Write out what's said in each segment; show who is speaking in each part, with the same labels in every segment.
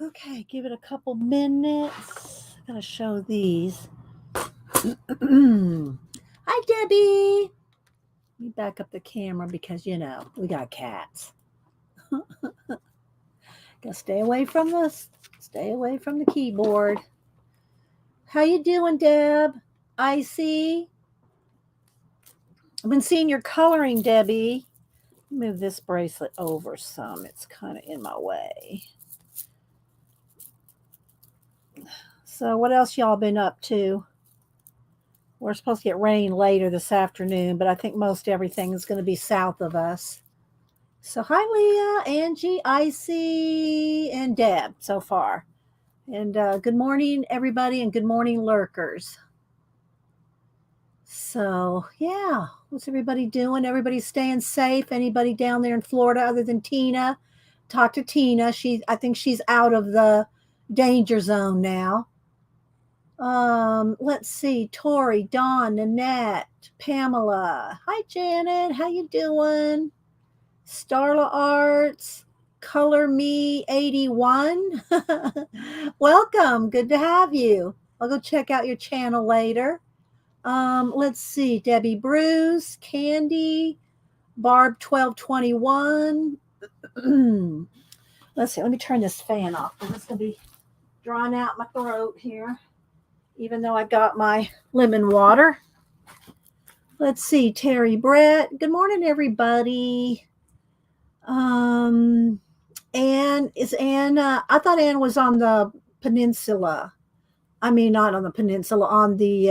Speaker 1: Okay, give it a couple minutes. I'm going to show these. Hi, Debbie. Let me back up the camera because, we got cats. Gotta stay away from the keyboard. How you doing, Deb? Icy? I've been seeing your coloring, Debbie. Move this bracelet over some. It's kind of in my way. So what else y'all been up to? We're supposed to get rain later this afternoon, but I think most everything is going to be south of us. So hi, Leah, Angie, Icy, and Deb so far. And good morning, everybody, and good morning, lurkers. So, yeah, what's everybody doing? Everybody staying safe? Anybody down there in Florida other than Tina? Talk to Tina. I think she's out of the danger zone now. Let's see. Tori, Dawn, Nanette, Pamela. Hi, Janet. How you doing? Starla Arts, Color Me 81. Welcome. Good to have you. I'll go check out your channel later. Let's see. Debbie Bruce, Candy, Barb 1221. Let's see. Let me turn this fan off. It's going to be drawing out my throat here, even though I got my lemon water. Let's see. Terry Brett. Good morning, everybody. Anne, is Anne, I thought Anne was on the peninsula. I mean, not on the peninsula, on the,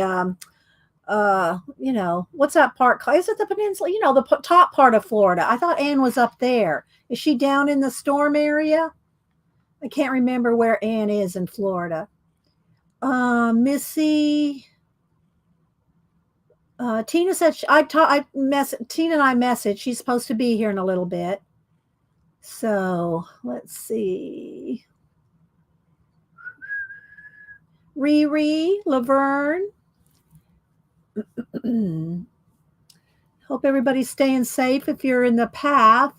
Speaker 1: what's that part called? Is it the peninsula? The top part of Florida. I thought Anne was up there. Is she down in the storm area? I can't remember where Anne is in Florida. Missy, Tina said, Tina and I messaged. She's supposed to be here in a little bit. So let's see. Riri, Laverne. Hope everybody's staying safe if you're in the path.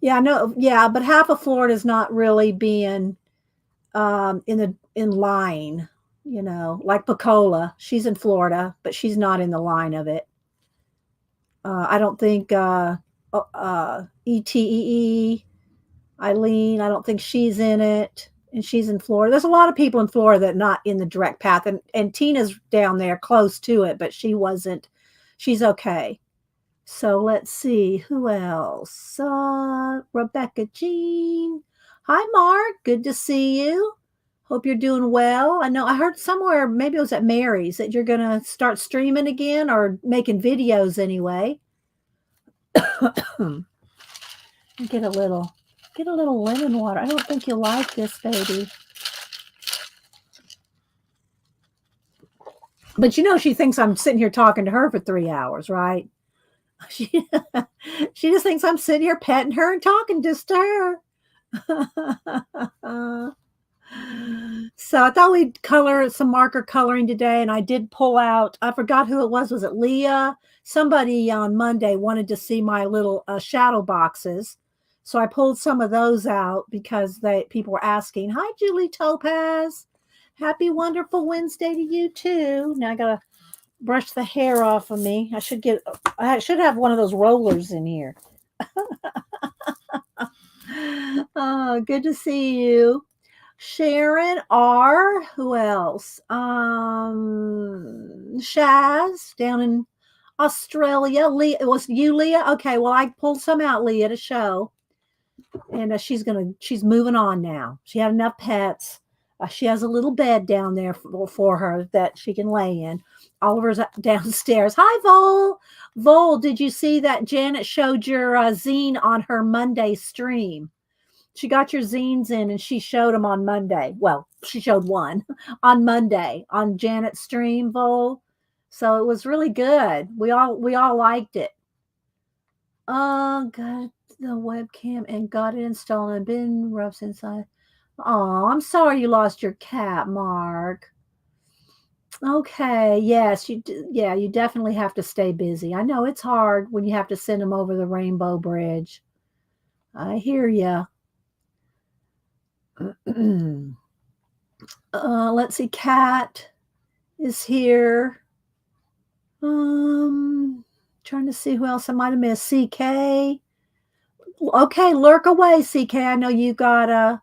Speaker 1: Yeah, no, yeah, but half of Florida is not really being in line, like Pacola. She's in Florida, but she's not in the line of it. I don't think ETEE, Eileen, I don't think she's in it, and she's in Florida. There's a lot of people in Florida that are not in the direct path, and Tina's down there close to it, but she wasn't. She's okay. So let's see, who else? Rebecca Jean. Hi, Mark. Good to see you. Hope you're doing well. I know I heard somewhere, maybe it was at Mary's, that you're going to start streaming again or making videos anyway. Get a little lemon water. I don't think you'll like this, baby. But she thinks I'm sitting here talking to her for 3 hours, right? She just thinks I'm sitting here petting her and talking just to her. So I thought we'd color some marker coloring today, and I did pull out, I forgot who it was. Was it Leah? Somebody on Monday wanted to see my little shadow boxes. So I pulled some of those out because people were asking. Hi, Julie Topaz. Happy wonderful Wednesday to you too. Now I gotta brush the hair off of me. I should have one of those rollers in here. Oh, good to see you. Sharon R. Who else? Shaz down in Australia. Leah, it was you, Leah? Okay, well, I pulled some out, Leah, to show. And she's moving on now. She had enough pets. She has a little bed down there for her that she can lay in. Oliver's downstairs. Hi, Vol. Vol, did you see that Janet showed your zine on her Monday stream? She got your zines in and she showed them on Monday. Well, she showed one on Monday on Janet's stream, Vol. So it was really good. We all liked it. Got the webcam and got it installed and been rough since Oh, I'm sorry you lost your cat, Mark. Okay, yes, you definitely have to stay busy. I know it's hard when you have to send them over the Rainbow Bridge. I hear ya. Let's see. Kat is here. Trying to see who else I might have missed. CK. Okay, lurk away, CK. I know you got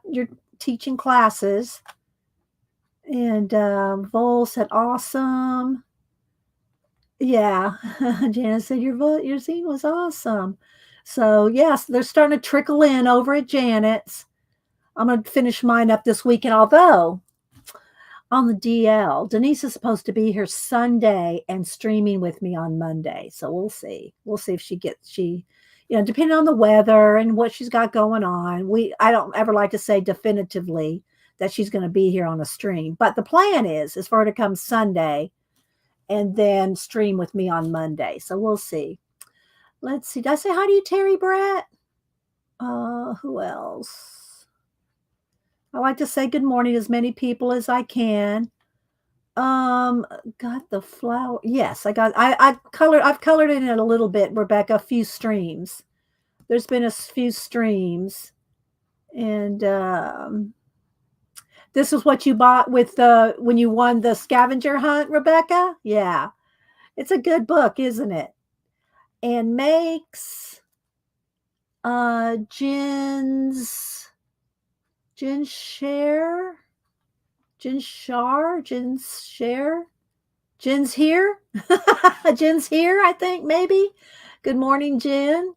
Speaker 1: your teaching classes. And Vol said awesome. Yeah. Janice said your scene was awesome. So yes, they're starting to trickle in over at Janet's. I'm gonna finish mine up this weekend, although on the DL. Denise is supposed to be here Sunday and streaming with me on Monday. So we'll see. We'll see if depending on the weather and what she's got going on. I don't ever like to say definitively that she's going to be here on a stream, but the plan is for her to come Sunday and then stream with me on Monday. So we'll see. Let's see. Did I say hi to you, Terry Brett? Who else? I like to say good morning to as many people as I can. Got the flower. Yes, I've colored it in a little bit, Rebecca, a few streams. There's been a few streams. And this is what you bought when you won the scavenger hunt, Rebecca? Yeah. It's a good book, isn't it? And makes Jen's share. Jen's share. Jen's here. Jen's here, I think, maybe. Good morning, Jen.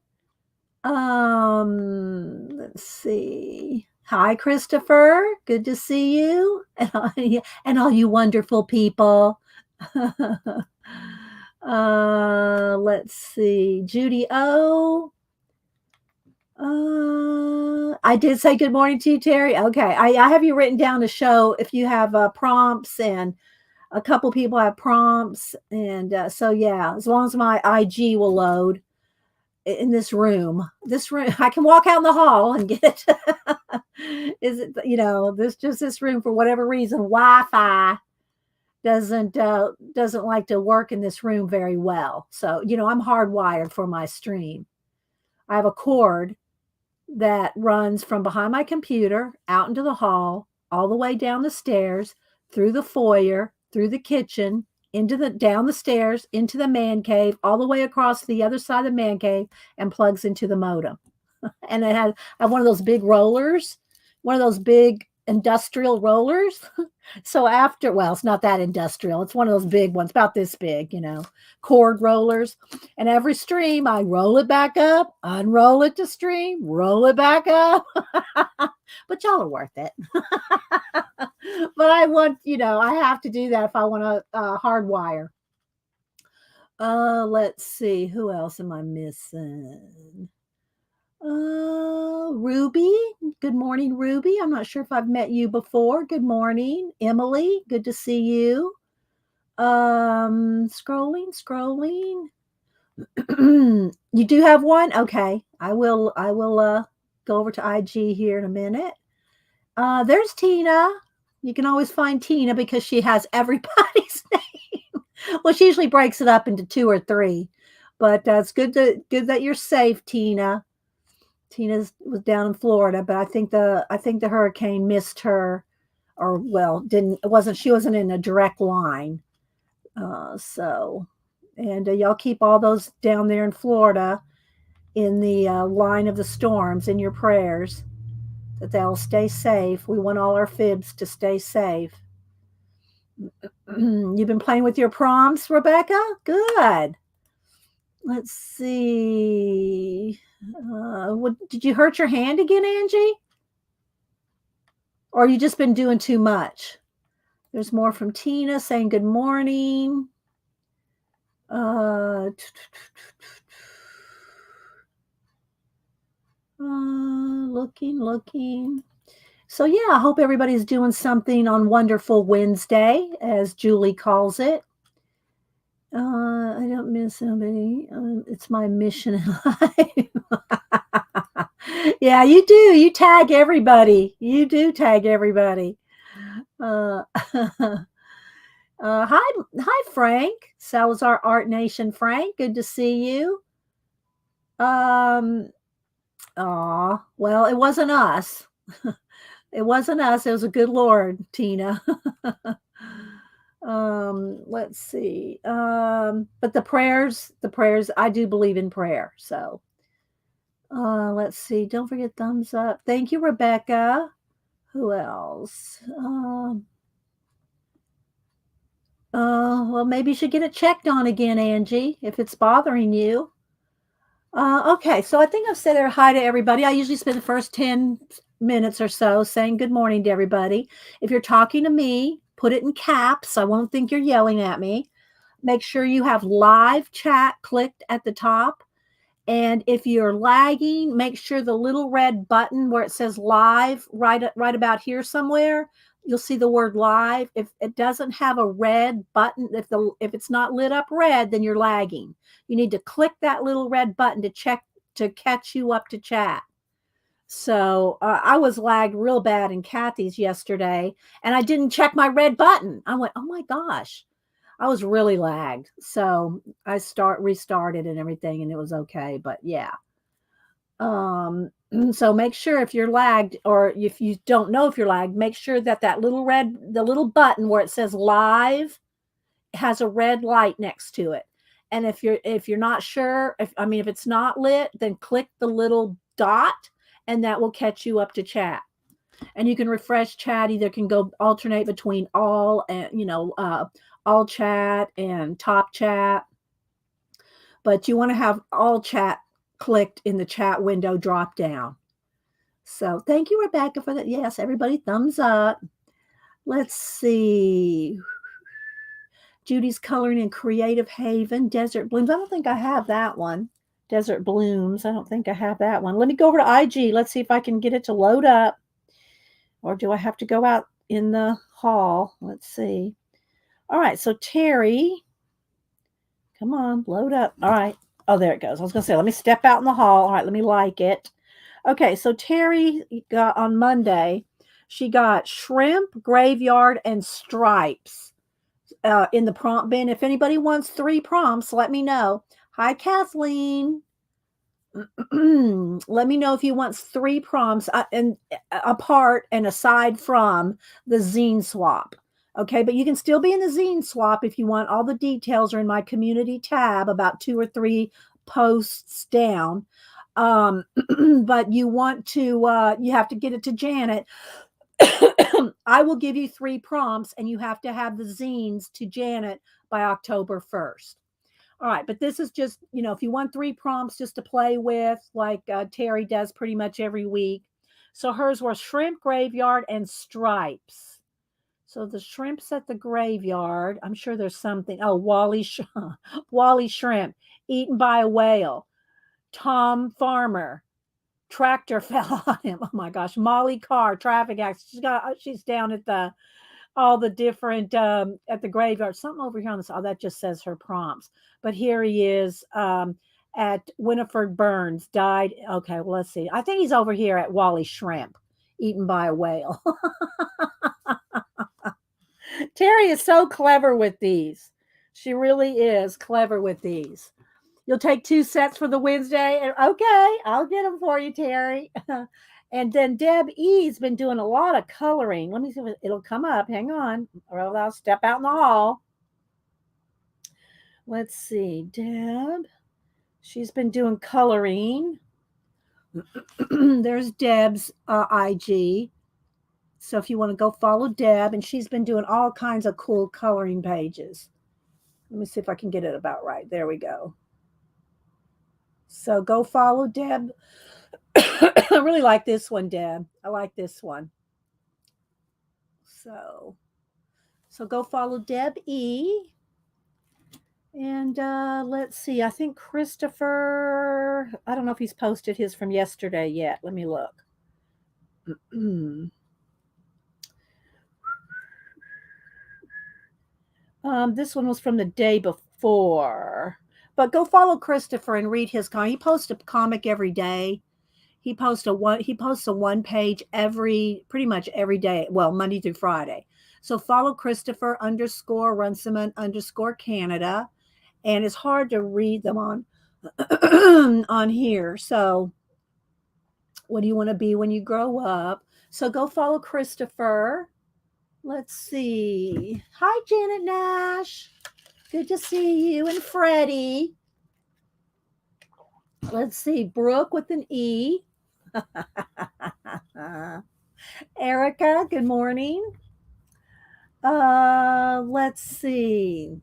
Speaker 1: Let's see. Hi, Christopher. Good to see you. And all you wonderful people. Let's see. Judy O. I did say good morning to you, Terry. Okay. I have you written down to show if you have prompts, and a couple people have prompts. And so, yeah, as long as my IG will load in this room, I can walk out in the hall and get it. This room, for whatever reason, Wi-Fi doesn't like to work in this room very well. So, I'm hardwired for my stream. I have a cord that runs from behind my computer out into the hall, all the way down the stairs, through the foyer, through the kitchen, down the stairs, into the man cave, all the way across the other side of the man cave, and plugs into the modem. And I have one of those big rollers, one of those big industrial rollers. So it's not that industrial. It's one of those big ones, about this big, cord rollers. And every stream, I roll it back up, unroll it to stream, roll it back up. But y'all are worth it. But I have to do that if I want to hardwire. Let's see. Who else am I missing? Ruby. Good morning, Ruby. I'm not sure if I've met you before. Good morning, Emily. Good to see you. Scrolling. You do have one? Okay. I will go over to IG here in a minute. There's Tina. You can always find Tina because she has everybody's name. Well, she usually breaks it up into 2 or 3, but it's good that you're safe, Tina. Tina was down in Florida, but I think the hurricane missed her, or she wasn't in a direct line. Y'all keep all those down there in Florida in the line of the storms in your prayers, that they'll stay safe. We want all our fibs to stay safe. You've been playing with your prompts, Rebecca? Good. Let's see. Did you hurt your hand again, Angie? Or you just been doing too much? There's more from Tina saying good morning. Looking. So yeah, I hope everybody's doing something on Wonderful Wednesday, as Julie calls it. I don't miss somebody. It's my mission in life. Yeah, you do. You tag everybody. You do tag everybody. Hi, Frank. Salazar Art Nation, Frank. Good to see you. Aw, well, it wasn't us. It wasn't us. It was a good Lord, Tina. Let's see. But the prayers, I do believe in prayer. So, let's see. Don't forget thumbs up. Thank you, Rebecca. Who else? Well, maybe you should get it checked on again, Angie, if it's bothering you. Okay, so I think I've said hi to everybody. I usually spend the first 10 minutes or so saying good morning to everybody. If you're talking to me, put it in caps. I won't think you're yelling at me. Make sure you have live chat clicked at the top. And if you're lagging, make sure the little red button where it says live, right about here somewhere, you'll see the word live. If it doesn't have a red button, if it's not lit up red, then you're lagging. You need to click that little red button to catch you up to chat. So I was lagged real bad in Kathy's yesterday, and I didn't check my red button. I went, oh my gosh, I was really lagged. So I restarted and everything, and it was okay. But yeah. So make sure if you're lagged, or if you don't know if you're lagged, make sure that the little button where it says live has a red light next to it. And if you're not sure, if it's not lit, then click the little dot, and that will catch you up to chat. And you can refresh chat. Either can go alternate between all and all chat and top chat. But you want to have all chat clicked in the chat window drop down. So thank you, Rebecca, for that. Yes, everybody, thumbs up. Let's see. Judy's coloring in Creative Haven, Desert Blooms. I don't think I have that one. Desert Blooms. I don't think I have that one. Let me go over to IG. Let's see if I can get it to load up. Or do I have to go out in the hall? Let's see. All right, so Terry. Come on, load up. All right. Oh, there it goes. I was going to say, let me step out in the hall. All right, let me like it. Okay, so Terry got on Monday, she got shrimp, graveyard, and stripes in the prompt bin. If anybody wants 3 prompts, let me know. Hi, Kathleen. Let me know if you want 3 prompts and apart and aside from the zine swap. Okay, but you can still be in the zine swap if you want. All the details are in my community tab about 2 or 3 posts down. But you want to, you have to get it to Janet. I will give you 3 prompts, and you have to have the zines to Janet by October 1st. All right, but this is just, if you want 3 prompts just to play with, like Terry does pretty much every week. So hers were shrimp, graveyard, and stripes. So the shrimps at the graveyard, I'm sure there's something. Oh, Wally shrimp, eaten by a whale. Tom Farmer, tractor fell on him. Oh my gosh, Molly Carr, traffic accident. She's down at all the different at the graveyard. Something over here on this. Oh, that just says her prompts. But here he is at Winifred Burns, died. Okay, well, let's see. I think he's over here at Wally Shrimp, eaten by a whale. Terry is so clever with these. She really is clever with these. You'll take 2 sets for the Wednesday. And okay, I'll get them for you, Terry. And then Deb E's been doing a lot of coloring. Let me see if it'll come up. Hang on, or I'll step out in the hall. Let's see, Deb. She's been doing coloring. There's Deb's IG. So if you want to go follow Deb, and she's been doing all kinds of cool coloring pages. Let me see if I can get it about right. There we go. So go follow Deb. I really like this one, Deb. I like this one. So go follow Deb E. And let's see. I think Christopher, I don't know if he's posted his from yesterday yet. Let me look. This one was from the day before. But go follow Christopher and read his comic. He posts a comic every day. He posts a one page pretty much every day. Well, Monday through Friday. So follow Christopher _Runciman _Canada. And it's hard to read them on on here. So What do you want to be when you grow up? So go follow Christopher. Let's see. Hi, Janet Nash. Good to see you. And Freddie. Let's see. Brooke with an E. Erica, good morning. Let's see.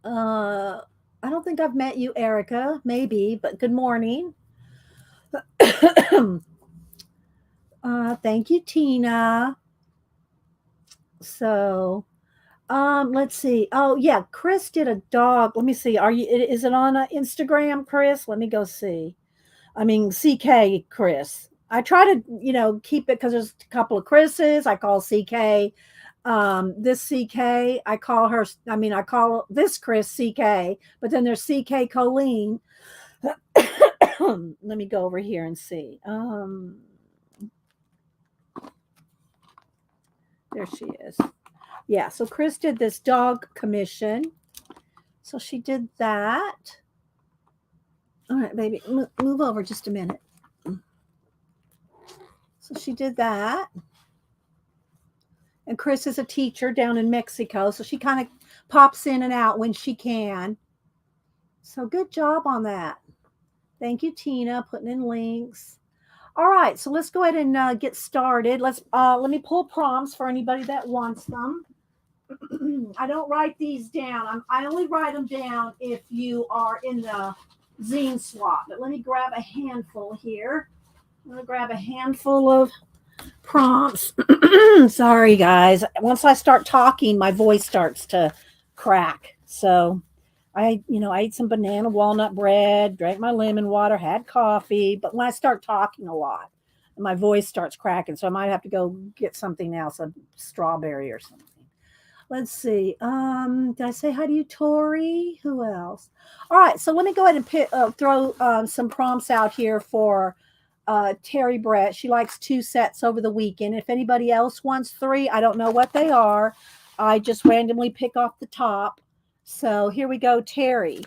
Speaker 1: I don't think I've met you, Erica. Maybe, but good morning. Thank you, Tina. So, let's see. Oh, yeah, Chris did a dog. Let me see. Is it on Instagram, Chris? Let me go see. I mean, CK Chris. I try to, keep it because there's a couple of Chris's. I call CK. This CK, I call this Chris CK, but then there's CK Colleen. Let me go over here and see. There she is. Yeah, so Chris did this dog commission. So she did that. All right, baby, move over just a minute. So she did that. And Chris is a teacher down in Mexico, so she kind of pops in and out when she can. So good job on that. Thank you, Tina, putting in links. All right, so let's go ahead and get started. Let me pull prompts for anybody that wants them. I don't write these down. I only write them down if you are in the zine swap. But let me grab a handful here. I'm going to grab a handful of prompts. Sorry, guys. Once I start talking, my voice starts to crack. So I ate some banana walnut bread, drank my lemon water, had coffee. But when I start talking a lot, my voice starts cracking. So I might have to go get something else, a strawberry or something. Let's see. Did I say hi to you, Tori? Who else? All right. So let me go ahead and throw some prompts out here for Terry Brett. She likes 2 sets over the weekend. If anybody else wants 3, I don't know what they are. I just randomly pick off the top. So here we go, Terry.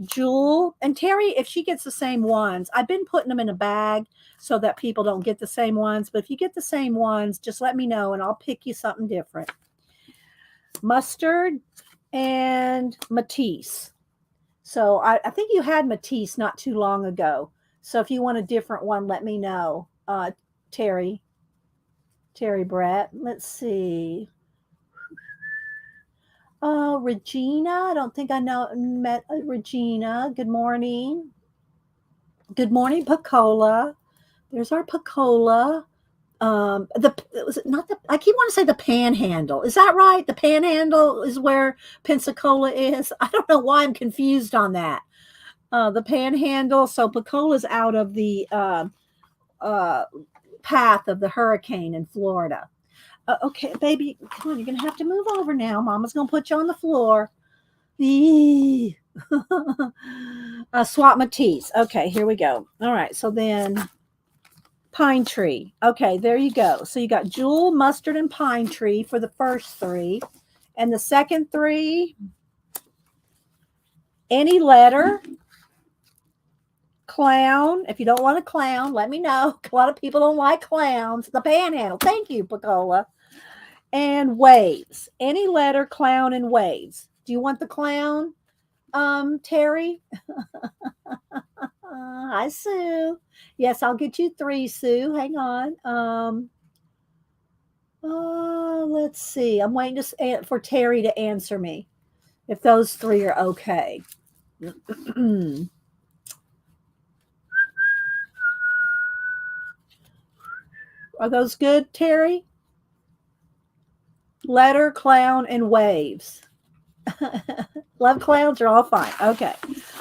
Speaker 1: Jewel. And Terry, if she gets the same ones, I've been putting them in a bag so that people don't get the same ones. But if you get the same ones, just let me know and I'll pick you something different. Mustard and Matisse. So I think you had Matisse not too long ago. So if you want a different one, let me know. Terry Brett. Let's see. Regina. I don't think I met Regina. Good morning. Good morning, Pacola. There's our Pacola. I keep wanting to say the Panhandle. Is that right? The Panhandle is where Pensacola is. I don't know why I'm confused on that. The Panhandle. So Pacola's out of the path of the hurricane in Florida. Okay, baby, come on. You're gonna have to move over now. Mama's gonna put you on the floor. Swap Matisse. Okay, here we go. All right, so then Pine Tree. Okay, there you go. So you got Jewel, Mustard, and Pine Tree for the first 3. And the second 3, any letter, clown. If you don't want a clown, let me know. A lot of people don't like clowns. The Panhandle. Thank you, Pacola. And waves. Any letter, clown, and waves. Do you want the clown, Terry? Hi, Sue. Yes, I'll get you 3, Sue. Hang on. Let's see. I'm waiting for Terry to answer me if those 3 are okay. Are those good, Terry? Letter, clown, and waves. Love clowns are all fine. Okay.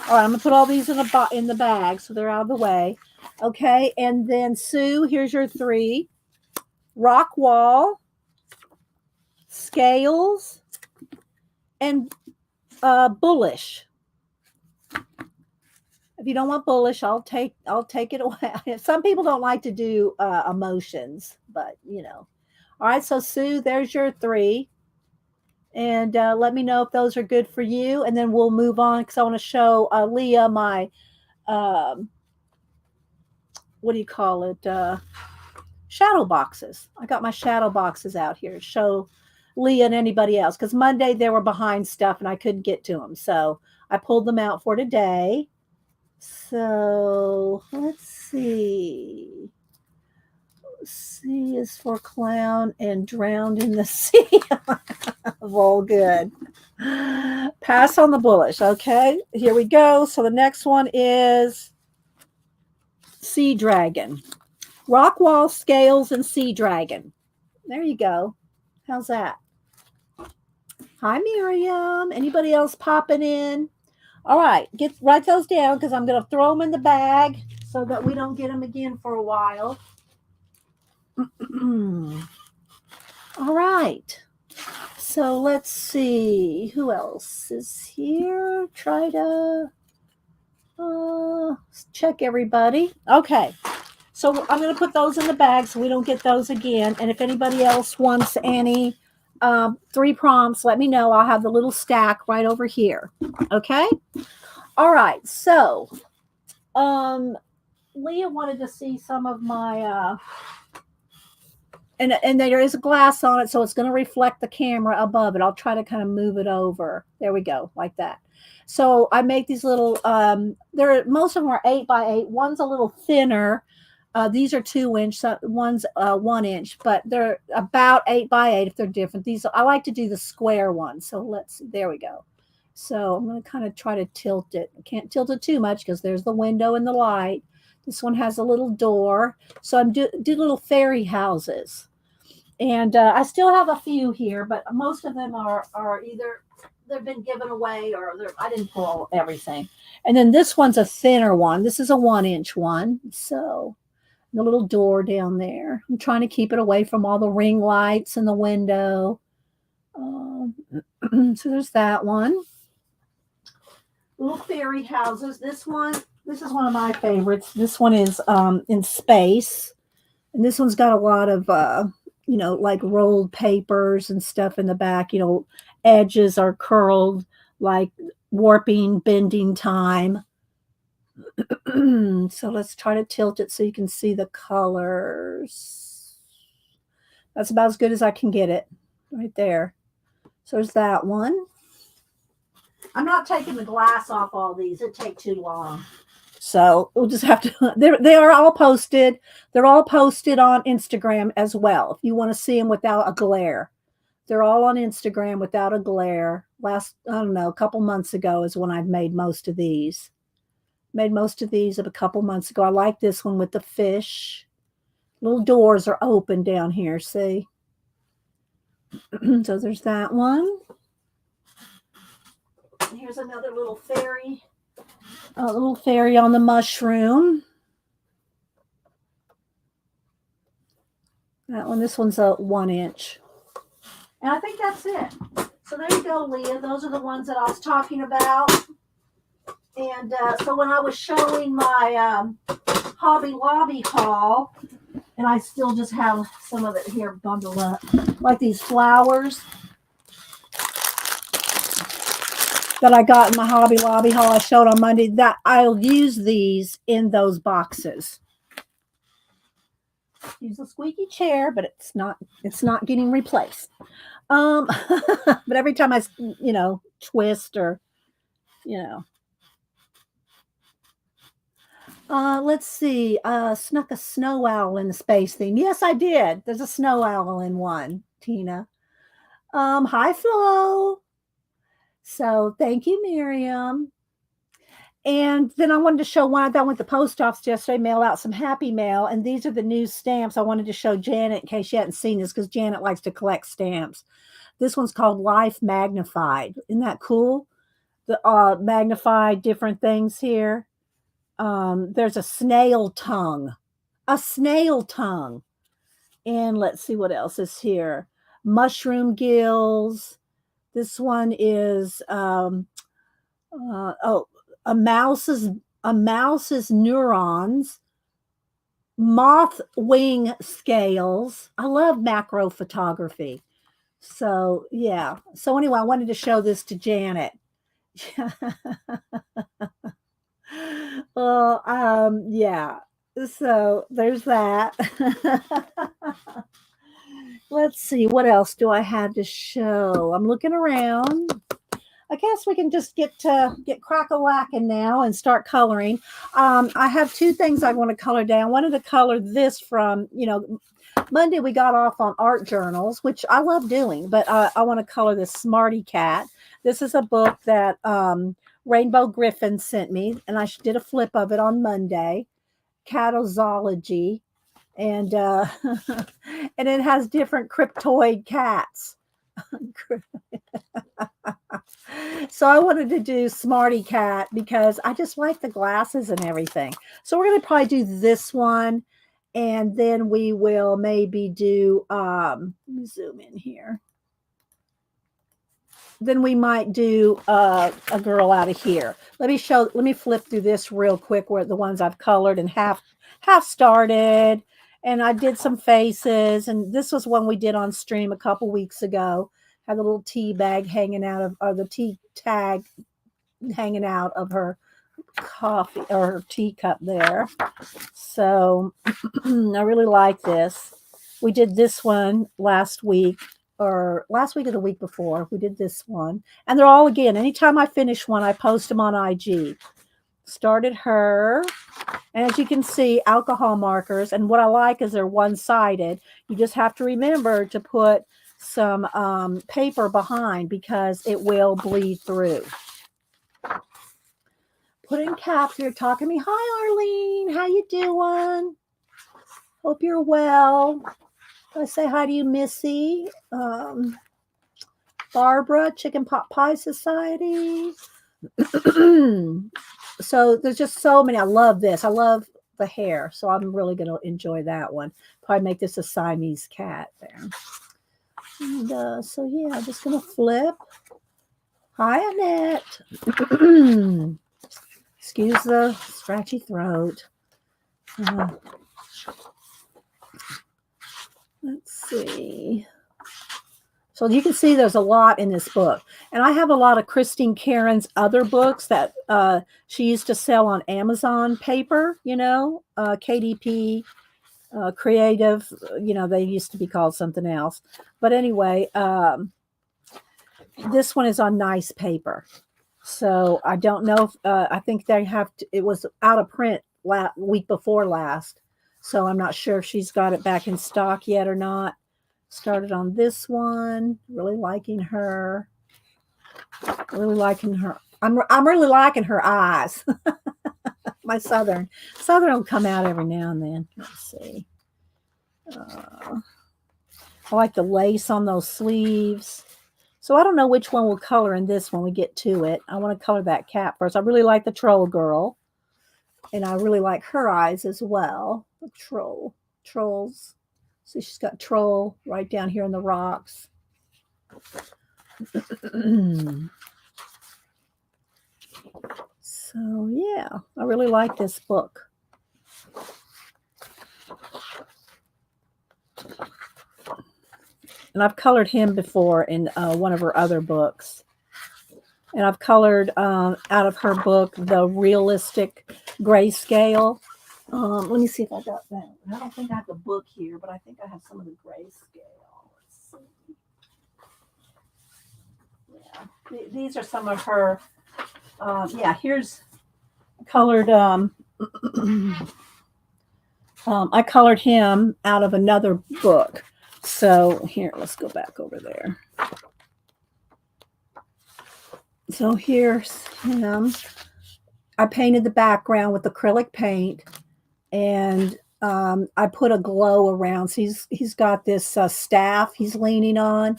Speaker 1: All right, I'm going to put all these in the bag so they're out of the way. Okay, and then Sue, here's your 3. Rock wall, scales, and bullish. If you don't want bullish, I'll take it away. Some people don't like to do emotions, but All right, so Sue, there's your 3. And let me know if those are good for you. And then we'll move on because I want to show Leah my what do you call it? Shadow boxes. I got my shadow boxes out here to show Leah and anybody else because Monday they were behind stuff and I couldn't get to them. So I pulled them out for today. So let's see. C is for clown and drowned in the sea. All good. Pass on the bullish. Okay, here we go. So the next one is sea dragon. Rock wall, scales, and sea dragon. There you go. How's that? Hi, Miriam. Anybody else popping in? All right, write those down because I'm going to throw them in the bag so that we don't get them again for a while. All right. So let's see who else is here. Try to check everybody. Okay. So I'm going to put those in the bag so we don't get those again. And if anybody else wants any 3 prompts, let me know. I'll have the little stack right over here. Okay. All right. So Leah wanted to see some of my and there is a glass on it, so it's going to reflect the camera above it. I'll try to kind of move it over. There we go, like that. So I make these little, most of them are 8x8. One's a little thinner. These are 2-inch, so one's 1 inch, but they're about 8x8 if they're different. These, I like to do the square ones. So there we go. So I'm going to kind of try to tilt it. I can't tilt it too much because there's the window and the light. This one has a little door. So I'm do little fairy houses. And I still have a few here, but most of them are either they've been given away or I didn't pull everything. And then this one's a thinner one. This is a 1-inch one. So the little door down there. I'm trying to keep it away from all the ring lights in the window. So there's that one. Little fairy houses. This is one of my favorites. This one is in space. And this one's got a lot of like rolled papers and stuff in the back, edges are curled like warping, bending time. So let's try to tilt it so you can see the colors. That's about as good as I can get it right there. So there's that one. I'm not taking the glass off all these. It'd take too long. So we'll just have to, they are all posted. They're all posted on Instagram as well. If you want to see them without a glare, they're all on Instagram without a glare. I don't know, a couple months ago is when I've made most of these. Made most of these a couple months ago. I like this one with the fish. Little doors are open down here, see? So there's that one. Here's another little fairy. A little fairy on the mushroom. That one, this one's a 1-inch. And I think that's it. So there you go, Leah. Those are the ones that I was talking about. And so when I was showing my Hobby Lobby haul, and I still just have some of it here bundled up, like these flowers that I got in my Hobby Lobby haul I showed on Monday, that I'll use these in those boxes. Use a squeaky chair, but it's not getting replaced. But every time I, twist or, let's see. Snuck a snow owl in the space theme. Yes, I did. There's a snow owl in one, Tina. Hi, Flo. So thank you, Miriam. And then I wanted to show one that I went to the post office yesterday, mail out some happy mail. And these are the new stamps. I wanted to show Janet in case she hadn't seen this because Janet likes to collect stamps. This one's called Life Magnified. Isn't that cool? The magnified different things here. There's a snail tongue. And let's see what else is here. Mushroom gills. This one is a mouse's neurons, moth wing scales. I love macro photography. So yeah. So anyway, I wanted to show this to Janet. Well, yeah. So there's that. Let's see, what else do I have to show? I'm looking around. I guess we can just get crack-a-lacking now and start coloring. I have two things I want to color down. I wanted to color this from, Monday we got off on art journals, which I love doing, but I want to color this Smarty Cat. This is a book that Rainbow Griffin sent me, and I did a flip of it on Monday, Catozology, and and it has different cryptoid cats. So I wanted to do Smarty Cat because I just like the glasses and everything. So we're going to probably do this one, and then we will maybe do let me zoom in here. Then we might do a girl out of here. Let me flip through this real quick where the ones I've colored and half started, and I did some faces, and this was one we did on stream a couple weeks ago. Had a little tea bag hanging out of, or the tea tag hanging out of her coffee or her teacup there. So I really like this. We did this one last week or the week before. We did this one, and they're all, again, anytime I finish one, I post them on IG. Started her, and as you can see, alcohol markers, and what I like is they're one-sided. You just have to remember to put some paper behind because it will bleed through. Put in caps here, talking to me. Hi, Arlene. How you doing? Hope you're well. I say hi to you, Missy. Barbara, Chicken Pot Pie Society. So there's just so many. I love this. I love the hair. So I'm really going to enjoy that one. Probably make this a Siamese cat there. And so, yeah, I'm just going to flip. Hi, Annette. Excuse the scratchy throat. Let's see. So you can see there's a lot in this book. And I have a lot of Christine Caron's other books that she used to sell on Amazon paper, KDP, Creative, they used to be called something else. But anyway, this one is on nice paper. So I don't know if, I think they have to, it was out of print week before last. So I'm not sure if she's got it back in stock yet or not. Started on this one. Really liking her. Really liking her. I'm really liking her eyes. My Southern will come out every now and then. Let's see. I like the lace on those sleeves. So I don't know which one we'll color in this when we get to it. I want to color that cat first. I really like the troll girl. And I really like her eyes as well. The trolls. See, she's got troll right down here in the rocks. So, yeah, I really like this book. And I've colored him before in one of her other books. And I've colored out of her book, The Realistic Grayscale. Let me see if I got that. I don't think I have the book here, but I think I have some of the grayscale. Let's see. Yeah, these are some of her. Yeah, here's colored. I colored him out of another book. So here, let's go back over there. So here's him. I painted the background with acrylic paint, and I put a glow around. So he's got this staff he's leaning on,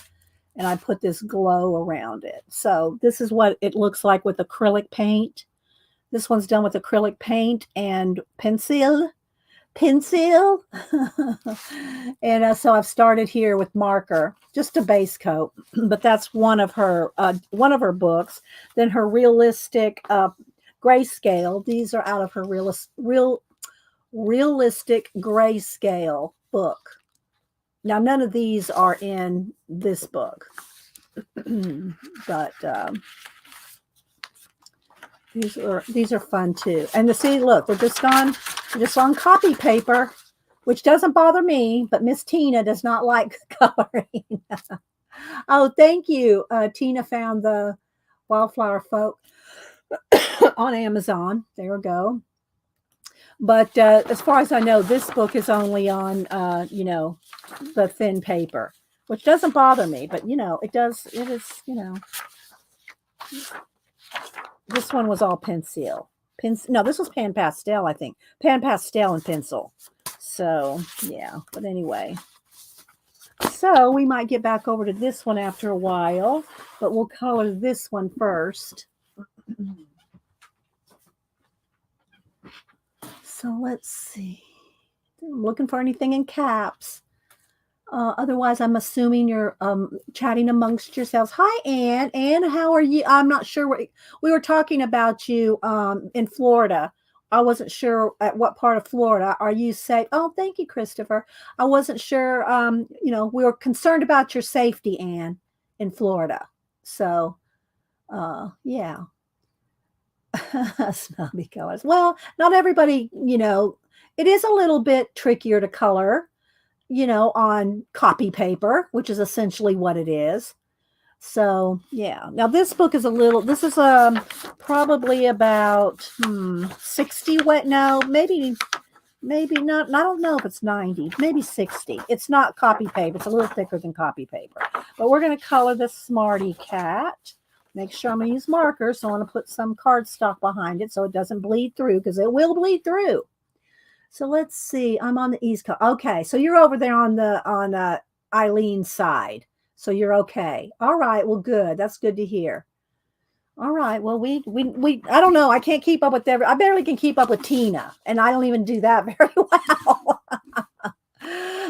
Speaker 1: and I put this glow around it. So this is what it looks like with acrylic paint. This one's done with acrylic paint and pencil. And so I've started here with marker, just a base coat, but that's one of her books. Then her realistic grayscale. These are out of her realistic grayscale book. Now, none of these are in this book, but these are fun too. And to see, look, they're just on just on copy paper, which doesn't bother me, but Miss Tina does not like coloring. Oh, thank you. Tina found the Wildflower Folk on Amazon. There we go. But as far as I know, this book is only on, the thin paper, which doesn't bother me. But it does. It is. This one was all pencil. No, this was pan pastel. I think pan pastel and pencil. So yeah. But anyway, so we might get back over to this one after a while, but we'll color this one first. So let's see. I'm looking for anything in caps. Otherwise, I'm assuming you're chatting amongst yourselves. Hi, Anne. Anne, how are you? I'm not sure what we were talking about you in Florida. I wasn't sure at what part of Florida. Are you safe? Oh, thank you, Christopher. I wasn't sure. We were concerned about your safety, Anne, in Florida. So, yeah. Snobby colors. Well, not everybody, it is a little bit trickier to color on copy paper, which is essentially what it is. So yeah. Now this book is this is probably about 60 wet. No, maybe not. I don't know if it's 90, maybe 60. It's not copy paper. It's a little thicker than copy paper. But we're going to color this Smarty Cat. Make sure I'm going to use markers. So I want to put some cardstock behind it so it doesn't bleed through, because it will bleed through. So let's see. I'm on the East Coast. Okay, so you're over there on Eileen's side. So you're okay. All right. Well, good. That's good to hear. All right. Well, we I don't know. I can't keep up with I barely can keep up with Tina, and I don't even do that very well.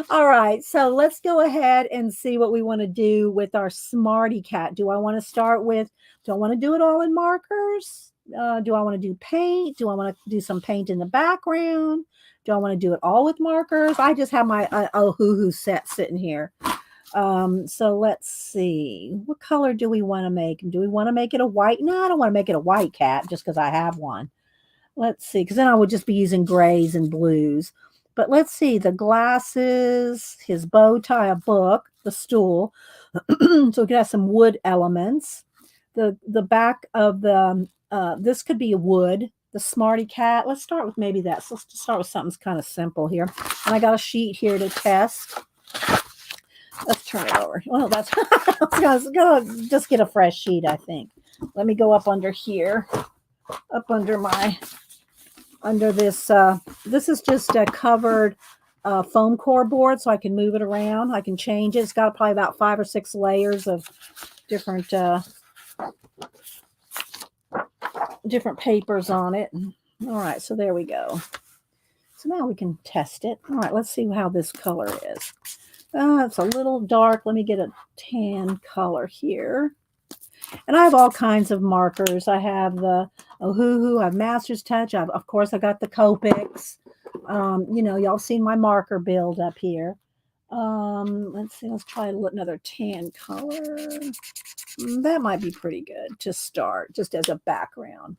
Speaker 1: All right. So let's go ahead and see what we want to do with our Smarty Cat. Do I want to start with? Do I want to do it all in markers? Do I want to do paint? Do I want to do some paint in the background? Do I want to do it all with markers? I just have my Hoo set sitting here. So let's see. What color do we want to make? Do we want to make it a white? No, I don't want to make it a white cat just because I have one. Let's see, because then I would just be using grays and blues. But let's see, the glasses, his bow tie, a book, the stool. So we could have some wood elements. The back of the this could be a wood. The Smarty Cat. Let's start with maybe that. So let's start with something kind of simple here. And I got a sheet here to test. Let's turn it over. Well, that's I'm gonna just get a fresh sheet, I think. Let me go up under here, up under this. This is just a covered foam core board, so I can move it around. I can change it. It's got probably about 5 or 6 layers of different papers on it. All right, so there we go. So now we can test it. All right, let's see how this color is. It's a little dark. Let me get a tan color here. And I have all kinds of markers. I have the Ohuhu, I have Master's Touch. Of course, I got the Copics. Y'all seen my marker build up here. Let's see. Let's try another tan color. That might be pretty good to start, just as a background.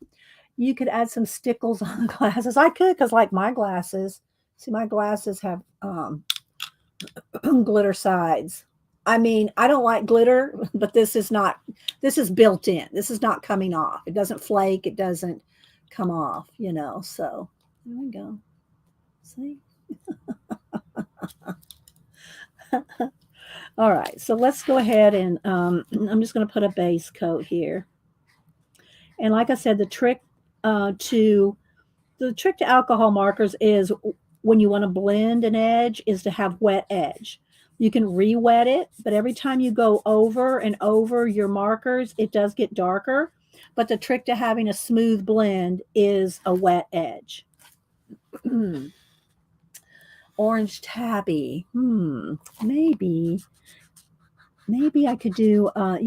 Speaker 1: You could add some stickles on the glasses. I could, because like my glasses, see, my glasses have glitter sides. I mean, I don't like glitter, but this is built in. This is not coming off. It doesn't flake. It doesn't come off, so there we go. See? All right, so let's go ahead and I'm just going to put a base coat here. And like I said, the trick to alcohol markers is when you want to blend an edge is to have wet edge. You can re-wet it, but every time you go over and over your markers, it does get darker. But the trick to having a smooth blend is a wet edge. Orange tabby. Maybe I could do a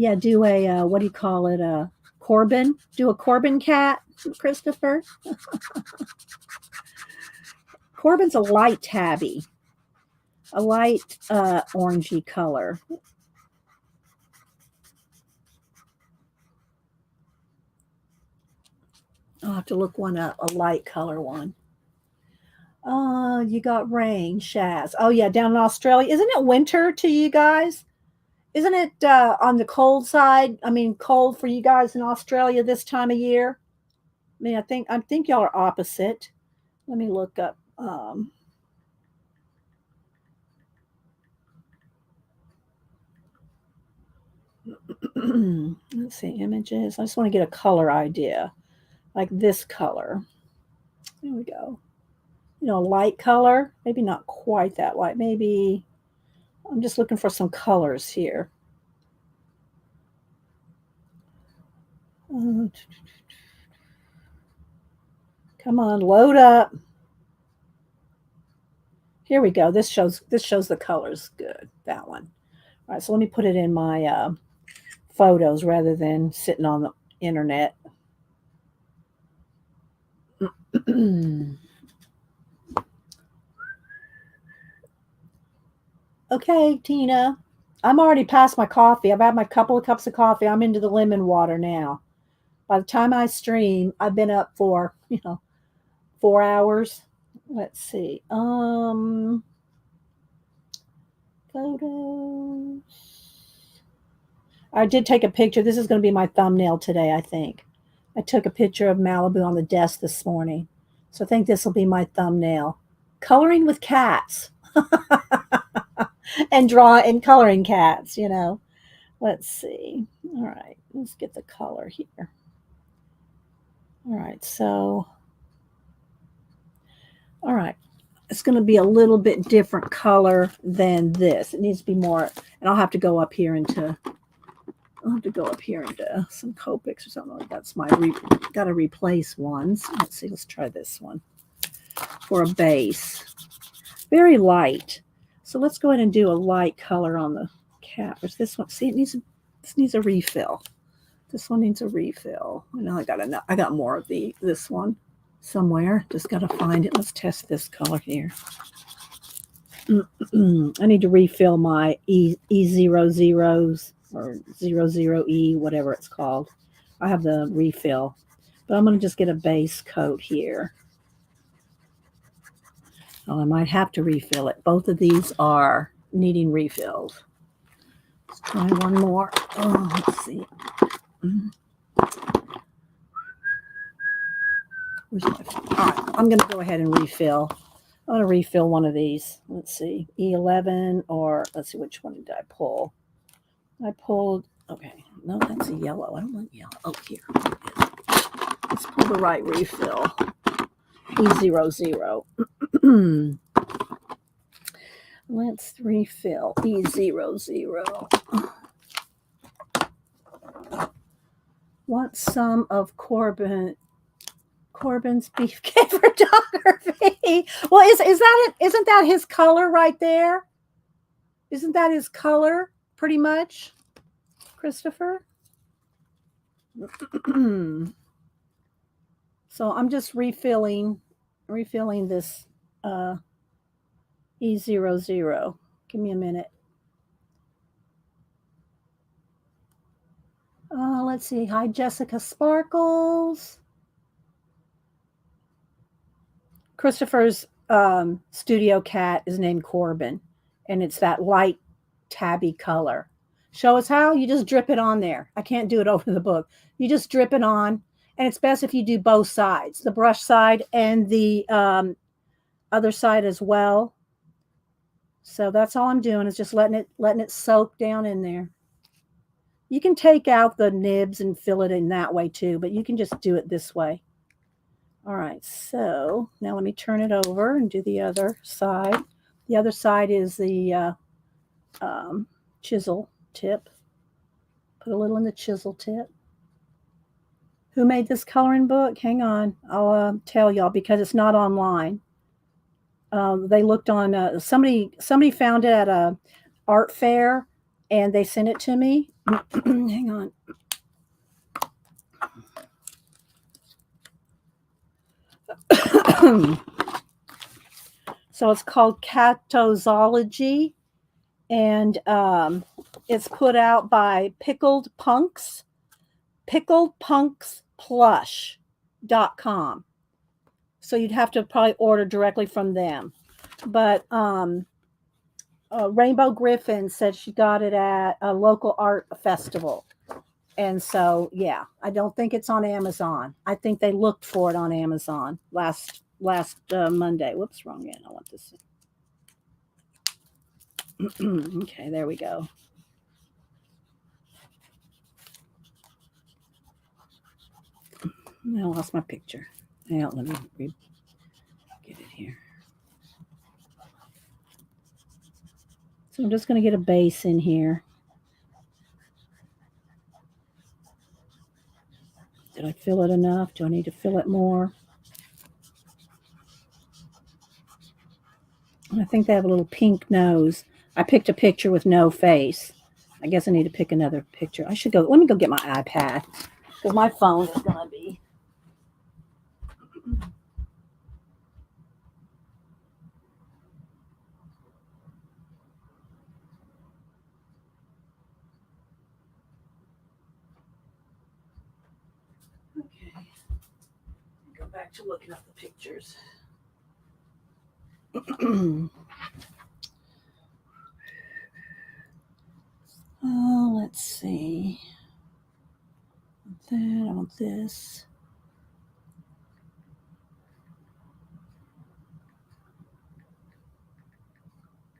Speaker 1: what do you call it? A Corbin. Do a Corbin cat, Christopher. Corbin's a light tabby, a light orangey color. I'll have to look one up, a light color one. You got rain, Shaz. Oh yeah, down in Australia. Isn't it winter to you guys? Isn't it on the cold side? I mean, cold for you guys in Australia this time of year? I mean, I think y'all are opposite. Let me look up. Let's see, images. I just want to get a color idea, like this color. There we go. Light color. Maybe not quite that light. Maybe I'm just looking for some colors here. Come on, load up. Here we go. This shows the colors good. That one. All right, so let me put it in my photos rather than sitting on the internet. Okay, Tina. I'm already past my coffee. I've had my couple of cups of coffee. I'm into the lemon water now. By the time I stream, I've been up for, 4 hours. Let's see. Photos. I did take a picture. This is going to be my thumbnail today, I think. I took a picture of Malibu on the desk this morning. So I think this will be my thumbnail. Coloring with cats. And coloring cats, Let's see. All right, let's get the color here. All right, it's going to be a little bit different color than this. It needs to be more, and I'll have to go up here into some Copics or something like that. That's got to replace ones. Let's see, let's try this one for a base. Very light. So let's go ahead and do a light color on the cat. Where's this one? See, this needs a refill. This one needs a refill. I know I got more of this one somewhere. Just got to find it. Let's test this color here. I need to refill my E00s or 00E, whatever it's called. I have the refill, but I'm going to just get a base coat here. Oh, I might have to refill it. Both of these are needing refills. Let's try one more. Oh, let's see. Where's my phone? All right, I'm going to go ahead and refill. I'm going to refill one of these. Let's see, E11, or let's see, which one did I pull? I pulled, okay, no, that's a yellow. I don't want yellow. Oh, here. Let's pull the right refill. E00. Let's refill E00. Want some of Corbin's beefcake photography? Well, is that it? Isn't that his color right there? Isn't that his color pretty much, Christopher? So I'm just refilling this E00. Give me a minute. Let's see. Hi, Jessica Sparkles. Christopher's studio cat is named Corbin, and it's that light tabby color. Show us how. You just drip it on there. I can't do it over the book. You just drip it on, and it's best if you do both sides, the brush side and the other side as well. So that's all I'm doing, is just letting it soak down in there. You can take out the nibs and fill it in that way too, but you can just do it this way. All right, so now let me turn it over and do the other side. The other side is the chisel tip. Put a little in the chisel tip. Who made this coloring book? Hang on, I'll tell y'all, because it's not online. They looked on, somebody found it at a art fair, and they sent it to me. Hang on. So it's called Catozology, and it's put out by pickledpunksplush.com. So you'd have to probably order directly from them. But Rainbow Griffin said she got it at a local art festival. And so, yeah, I don't think it's on Amazon. I think they looked for it on Amazon last Monday. Whoops, wrong end. I want this. Okay, there we go. I lost my picture. Now let me get it here. So I'm just going to get a base in here. Did I fill it enough? Do I need to fill it more? And I think they have a little pink nose. I picked a picture with no face. I guess I need to pick another picture. I should go. Let me go get my iPad because my phone is going to be. Okay. Go back to looking at the pictures. Oh, let's see. I want this.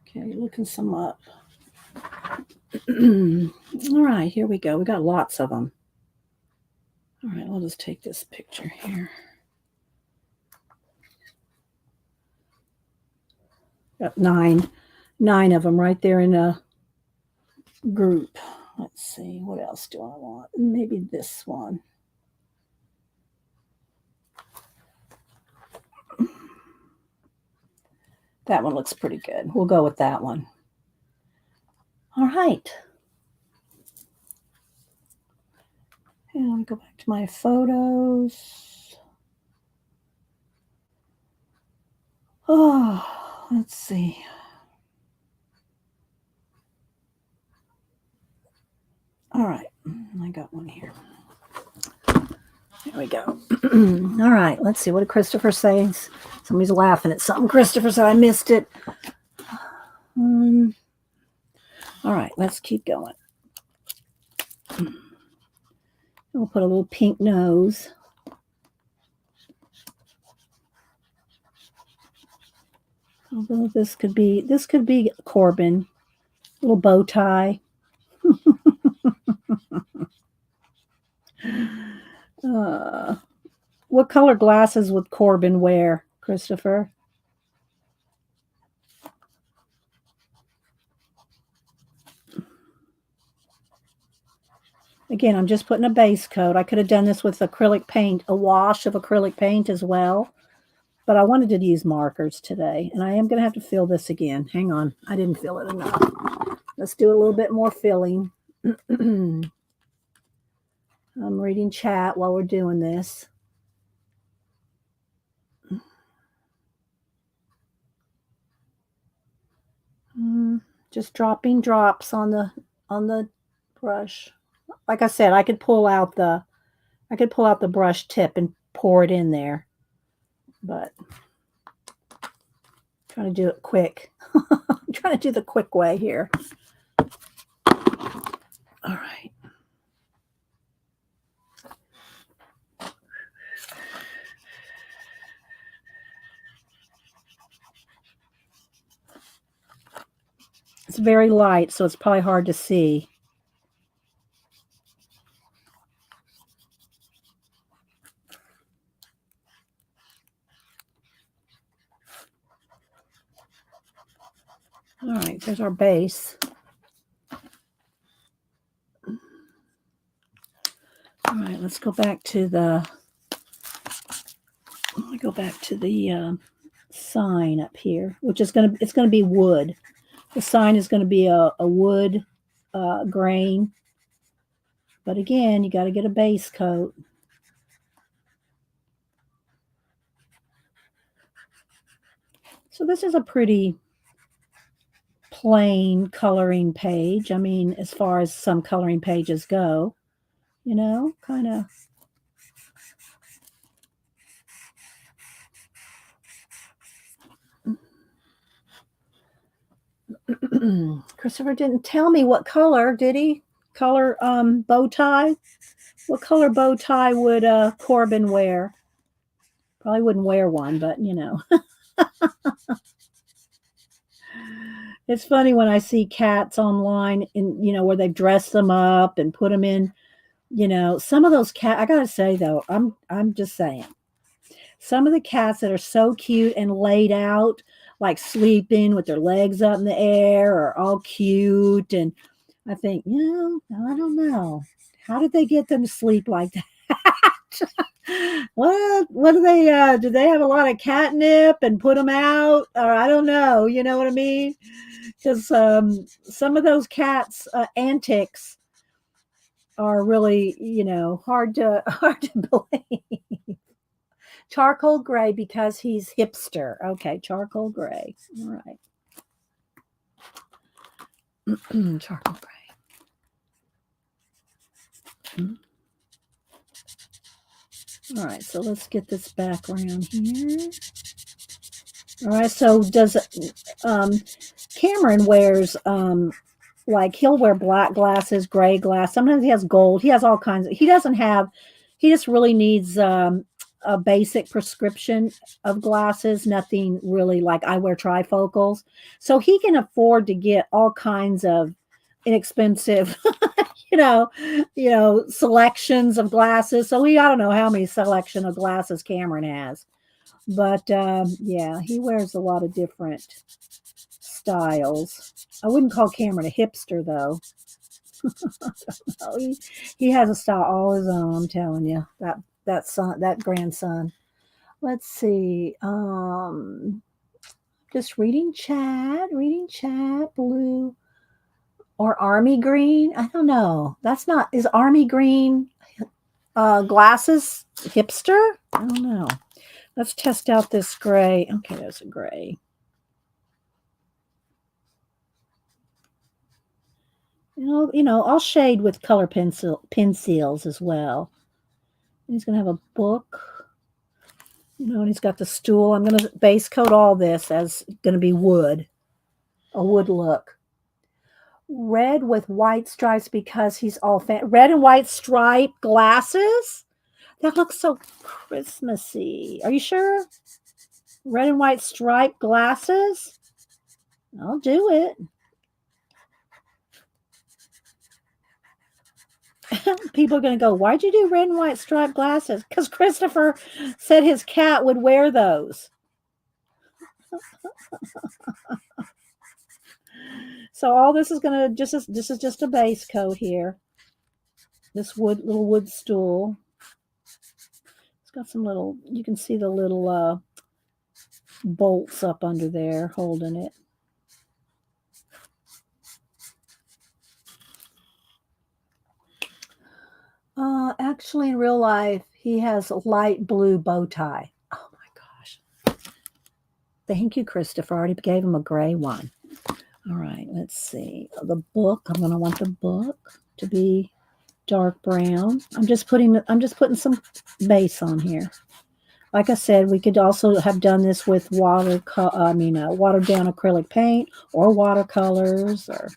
Speaker 1: Okay, looking some up. All right, here we go. We got lots of them. All right, I'll just take this picture here. Got nine of them right there in a group. Let's see, what else do I want? Maybe this one. That one looks pretty good. We'll go with that one. All right. And let me go back to my photos. Oh, let's see. All right, I got one here. There we go. All right, let's see. What did Christopher say? Somebody's laughing at something. Christopher said I missed it. All right, let's keep going. We'll put a little pink nose. Although this could be Corbin. A little bow tie. What color glasses would Corbin wear, Christopher? Again, I'm just putting a base coat. I could have done this with acrylic paint, a wash of acrylic paint as well. But I wanted to use markers today, and I am going to have to fill this again. Hang on. I didn't fill it enough. Let's do a little bit more filling. I'm reading chat while we're doing this. Just dropping drops on the brush. Like I said, I could pull out the brush tip and pour it in there, but I'm trying to do it quick. I'm trying to do the quick way here. All right. It's very light, so it's probably hard to see. All right, there's our base. All right, let's go back to the sign up here, which is it's gonna be wood. The sign is going to be a wood grain. But again, you got to get a base coat. So this is a pretty plain coloring page. I mean, as far as some coloring pages go, kind of. Christopher didn't tell me what color, did he? Color bow tie? What color bow tie would Corbin wear? Probably wouldn't wear one, but you know. It's funny when I see cats online and where they've dressed them up and put them in, some of those cat I gotta say though, I'm just saying, some of the cats that are so cute and laid out, like sleeping with their legs up in the air or all cute. And I think, I don't know. How did they get them to sleep like that? What do they have a lot of catnip and put them out? Or I don't know. You know what I mean? Because some of those cats' antics are really, hard to hard to believe. Charcoal gray because he's hipster. Okay, charcoal gray. All right. Charcoal gray. All right, so let's get this background here. All right, so does Cameron wears like he'll wear black glasses, gray glass. Sometimes he has gold. He has all kinds of. He doesn't have. He just really needs a basic prescription of glasses. Nothing really like I wear trifocals, so he can afford to get all kinds of inexpensive, selections of glasses. So I don't know how many selection of glasses Cameron has, but yeah, he wears a lot of different styles. I wouldn't call Cameron a hipster though. he has a style all his own. I'm telling you that grandson. Let's see. Just reading chat. Blue or army green. I don't know. That's not. Is army green glasses hipster? I don't know. Let's test out this gray. Okay, there's a gray. I'll shade with color pencils as well. He's going to have a book, and he's got the stool. I'm going to base coat all this as going to be wood, a wood look. Red with white stripes because he's all red and white stripe glasses. That looks so Christmassy. Are you sure? Red and white stripe glasses? I'll do it. People are going to go, why'd you do red and white striped glasses? Because Christopher said his cat would wear those. So all this is going to this is just a base coat here. This little wood stool. It's got some little, you can see the little bolts up under there holding it. Actually, in real life, he has a light blue bow tie. Oh my gosh. Thank you, Christopher. I already gave him a gray one. All right, let's see. The book, I'm going to want the book to be dark brown. I'm just putting some base on here. Like I said, we could also have done this with watered down acrylic paint or watercolors or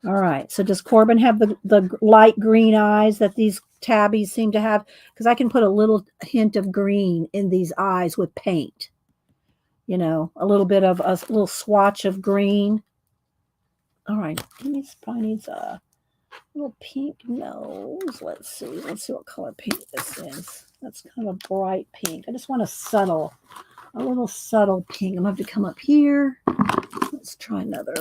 Speaker 1: all right. So does Corbin have the light green eyes that these tabbies seem to have? Because I can put a little hint of green in these eyes with paint. A little bit of a little swatch of green. All right. He probably needs a little pink nose. Let's see what color pink this is. That's kind of a bright pink. I just want a little subtle pink. I'm going to have to come up here. Let's try another.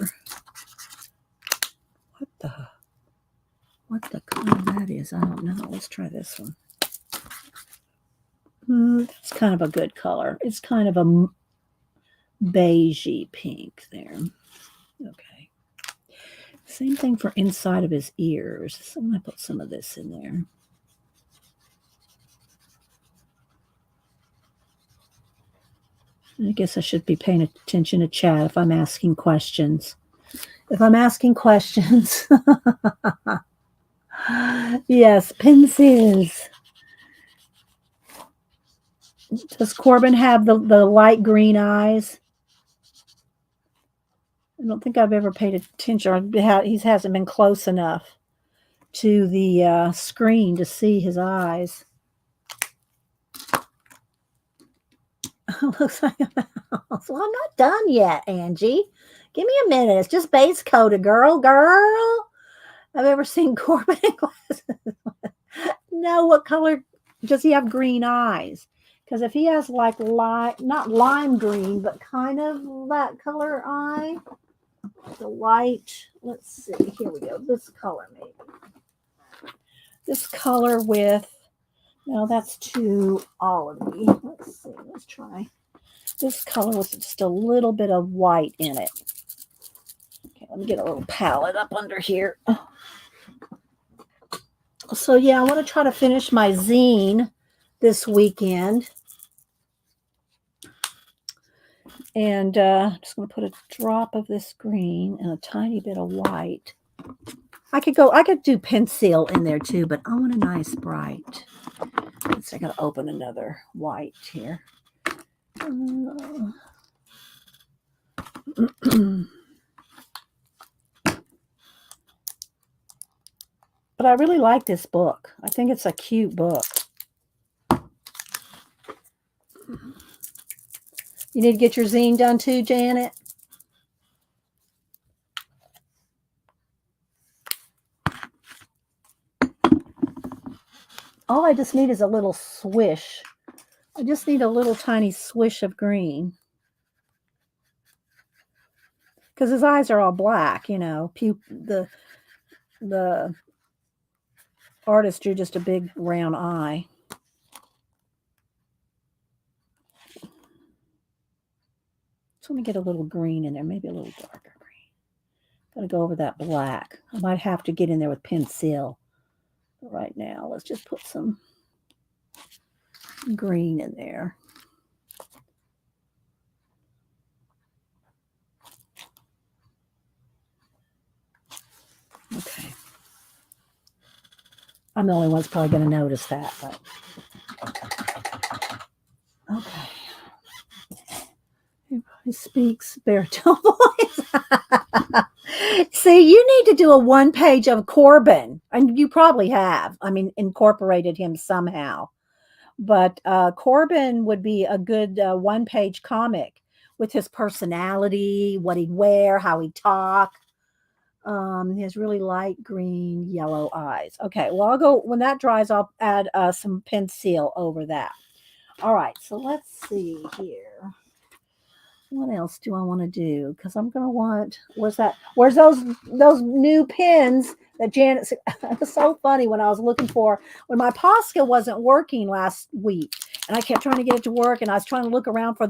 Speaker 1: What the color that is, I don't know. Let's try this one. It's kind of a good color. It's kind of a beigey pink there. Okay. Same thing for inside of his ears. So I'm going to put some of this in there. I guess I should be paying attention to chat if I'm asking questions. Yes, pencils. Does Corbin have the light green eyes? I don't think I've ever paid attention, or he hasn't been close enough to the screen to see his eyes. Looks like a mouse. Well, I'm not done yet, Angie. Give me a minute. It's just base coated, girl. I've ever seen Corbin in glasses. No, what color does he have? Green eyes? Because if he has like not lime green, but kind of that color eye, the light. Let's see. Here we go. This color, maybe. This color with. No, that's too olivey. Let's see. Let's try this color with just a little bit of white in it. Okay, let me get a little palette up under here. So yeah, I want to try to finish my zine this weekend. And I'm just going to put a drop of this green and a tiny bit of white. I could do pencil in there too, but I want a nice bright. Let's I got to open another white here. But I really like this book. I think it's a cute book. You need to get your zine done too, Janet? All I just need is a little swish. I just need a little tiny swish of green. Because his eyes are all black, you know. The artist drew just a big round eye. So let me get a little green in there, maybe a little darker green. Gotta go over that black. I might have to get in there with pencil. But right now, let's just put some green in there. Okay. I'm the only one that's probably going to notice that, but okay. Everybody speaks baritone voice. See, you need to do a one page of Corbin, and you probably have. I mean, incorporated him somehow. But Corbin would be a good one page comic with his personality, what he'd wear, how he'd talk. He has really light green, yellow eyes. Okay, well, I'll go when that dries. I'll add some pencil over that. All right, so let's see here. What else do I want to do? Because I'm gonna want. Where's those new pins that Janet? It was so funny when I was looking for when my Posca wasn't working last week, and I kept trying to get it to work, and I was trying to look around for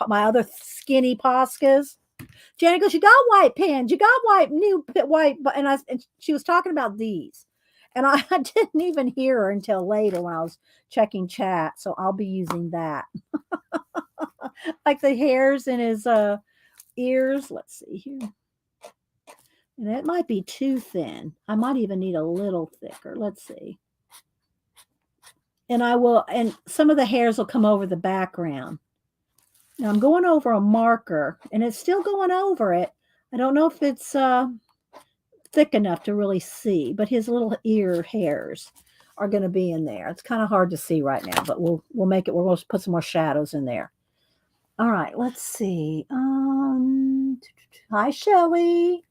Speaker 1: my other skinny Poscas. Janet goes, "You got white pens. You got new white." And she was talking about these, and I didn't even hear her until later when I was checking chat. So I'll be using that, like the hairs in his ears. Let's see here, and it might be too thin. I might even need a little thicker. Let's see. And some of the hairs will come over the background. Now I'm going over a marker, and it's still going over it. I don't know if it's thick enough to really see, but his little ear hairs are going to be in there. It's kind of hard to see right now, but we'll make it. We're going to put some more shadows in there. All right, let's see. Hi, Shelly.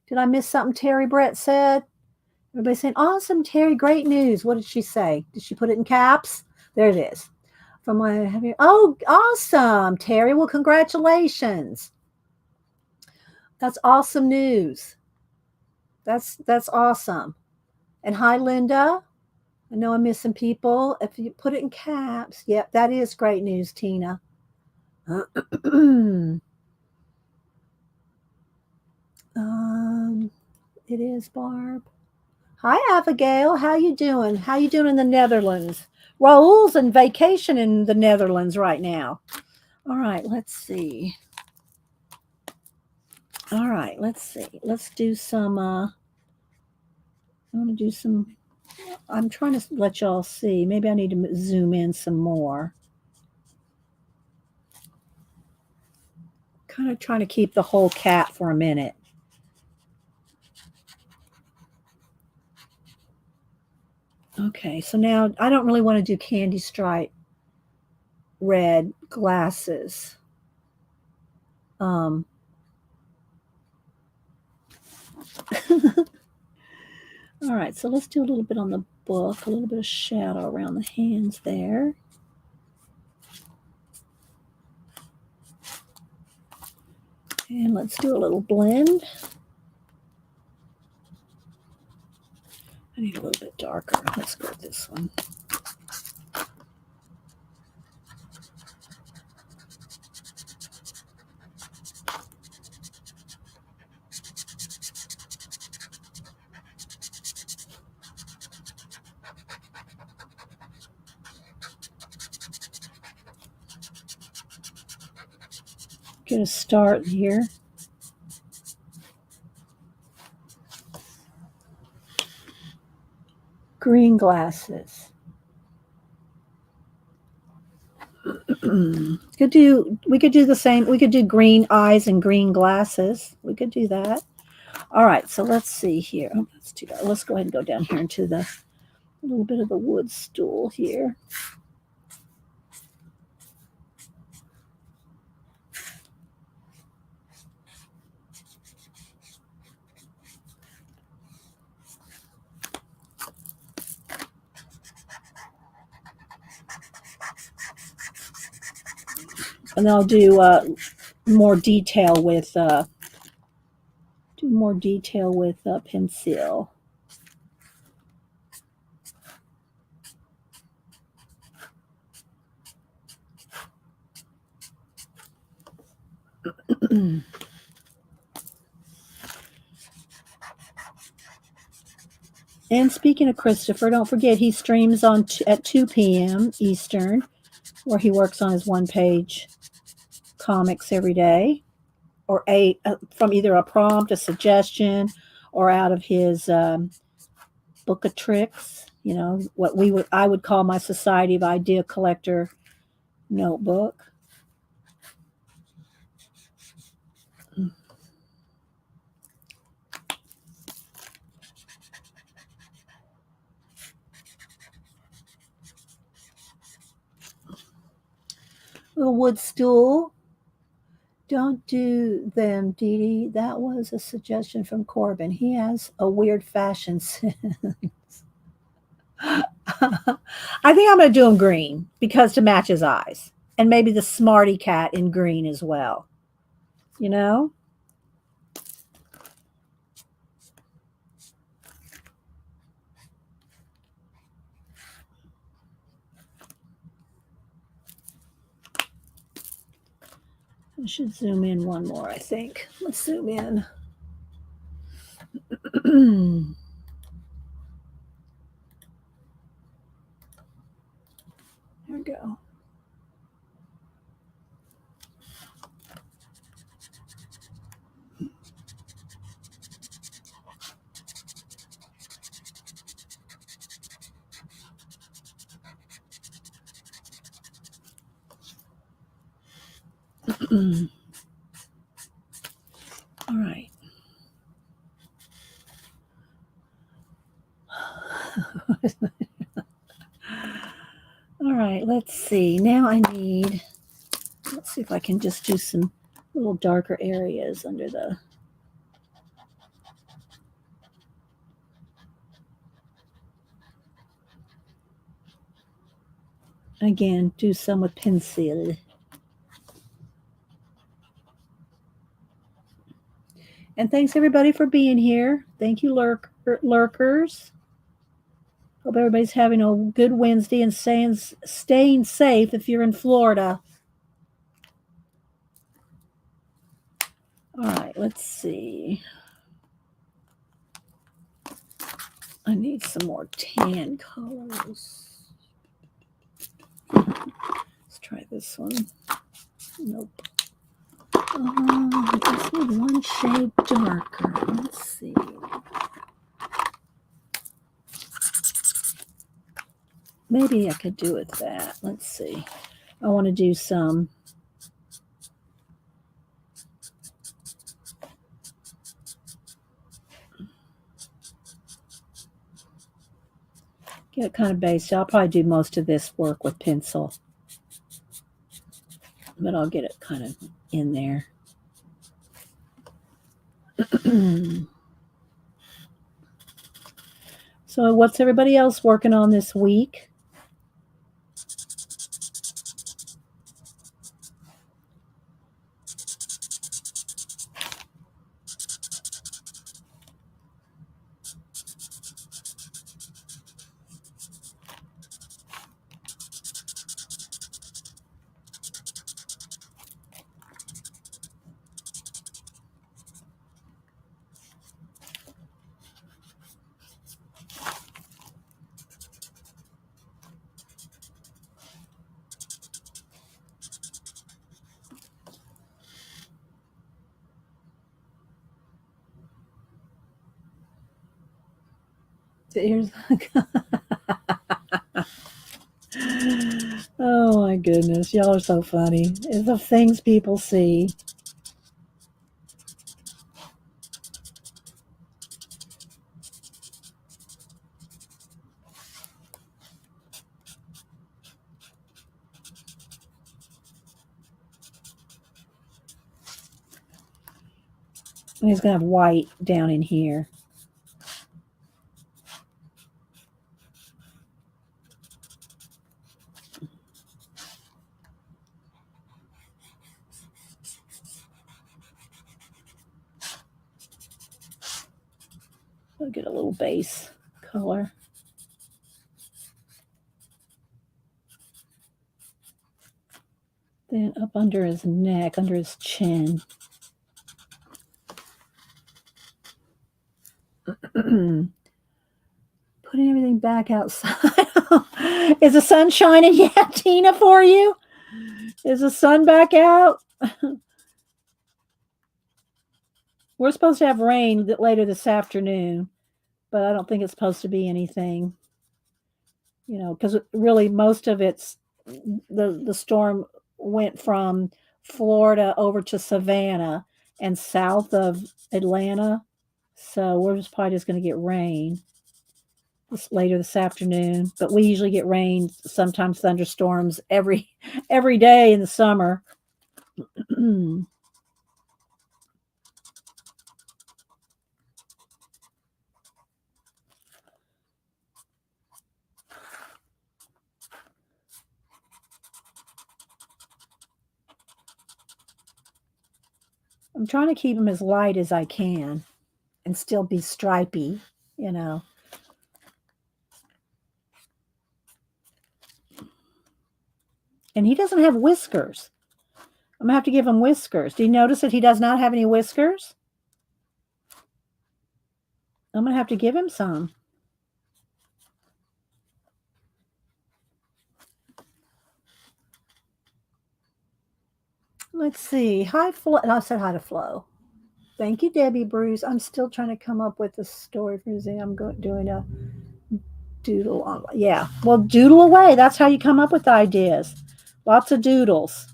Speaker 1: Did I miss something Terry Brett said? Everybody's saying, awesome, Terry, great news. What did she say? Did she put it in caps? There it is. Oh, awesome, Terry. Well, congratulations. That's awesome news. That's awesome. And hi, Linda. I know I'm missing people. If you put it in caps, yep, that is great news, Tina. It is, Barb. Hi, Abigail. How you doing? How you doing in the Netherlands? Raoul's on vacation in the Netherlands right now. All right, let's see. All right, let's see. Let's do some, I want to do some, I'm trying to let y'all see. Maybe I need to zoom in some more. Kind of trying to keep the whole cat for a minute. Okay, so now I don't really want to do candy stripe red glasses. All right, so let's do a little bit on the book, a little bit of shadow around the hands there. And let's do a little blend. I need a little bit darker. Let's go with this one. Get a start here. Green glasses. We could do the same. We could do green eyes and green glasses. We could do that. All right, so let's see here. Oh, let's do that. Let's go ahead and go down here into the a little bit of the wood stool here. And I'll do more detail with pencil. And speaking of Christopher, don't forget he streams on at 2 p.m. Eastern, where he works on his one-page comics every day, or from either a prompt, a suggestion, or out of his book of tricks. You know what I would call my Society of Idea Collector notebook. Little wood stool. Don't do them, Dee Dee. That was a suggestion from Corbin. He has a weird fashion sense. I think I'm going to do him green because to match his eyes. And maybe the Smarty Cat in green as well. You know? I should zoom in one more, I think. Let's zoom in. There we go. All right. All right, let's see. Now let's see if I can just do some little darker areas under the. Again, do some with pencil. And thanks everybody for being here. Thank you, lurkers. Hope everybody's having a good Wednesday and staying safe if you're in Florida. All right, let's see. I need some more tan colors. Let's try this one. Nope. I just need one shade darker. Let's see. Maybe I could do it that. Let's see. I want to do some Get it kind of based. I'll probably do most of this work with pencil, but I'll get it kind of in there. So what's everybody else working on this week? Here's oh my goodness, y'all are so funny. It's the things people see. And he's gonna have white down in here. I'll get a little base color. Then up under his neck, under his chin. Putting everything back outside. Is the sun shining yet, Tina, for you? Is the sun back out? We're supposed to have rain later this afternoon, but I don't think it's supposed to be anything, because really most of it's the storm went from Florida over to Savannah and south of Atlanta. So we're probably just going to get rain later this afternoon. But we usually get rain, sometimes thunderstorms every day in the summer. I'm trying to keep them as light as I can and still be stripy, And he doesn't have whiskers. I'm going to have to give him whiskers. Do you notice that he does not have any whiskers? I'm going to have to give him some. Let's see. Hi, Flo. I said hi to Flo. Thank you, Debbie Bruce. I'm still trying to come up with a story for Museum. I'm doing a doodle on. Yeah. Well, doodle away. That's how you come up with ideas. Lots of doodles.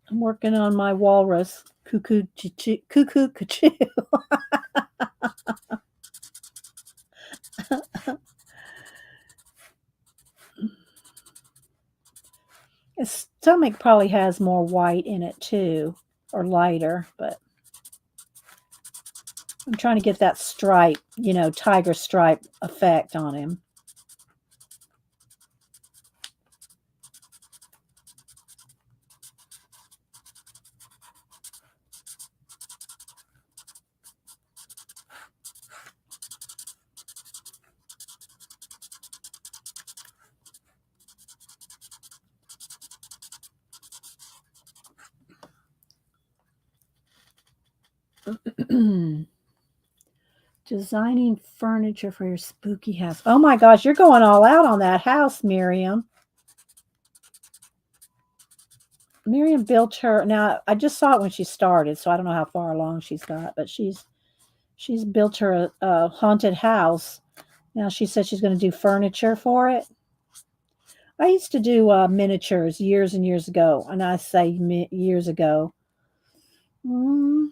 Speaker 1: I'm working on my walrus. Cuckoo, cuckoo, cuckoo. His stomach probably has more white in it too, or lighter, but I'm trying to get that stripe, tiger stripe effect on him. Designing furniture for your spooky house. Oh my gosh, you're going all out on that house, Miriam. Miriam built her. Now I just saw it when she started, so I don't know how far along she's got, but she's built her a haunted house. Now she said she's going to do furniture for it. I used to do miniatures years and years ago, and I say years ago. mm,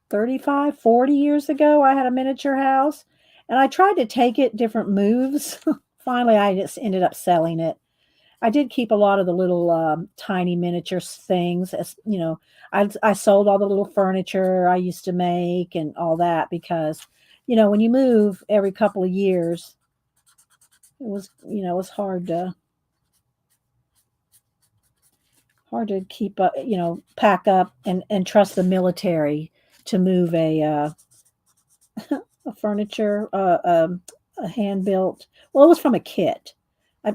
Speaker 1: 35, 40 years ago, I had a miniature house and I tried to take it different moves. Finally, I just ended up selling it. I did keep a lot of the little tiny miniature things. As you know, I sold all the little furniture I used to make and all that because, when you move every couple of years, it was hard to keep up, pack up and trust the military to move a furniture, a hand built. Well, it was from a kit.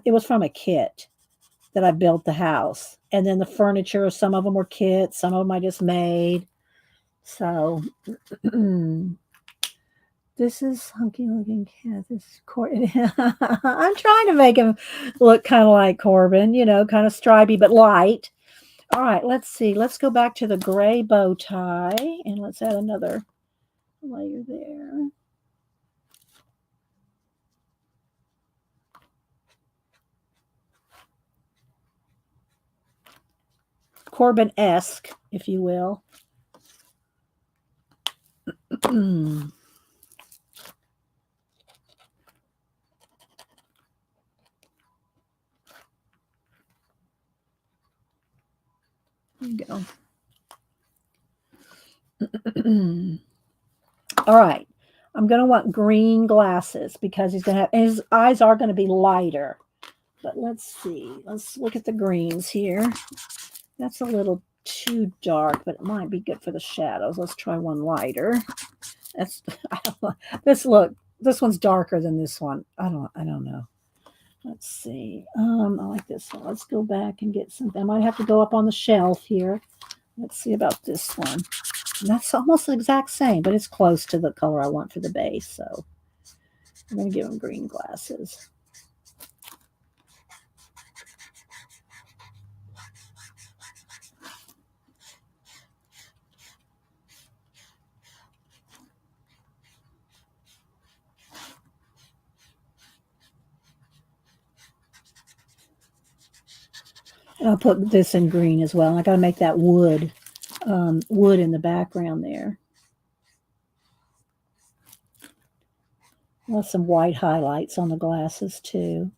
Speaker 1: It was from a kit that I built the house, and then the furniture. Some of them were kits, some of them I just made. So this is hunky looking cat. This is I'm trying to make him look kind of like Corbin, kind of stripy but light. All right, let's see. Let's go back to the gray bow tie and let's add another layer there. Corbin-esque, if you will. There you go. All right. I'm going to want green glasses because he's going to have, his eyes are going to be lighter. But let's see. Let's look at the greens here. That's a little too dark, but it might be good for the shadows. Let's try one lighter. That's this one's darker than this one. I don't know. Let's see. I like this one. Let's go back and get something. I might have to go up on the shelf here. Let's see about this one. And that's almost the exact same, but it's close to the color I want for the base. So I'm going to give him green glasses. And I'll put this in green as well. I got to make that wood in the background there. I'll have some white highlights on the glasses too.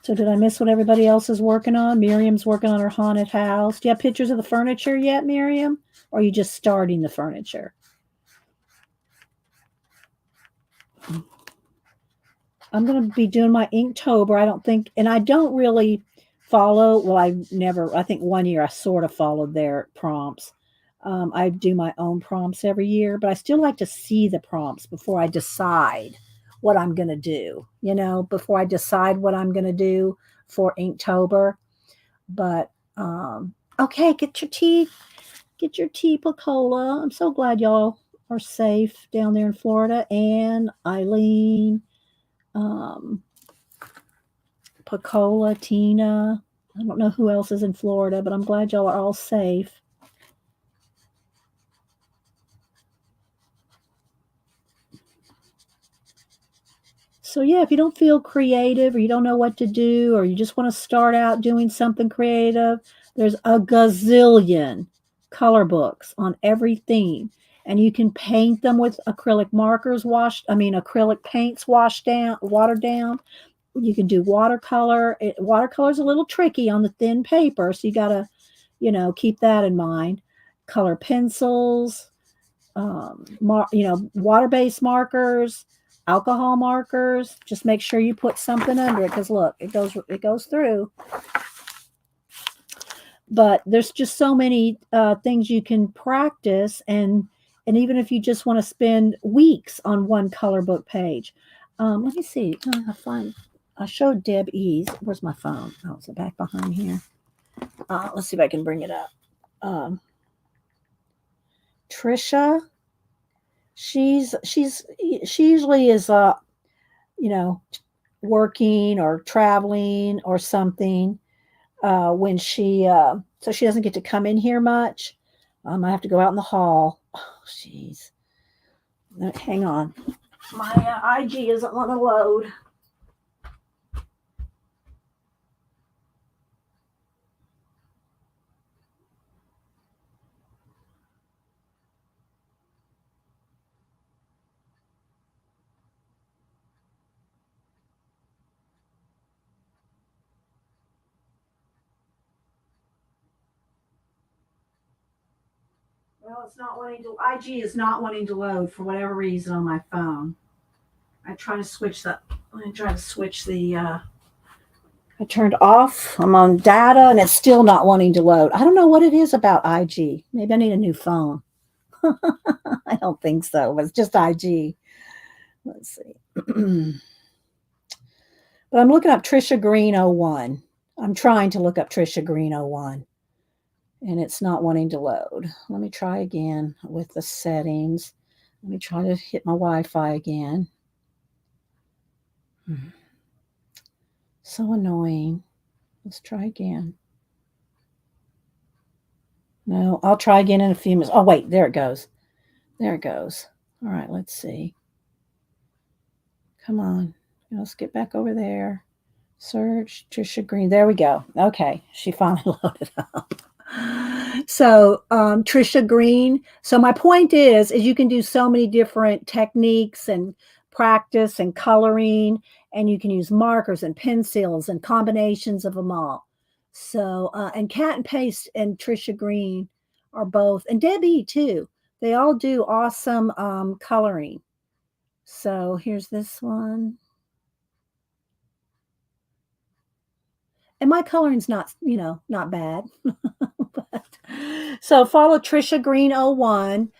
Speaker 1: So did I miss what everybody else is working on? Miriam's working on her haunted house. Do you have pictures of the furniture yet, Miriam? Or are you just starting the furniture? I'm going to be doing my Inktober. I don't really follow. Well, I think one year I sort of followed their prompts. I do my own prompts every year, but I still like to see the prompts before I decide what I'm going to do, before I decide what I'm going to do for Inktober. But, okay, get your tea, Pacola. I'm so glad y'all are safe down there in Florida. And Eileen, Pacola, Tina. I don't know who else is in Florida, but I'm glad y'all are all safe. So yeah, if you don't feel creative or you don't know what to do or you just want to start out doing something creative, there's a gazillion color books on every theme. And you can paint them with acrylic paints washed down, watered down. You can do watercolor. Watercolor is a little tricky on the thin paper, so you got to, keep that in mind. Color pencils, water-based markers, alcohol markers. Just make sure you put something under it because look, it goes through. But there's just so many things you can practice, and even if you just want to spend weeks on one color book page. Let me see. I showed Deb Ease. Where's my phone? Oh, it's back behind here. Let's see if I can bring it up. Trisha. She usually is working or traveling or something when so she doesn't get to come in here much. I have to go out in the hall. Oh, jeez. Hang on. My IG isn't want to load. Well, it's not wanting to, IG is not wanting to load for whatever reason on my phone. I try to switch the, I try to switch the, I turned off. I'm on data and it's still not wanting to load. I don't know what it is about IG. Maybe I need a new phone. I don't think so, but it's just IG. Let's see. But I'm looking up Trisha Green 01. I'm trying to look up Trisha Green 01 and it's not wanting to load. Let me try again with the settings. Let me try to hit my Wi-Fi again. So annoying. Let's try again. No, I'll try again in a few minutes. Oh, wait, there it goes. There it goes. All right, let's see. Come on. Let's get back over there. Search Trisha Green. There we go. Okay, she finally loaded up. So Trisha Green. So my point is you can do so many different techniques and practice and coloring, and you can use markers and pencils and combinations of them all. So and Cat and Paste and Trisha Green are both, and Debbie too. They all do awesome coloring. So here's this one. And my coloring's not, not bad. But, so follow Trisha Green 01,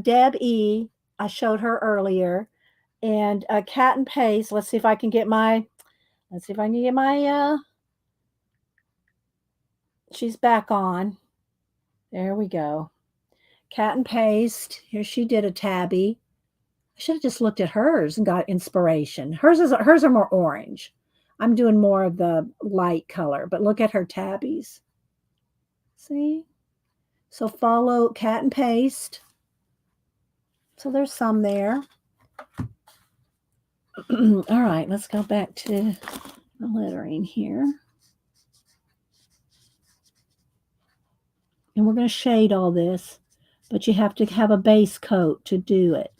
Speaker 1: Deb E. I showed her earlier, and Cat and Paste. Let's see if I can get my. Let's see if I can get my. She's back on. There we go. Cat and Paste. Here she did a tabby. I should have just looked at hers and got inspiration. Hers are more orange. I'm doing more of the light color, but look at her tabbies. See? So follow Cat and Paste. So there's some there. All right, let's go back to the lettering here. And we're going to shade all this, but you have to have a base coat to do it.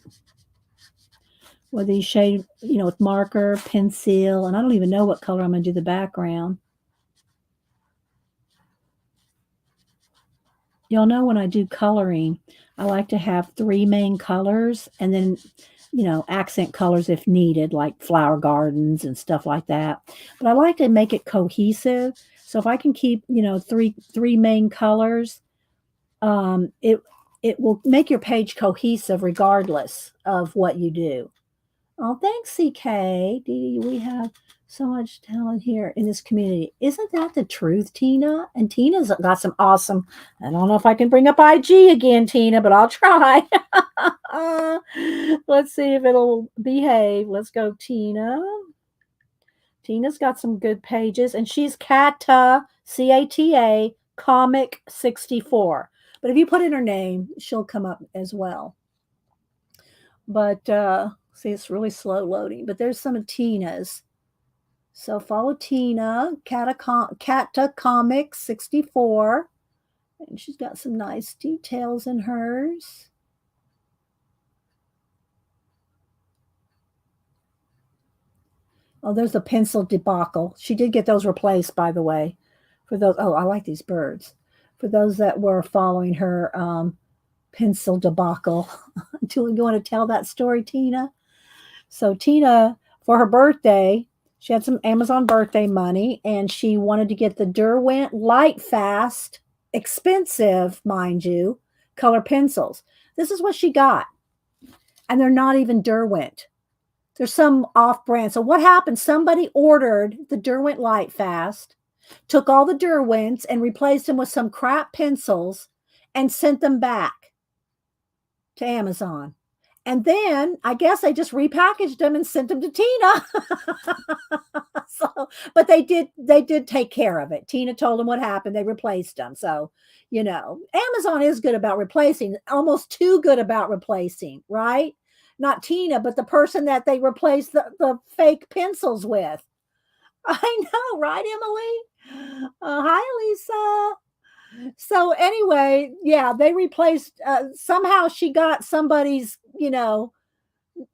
Speaker 1: Whether you shade, with marker, pencil, and I don't even know what color I'm going to do the background. Y'all know when I do coloring, I like to have 3 main colors and then, accent colors if needed, like flower gardens and stuff like that. But I like to make it cohesive. So if I can keep, three main colors, it will make your page cohesive regardless of what you do. Oh, thanks, CK. We have so much talent here in this community. Isn't that the truth, Tina? And Tina's got some awesome, I don't know if I can bring up IG again, Tina, but I'll try. Let's see if it'll behave. Let's go, Tina. Tina's got some good pages, and she's Cata, C-A-T-A, Comic 64. But if you put in her name, she'll come up as well. But see, it's really slow loading. But there's some of Tina's. So follow Tina, Cata Comics 64. And she's got some nice details in hers. Oh, there's a pencil debacle. She did get those replaced, by the way. For those, I like these birds. For those that were following her pencil debacle. Do you want to tell that story, Tina? So Tina, for her birthday, she had some Amazon birthday money, and she wanted to get the Derwent Light Fast, expensive, mind you, color pencils. This is what she got. And they're not even Derwent. There's some off-brand. So what happened? Somebody ordered the Derwent Light Fast, took all the Derwents and replaced them with some crap pencils and sent them back to Amazon. And then I guess they just repackaged them and sent them to Tina. But they did take care of it. Tina told them what happened. They replaced them. So, Amazon is good about replacing, almost too good about replacing, right? Not Tina, but the person that they replaced the fake pencils with. I know, right, Emily? Hi, Lisa. So anyway, yeah, they replaced, somehow she got somebody's,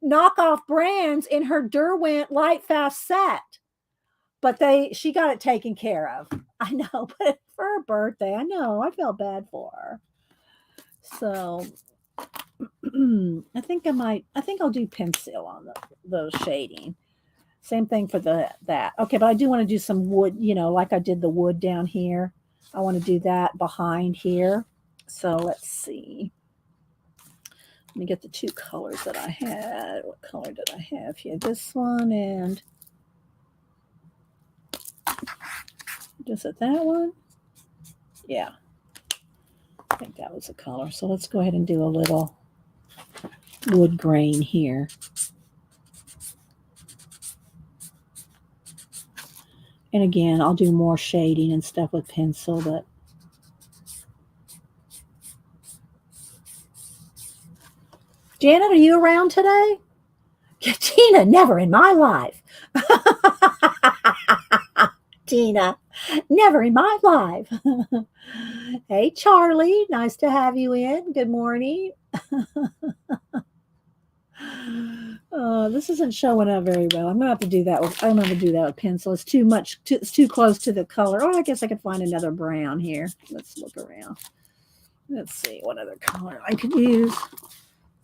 Speaker 1: knockoff brands in her Derwent Light Fast set. But she got it taken care of. I know, but for her birthday, I know, I felt bad for her. So I think I'll do pencil on those shading. Same thing for that. Okay, but I do want to do some wood, like I did the wood down here. I want to do that behind here. So let's see. Let me get the two colors that I had. What color did I have here? This one and is it that one? Yeah, I think that was the color. So let's go ahead and do a little wood grain here. And again, I'll do more shading and stuff with pencil, but Janet, are you around today? Tina, never in my life. Tina, never in my life. Hey, Charlie, nice to have you in. Good morning. This isn't showing up very well. I'm gonna have to do that with. I'm gonna do that with pencil. It's too much. It's too close to the color. Oh, I guess I could find another brown here. Let's look around. Let's see what other color I could use.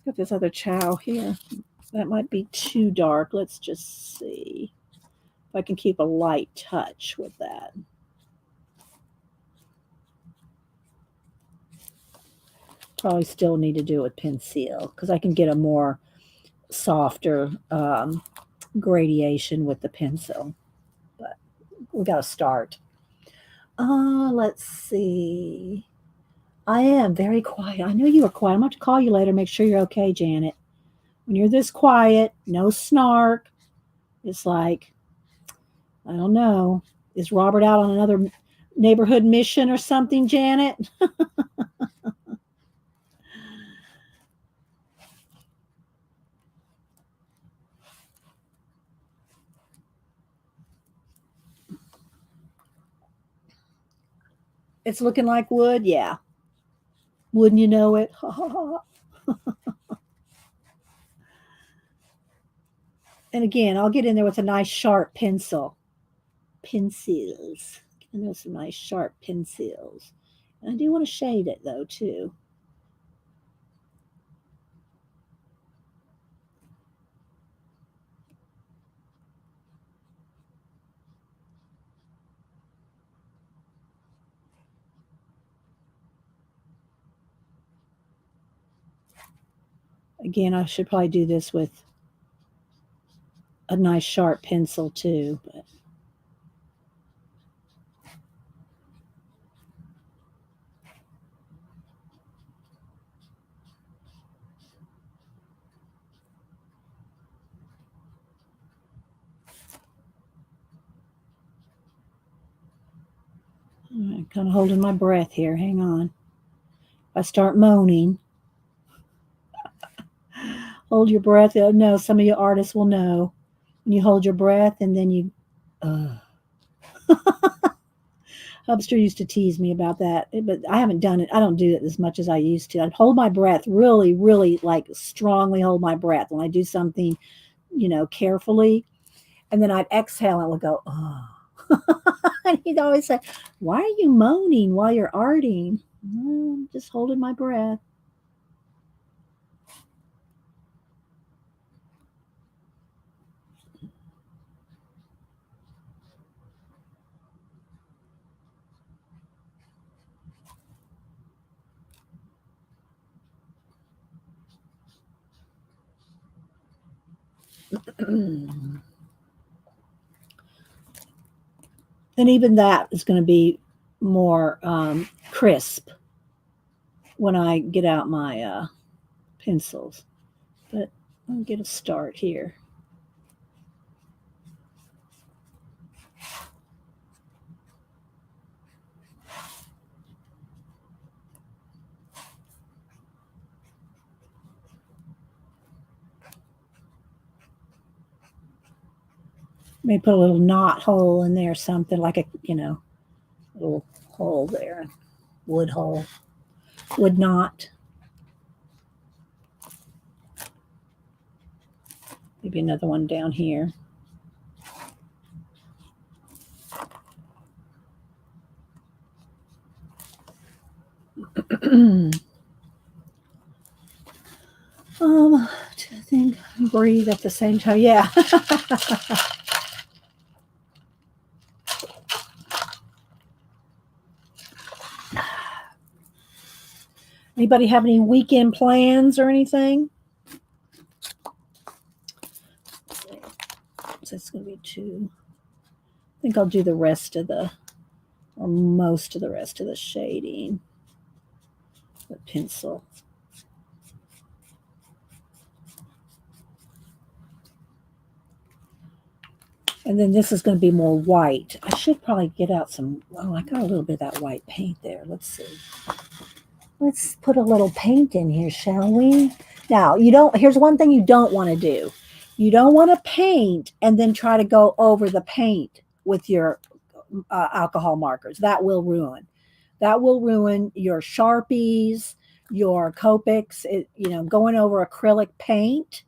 Speaker 1: Got this other chow here. That might be too dark. Let's just see if I can keep a light touch with that. Probably still need to do it with pencil because I can get a more softer gradation with the pencil. But we got to start. Let's see. I am very quiet. I know you were quiet. I'm going to call you later. Make sure you're okay, Janet. When you're this quiet, no snark. It's like, I don't know. Is Robert out on another neighborhood mission or something, Janet? It's looking like wood. Yeah. Wouldn't you know it? And again, I'll get in there with a nice sharp pencil. Pencils. And there's some nice sharp pencils. And I do want to shade it though, too. Again, I should probably do this with a nice sharp pencil too. But I'm kind of holding my breath here. Hang on. If I start moaning, hold your breath. No, some of you artists will know. When you hold your breath and then you. Hubster used to tease me about that, but I haven't done it. I don't do it as much as I used to. I'd hold my breath really, really like strongly hold my breath when I do something, carefully. And then I'd exhale and it would go, oh. And he'd always say, why are you moaning while you're arting? I'm just holding my breath. And even that is going to be more crisp when I get out my pencils. But I'll get a start here. Maybe put a little knot hole in there, something like a, little hole there, wood hole, wood knot. Maybe another one down here. To think, breathe at the same time. Yeah. Anybody have any weekend plans or anything? So it's going to be two. I think I'll do the rest of the, or most of the rest of the shading with pencil. And then this is going to be more white. I should probably get out some, oh, I got a little bit of that white paint there. Let's see. Let's put a little paint in here, shall we? Now, here's one thing you don't want to do. You don't want to paint and then try to go over the paint with your alcohol markers. That will ruin. That will ruin your Sharpies, your Copics, going over acrylic paint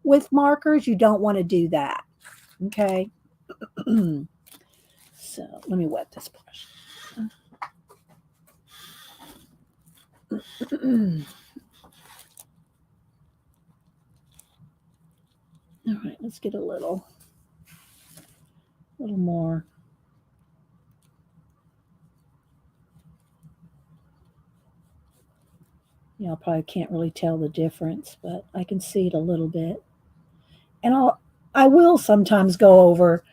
Speaker 1: with markers. You don't want to do that. Okay. So let me wet this brush. All right, let's get a little more. I probably can't really tell the difference, but I can see it a little bit. And I will sometimes go over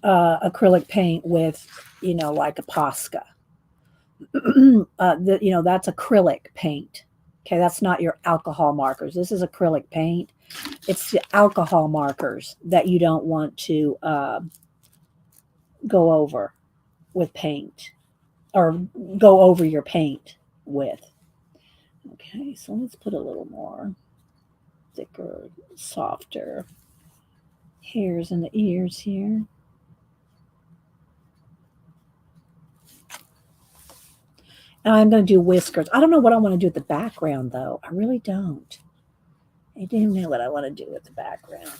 Speaker 1: acrylic paint with, like a Posca. That's acrylic paint. Okay, that's not your alcohol markers. This is acrylic paint. It's the alcohol markers that you don't want to go over with paint or go over your paint with. Okay, so let's put a little more thicker, softer hairs in the ears here. And I'm going to do whiskers. I don't know what I want to do with the background, though. I really don't. I don't know what I want to do with the background.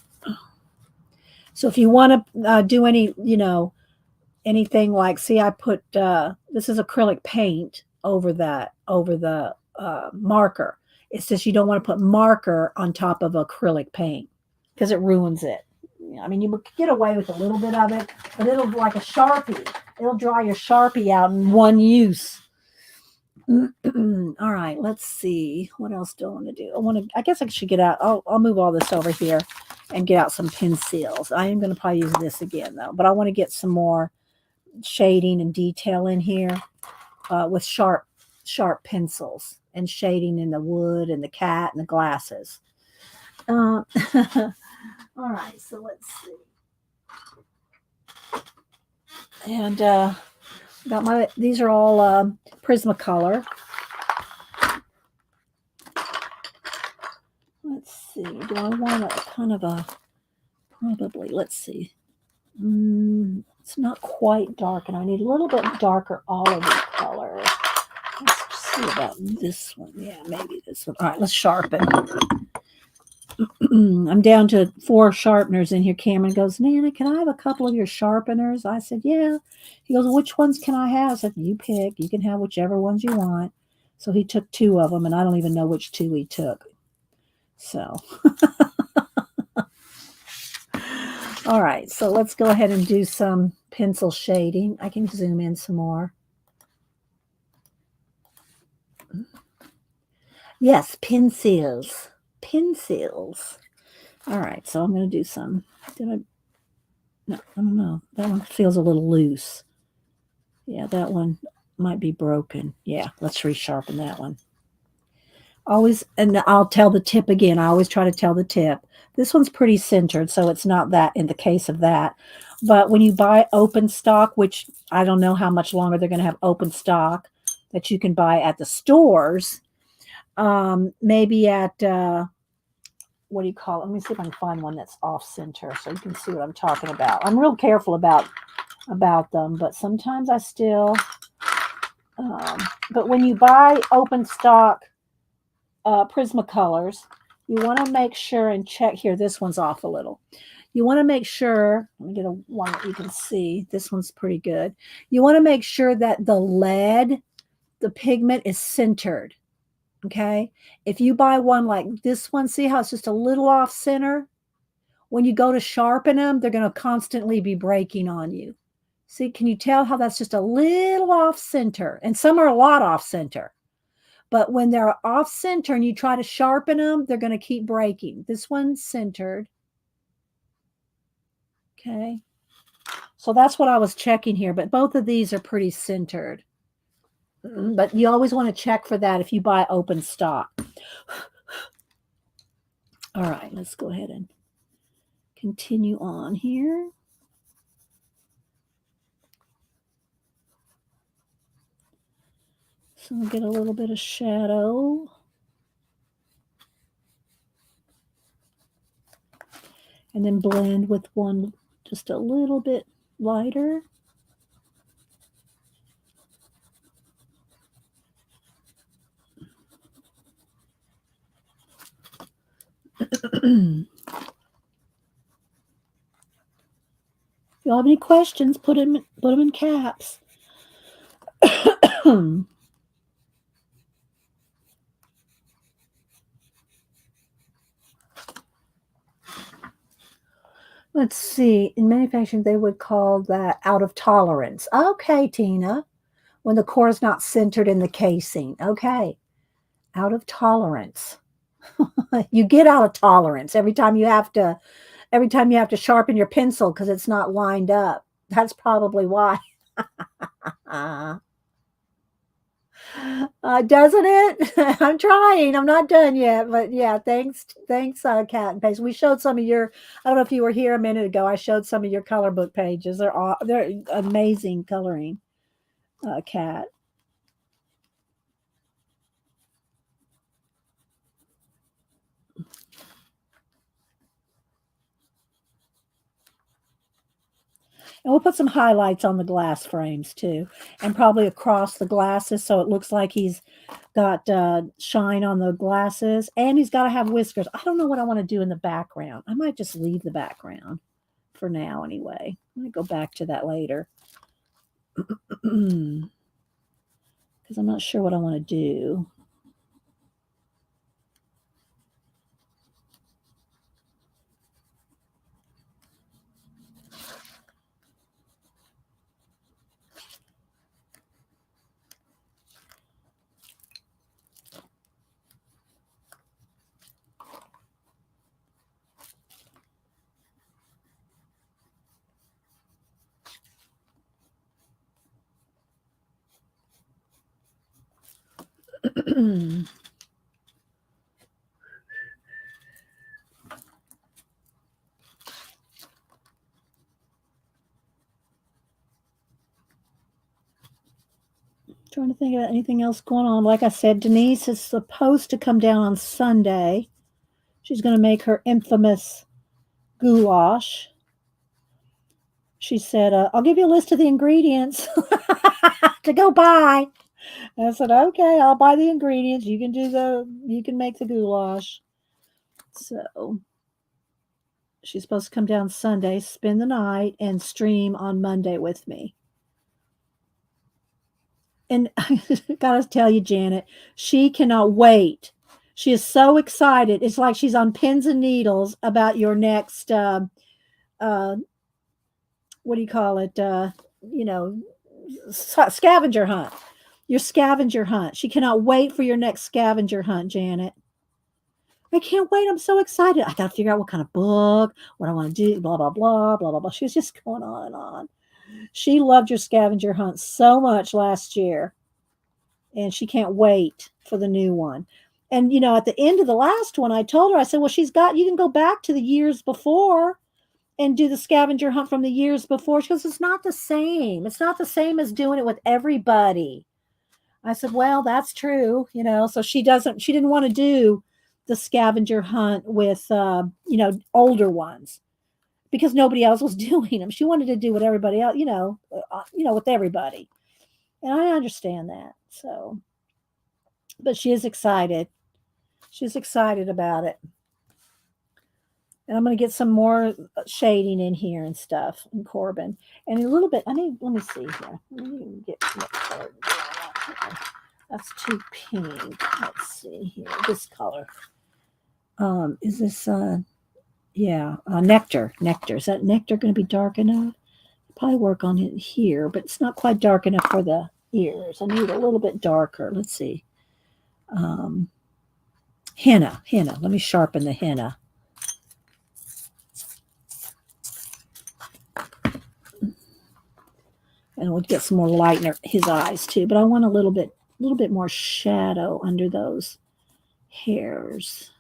Speaker 1: So if you want to do any, anything like, see, I put, this is acrylic paint over the marker. It's just you don't want to put marker on top of acrylic paint because it ruins it. I mean, you get away with a little bit of it, but it'll be like a Sharpie. It'll dry your Sharpie out in one use. All right, let's see. What else do I want to do? I guess I should get out. I'll move all this over here and get out some pencils. I am going to probably use this again, though, but I want to get some more shading and detail in here with sharp pencils and shading in the wood and the cat and the glasses. All right, so let's see. And these are all Prismacolor. Let's see. Do I want a kind of a, probably, let's see. It's not quite dark, and I need a little bit darker olive color. Let's see about this one. Yeah, maybe this one. All right, let's sharpen. I'm down to 4 sharpeners in here. Cameron goes, Nana, can I have a couple of your sharpeners? I said, yeah. He goes, which ones can I have? I said, you pick. You can have whichever ones you want. So he took 2 of them, and I don't even know which 2 he took. So, all right. So let's go ahead and do some pencil shading. I can zoom in some more. Yes, pencils. Pencils. All right, so I'm going to do some. No, I don't know. That one feels a little loose. Yeah, that one might be broken. Yeah, let's resharpen that one. Always, and I'll tell the tip again. I always try to tell the tip. This one's pretty centered, so it's not that in the case of that. But when you buy open stock, which I don't know how much longer they're going to have open stock that you can buy at the stores, maybe at what do you call it? Let me see if I can find one that's off center so you can see what I'm talking about. I'm real careful about them, but sometimes I still but when you buy open stock Prismacolors, you want to make sure and check here. This one's off a little. You want to make sure, let me get one that you can see. This one's pretty good. You want to make sure that the lead, the pigment is centered. Okay. If you buy one like this one, see how it's just a little off center? When you go to sharpen them, they're going to constantly be breaking on you. See, can you tell how that's just a little off center? And some are a lot off center. But when they're off center and you try to sharpen them, they're going to keep breaking. This one's centered. Okay. So that's what I was checking here. But both of these are pretty centered. But you always want to check for that if you buy open stock. All right, let's go ahead and continue on here. So we'll get a little bit of shadow. And then blend with one just a little bit lighter. If you have any questions, put them in caps. Let's see. In manufacturing, they would call that out of tolerance. Okay, Tina. When the core is not centered in the casing. Okay. Out of tolerance. You get out of tolerance every time you have to sharpen your pencil because it's not lined up. That's probably why. Doesn't it? I'm trying. I'm not done yet, but yeah, thanks, Cat and Paste. We showed some of your. I don't know if you were here a minute ago. I showed some of your color book pages. They're amazing coloring, Cat. And we'll put some highlights on the glass frames too, and probably across the glasses so it looks like he's got shine on the glasses, and he's got to have whiskers. I don't know what I want to do in the background. I might just leave the background for now anyway. I'm going to go back to that later because I'm not sure what I want to do. Trying to think about anything else going on. Like I said, Denise is supposed to come down on Sunday. She's going to make her infamous goulash. She said, I'll give you a list of the ingredients to go buy. And I said, okay, I'll buy the ingredients. You can make the goulash. So she's supposed to come down Sunday, spend the night, and stream on Monday with me. And I gotta tell you, Janet, she cannot wait. She is so excited. It's like she's on pins and needles about your next what do you call it? Scavenger hunt. Your scavenger hunt. She cannot wait for your next scavenger hunt, Janet. I can't wait. I'm so excited. I got to figure out what kind of book, what I want to do, blah, blah, blah, blah, blah, blah. She was just going on and on. She loved your scavenger hunt so much last year. And she can't wait for the new one. And, at the end of the last one, I told her, I said, well, you can go back to the years before and do the scavenger hunt from the years before. She goes, it's not the same. It's not the same as doing it with everybody. I said, well, that's true. So she didn't want to do the scavenger hunt with, older ones because nobody else was doing them. She wanted to do what everybody else, with everybody. And I understand that. So, but she is excited. She's excited about it. And I'm going to get some more shading in here and stuff in Corbin. And a little bit, let me see here. Let me get what color. That's too pink. Let's see here. This color. Is this yeah, nectar. Nectar. Is that nectar going to be dark enough? Probably work on it here, but it's not quite dark enough for the ears. I need a little bit darker. Let's see. Um, henna. Henna. Let me sharpen the henna. And we'll get some more light in his eyes too. But I want a little bit more shadow under those hairs.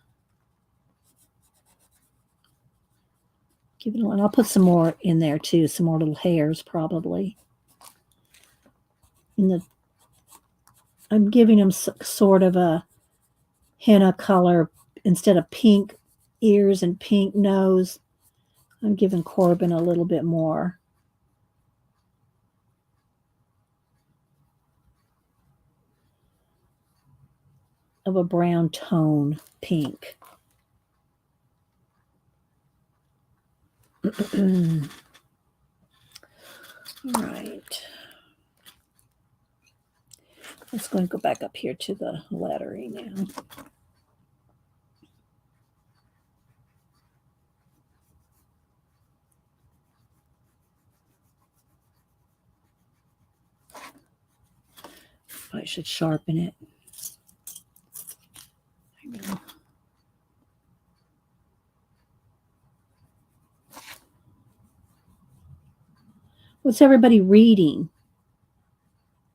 Speaker 1: Give it a, and I'll put some more in there too. Some more little hairs probably. In the, I'm giving him sort of a henna color instead of pink ears and pink nose. I'm giving Corbin a little bit more. Of a brown tone pink. All right. Let's go and go back up here to the lettering now. I should sharpen it. What's everybody reading?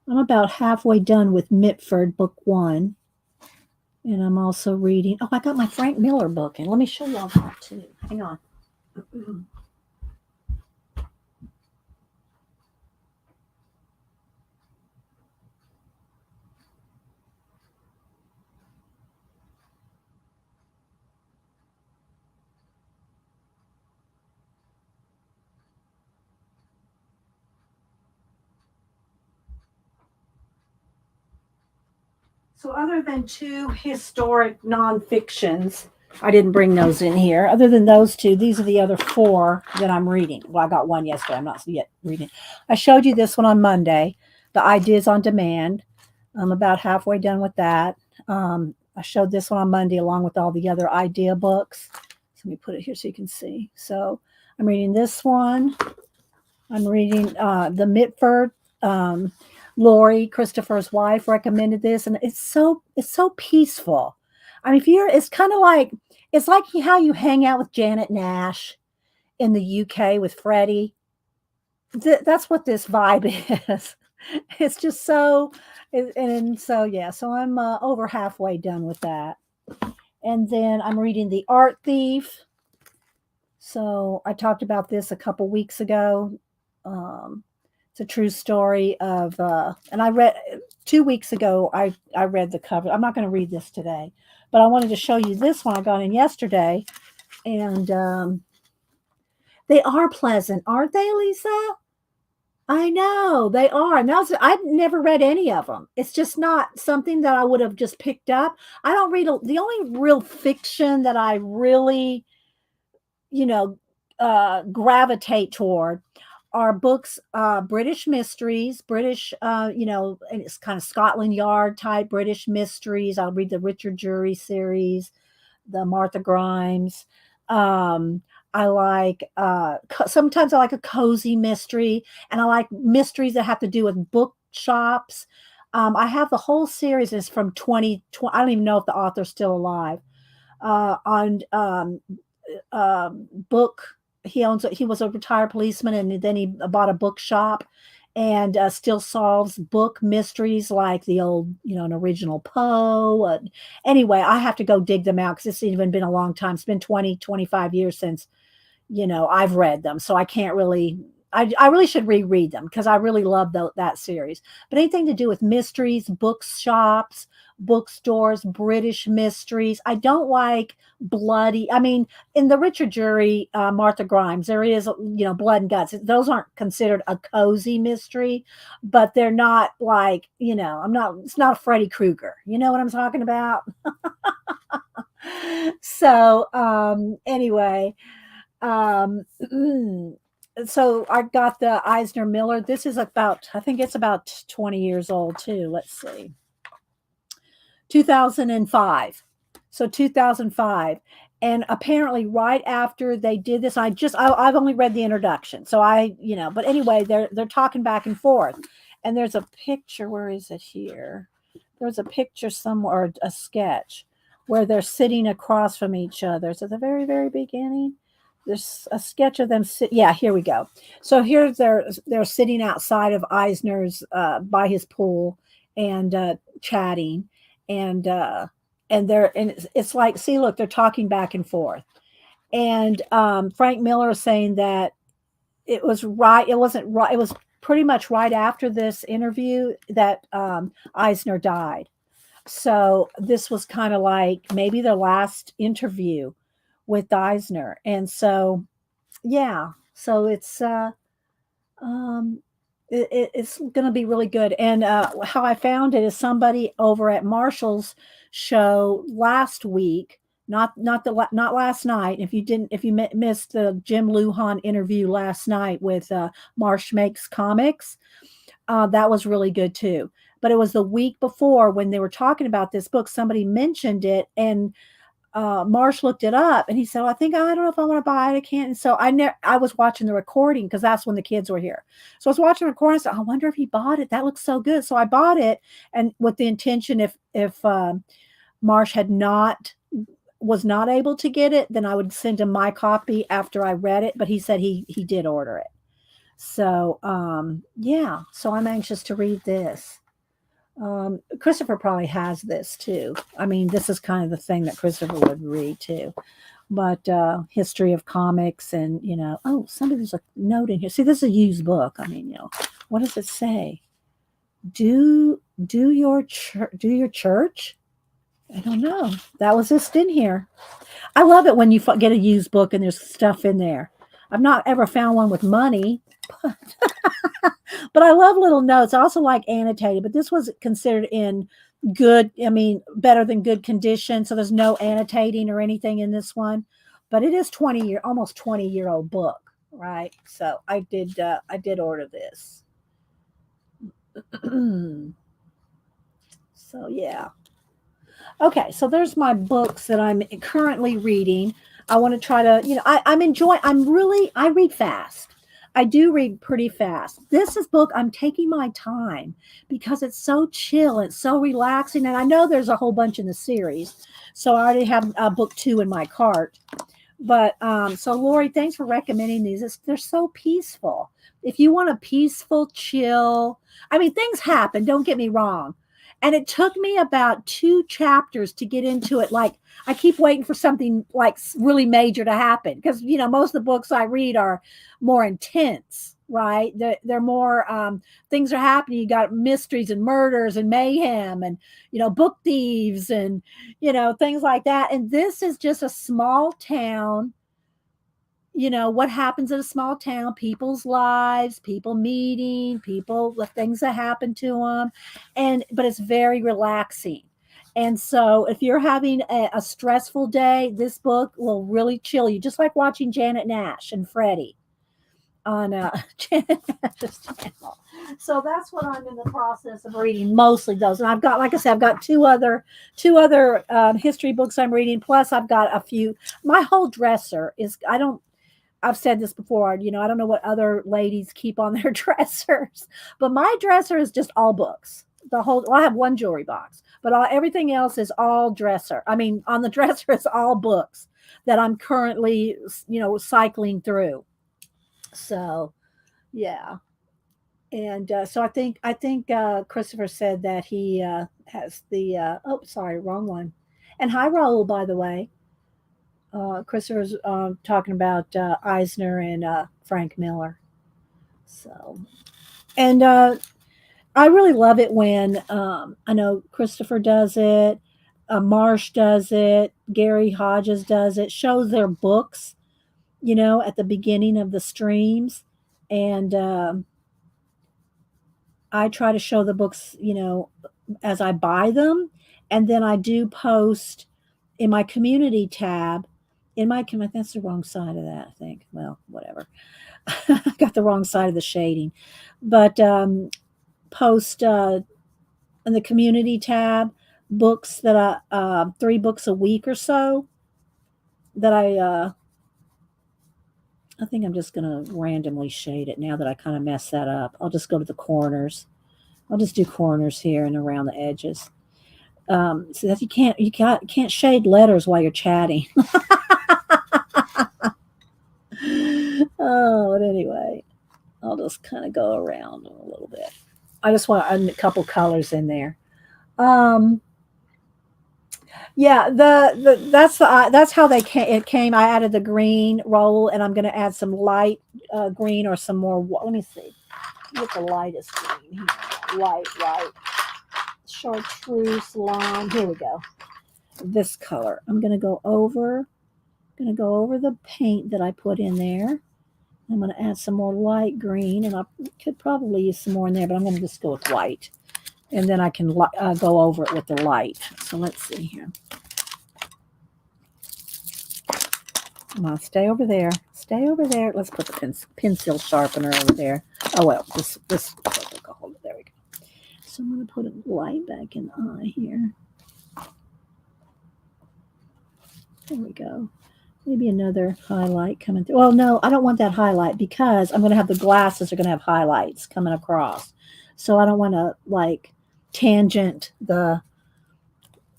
Speaker 1: I'm about halfway done with Mitford, book 1. And I'm also reading, oh, I got my Frank Miller book, and let me show y'all that too. Hang on. So other than 2 historic nonfictions, I didn't bring those in here. Other than those 2, these are the other 4 that I'm reading. Well, I got one yesterday. I'm not yet reading. I showed you this one on Monday, The Ideas on Demand. I'm about halfway done with that. I showed this one on Monday along with all the other idea books. So let me put it here so you can see. So I'm reading this one. I'm reading the Mitford. Lori, Christopher's wife, recommended this, and it's so peaceful. I mean, if you're, it's like how you hang out with Janet Nash in the UK with Freddie. That's what this vibe is. It's just so, and so yeah. So I'm over halfway done with that, and then I'm reading The Art Thief. So I talked about this a couple weeks ago. It's a true story of, and I read 2 weeks ago. I read the cover. I'm not going to read this today, but I wanted to show you this one I got in yesterday, and they are pleasant, aren't they, Lisa? I know they are. And I've never read any of them. It's just not something that I would have just picked up. I don't read the only real fiction that I really, you know, gravitate toward are books, British mysteries, British, and it's kind of Scotland Yard type British mysteries. I'll read the Richard Jury series, the Martha Grimes. I like, sometimes I like a cozy mystery, and I like mysteries that have to do with bookshops. I have the whole series is from 2020. I don't even know if the author's still alive. On book. He was a retired policeman, and then he bought a bookshop, and still solves book mysteries like the old, an original Poe. Anyway, I have to go dig them out because it's even been a long time. It's been 25 years since, I've read them. So I can't really, I really should reread them because I really love that series. But anything to do with mysteries, bookshops, bookstores, British mysteries. I don't like bloody. I mean, in the Richard Jury, Martha Grimes, there is, blood and guts. Those aren't considered a cozy mystery, but they're not like, it's not a Freddy Krueger. You know what I'm talking about? So, anyway, um, so I got the Eisner Miller. This is I think it's about 20 years old too. Let's see. 2005. So 2005. And apparently right after they did this, I've only read the introduction. So but anyway, they're talking back and forth. And there's a picture, where is it here? There's a picture somewhere, or a sketch where they're sitting across from each other. So at the very, very beginning, there's a sketch of them yeah, here we go. So here they're sitting outside of Eisner's by his pool, and chatting, and it's like, see, look, they're talking back and forth. And Frank Miller is saying that it was right. It wasn't right. It was pretty much right after this interview that Eisner died. So this was kind of like maybe their last interview with Eisner. And so, yeah, so um, it's going to be really good. And how I found it is somebody over at Marshall's show last week, not last night. If you missed the Jim Lujan interview last night with Marsh Makes Comics, that was really good too. But it was the week before when they were talking about this book. Somebody mentioned it, and Marsh looked it up, and he said, well, I don't know if I want to buy it. I can't. And so I was watching the recording, because that's when the kids were here. So I was watching the recording. I said, I wonder if he bought it. That looks so good. So I bought it, and with the intention, if Marsh was not able to get it, then I would send him my copy after I read it. But he said he did order it. So yeah. So I'm anxious to read this. Christopher probably has this too. I mean, this is kind of the thing that Christopher would read too. But history of comics, and there's a note in here. See, this is a used book. I mean, what does it say? Do your church? I don't know. That was just in here. I love it when you get a used book and there's stuff in there. I've not ever found one with money, but I love little notes. I also like annotated, but this was considered in good, better than good condition. So there's no annotating or anything in this one, but it is almost 20-year-old book, right? So I did order this. So yeah. Okay, so there's my books that I'm currently reading. I want to try to, I read fast. I do read pretty fast. This book, I'm taking my time because it's so chill. It's so relaxing. And I know there's a whole bunch in the series. So I already have book 2 in my cart. But so Lori, thanks for recommending these. They're so peaceful. If you want a peaceful, chill, things happen. Don't get me wrong. And it took me about 2 chapters to get into it. Like, I keep waiting for something like really major to happen, because, most of the books I read are more intense, right? They're more, things are happening. You got mysteries and murders and mayhem and, book thieves and, things like that. And this is just a small town. What happens in a small town, people's lives, people meeting, the things that happen to them. But it's very relaxing. And so if you're having a stressful day, this book will really chill you, just like watching Janet Nash and Freddie on Janet Nash's channel. So that's what I'm in the process of reading, mostly those. And I've got, like I said, I've got two other history books I'm reading. Plus I've got a few, my whole dresser is, I've said this before, I don't know what other ladies keep on their dressers, but my dresser is just all books. I have one jewelry box, but everything else is all dresser. On the dresser, it's all books that I'm currently, cycling through. So, yeah. And so I think Christopher said that he has the, sorry, wrong one. And hi, Raul, by the way. Christopher's talking about Eisner and Frank Miller. So, and I really love it when I know Christopher does it, Marsh does it, Gary Hodges does it, shows their books, at the beginning of the streams. And I try to show the books, as I buy them. And then I do post in my community tab. That's the wrong side of that, I think. Well, whatever. I got the wrong side of the shading. But post in the community tab books that 3 books a week or so that I think I'm just gonna randomly shade it now that I kind of messed that up. I'll just go to the corners. I'll just do corners here and around the edges. So that you can't shade letters while you're chatting. Oh, but anyway, I'll just kind of go around a little bit. I just want a couple colors in there. Um, yeah, that's how they came. It came. I added the green roll, and I'm going to add some light green or some more. Let me see. Get the lightest green here. Light, chartreuse, lime. Here we go. This color. I'm going to go over. Going to go over the paint that I put in there. I'm going to add some more light green, and I could probably use some more in there, but I'm going to just go with white. And then I can go over it with the light. So let's see here. Come on, stay over there. Stay over there. Let's put the pencil sharpener over there. Oh, well, this hold it. There we go. So I'm going to put a light back in the eye here. There we go. Maybe another highlight coming through. Well, no, I don't want that highlight because I'm going to have the glasses are going to have highlights coming across. So I don't want to like tangent the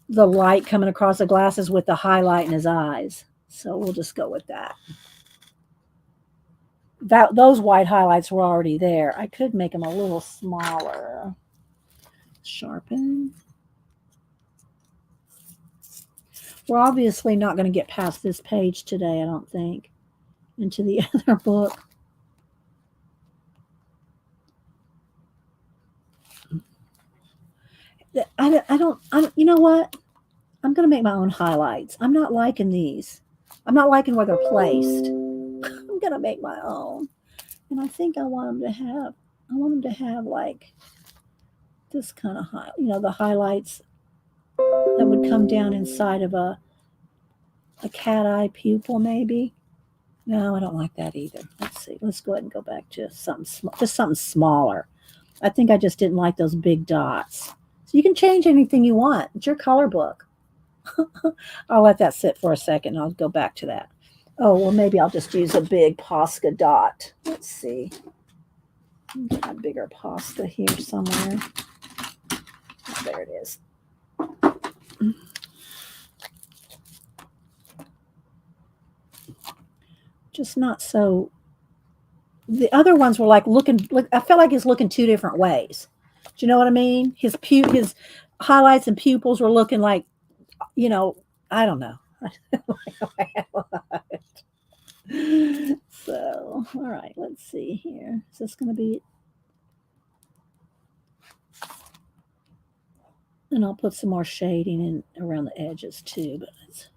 Speaker 1: light coming across the glasses with the highlight in his eyes. So we'll just go with that. Those white highlights were already there. I could make them a little smaller. Sharpen. We're obviously not going to get past this page today, I don't think, into the other book. I don't, you know what? I'm going to make my own highlights. I'm not liking these. I'm not liking where they're placed. I'm going to make my own. And I think I want them to have like this kind of the highlights that would come down inside of a cat eye pupil maybe. No, I don't like that either. Let's see. Let's go ahead and go back to something smaller. I think I just didn't like those big dots. So you can change anything you want. It's your color book. I'll let that sit for a second and I'll go back to that. Oh, well, maybe I'll just use a big Posca dot. Let's see. Get a bigger Posca here somewhere. Oh, there it is. Just not so. The other ones were like I felt like he's looking 2 different ways. Do you know what I mean? His highlights and pupils were looking like, I don't know. So, all right, let's see here. Is this going to be? And I'll put some more shading in around the edges too. But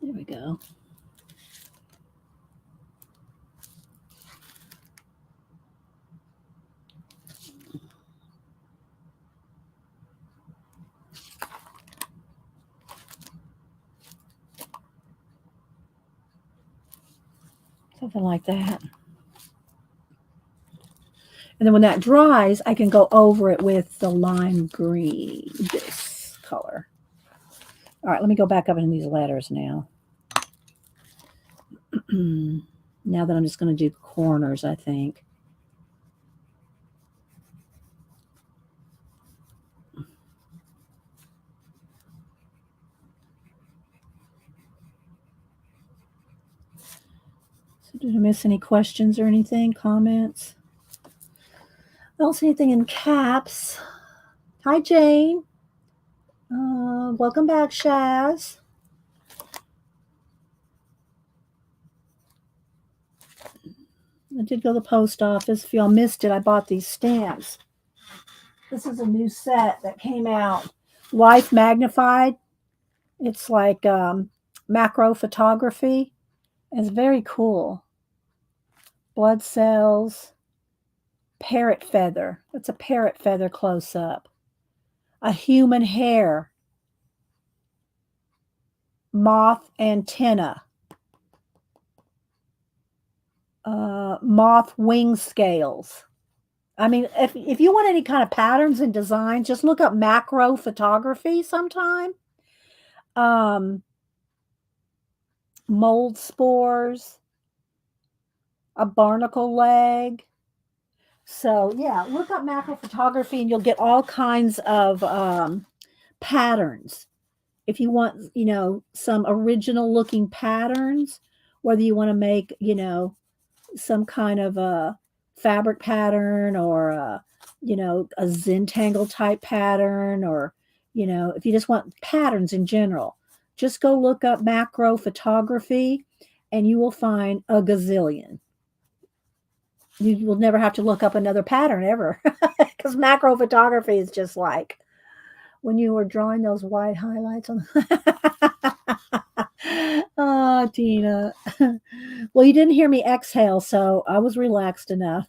Speaker 1: there we go. Something like that. And then when that dries, I can go over it with the lime green, this color. All right, let me go back up into these letters now. Now that I'm just going to do corners, I think. So did I miss any questions or anything? Comments? I don't see anything in caps. Hi, Jane. Welcome back, Shaz. I did go to the post office. If y'all missed it, I bought these stamps. This is a new set that came out. Life Magnified. It's like macro photography. It's very cool. Blood cells. Parrot feather. That's a parrot feather close up. A human hair. Moth antenna. Moth wing scales. I mean, if you want any kind of patterns and designs, just look up macro photography sometime. Um, mold spores, a barnacle leg. So yeah, look up macro photography and you'll get all kinds of patterns. If you want, some original looking patterns, whether you want to make, some kind of a fabric pattern or a Zentangle type pattern, or if you just want patterns in general, just go look up macro photography and you will find a gazillion. You will never have to look up another pattern ever, because macro photography is just like when you were drawing those white highlights on. Oh, Tina. Well, you didn't hear me exhale, so I was relaxed enough.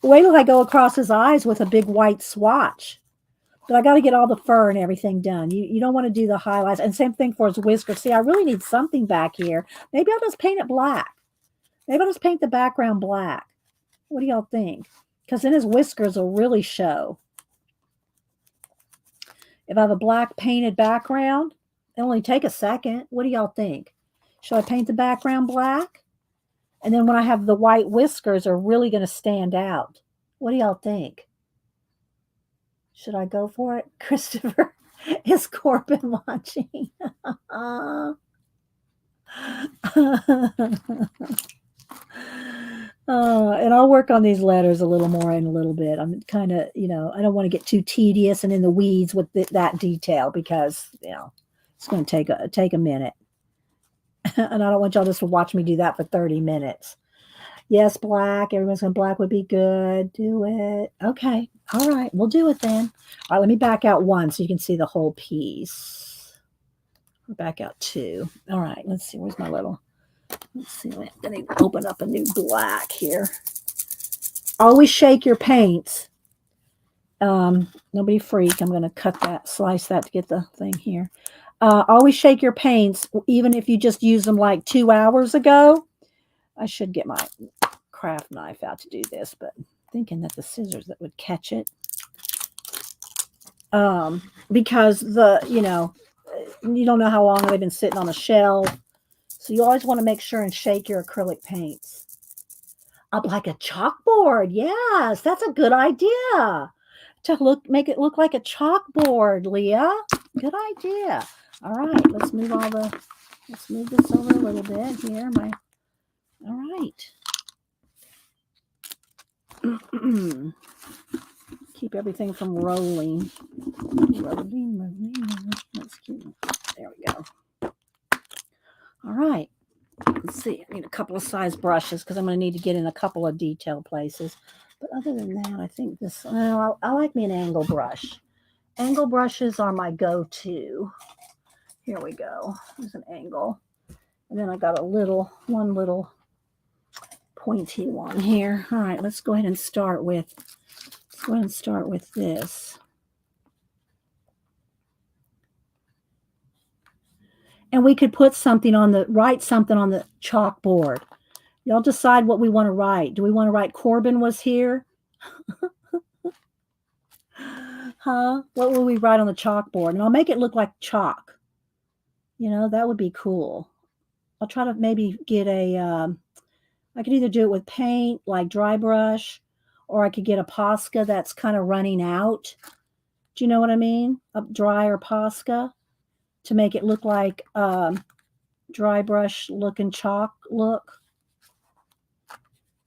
Speaker 1: Wait till I go across his eyes with a big white swatch. But I got to get all the fur and everything done. You don't want to do the highlights. And same thing for his whiskers. See, I really need something back here. Maybe I'll just paint it black. Maybe I'll just paint the background black. What do y'all think? Because then his whiskers will really show. If I have a black painted background, it'll only take a second. What do y'all think? Should I paint the background black? And then when I have the white whiskers are really going to stand out. What do y'all think? Should I go for it? Christopher, is Corbin watching? And I'll work on these letters a little more in a little bit. I'm kind of, I don't want to get too tedious and in the weeds with that detail, because, it's going to take a minute. And I don't want y'all just to watch me do that for 30 minutes. Yes, black. Everyone's going black would be good. Do it. Okay. All right. We'll do it then. All right. Let me back out one so you can see the whole piece. Back out two. All right. Let's see. Where's my little... Let's see. I'm going to open up a new black here. Always shake your paints. Nobody freak. I'm going to cut that, slice that to get the thing here. Always shake your paints, even if you just use them like 2 hours ago. I should get my craft knife out to do this, but I'm thinking that the scissors that would catch it. Because you don't know how long they've been sitting on a shelf. So you always want to make sure and shake your acrylic paints up like a chalkboard. Yes, that's a good idea. To make it look like a chalkboard, Leah. Good idea. All right, let's move this over a little bit here. All right. Keep everything from rolling. Let's keep. There we go. All right. Let's see. I need a couple of size brushes because I'm going to need to get in a couple of detail places. But other than that, I think this. Well, I like me an angle brush. Angle brushes are my go-to. Here we go. There's an angle. And then I got one little pointy one here. All right, let's go ahead and start with this. And we could write something on the chalkboard. Y'all decide what we want to write. Do we want to write Corbin was here? Huh? What will we write on the chalkboard? And I'll make it look like chalk. That would be cool. I'll try to maybe get I could either do it with paint, like dry brush, or I could get a Posca that's kind of running out. Do you know what I mean? A drier Posca to make it look like dry brush looking chalk look.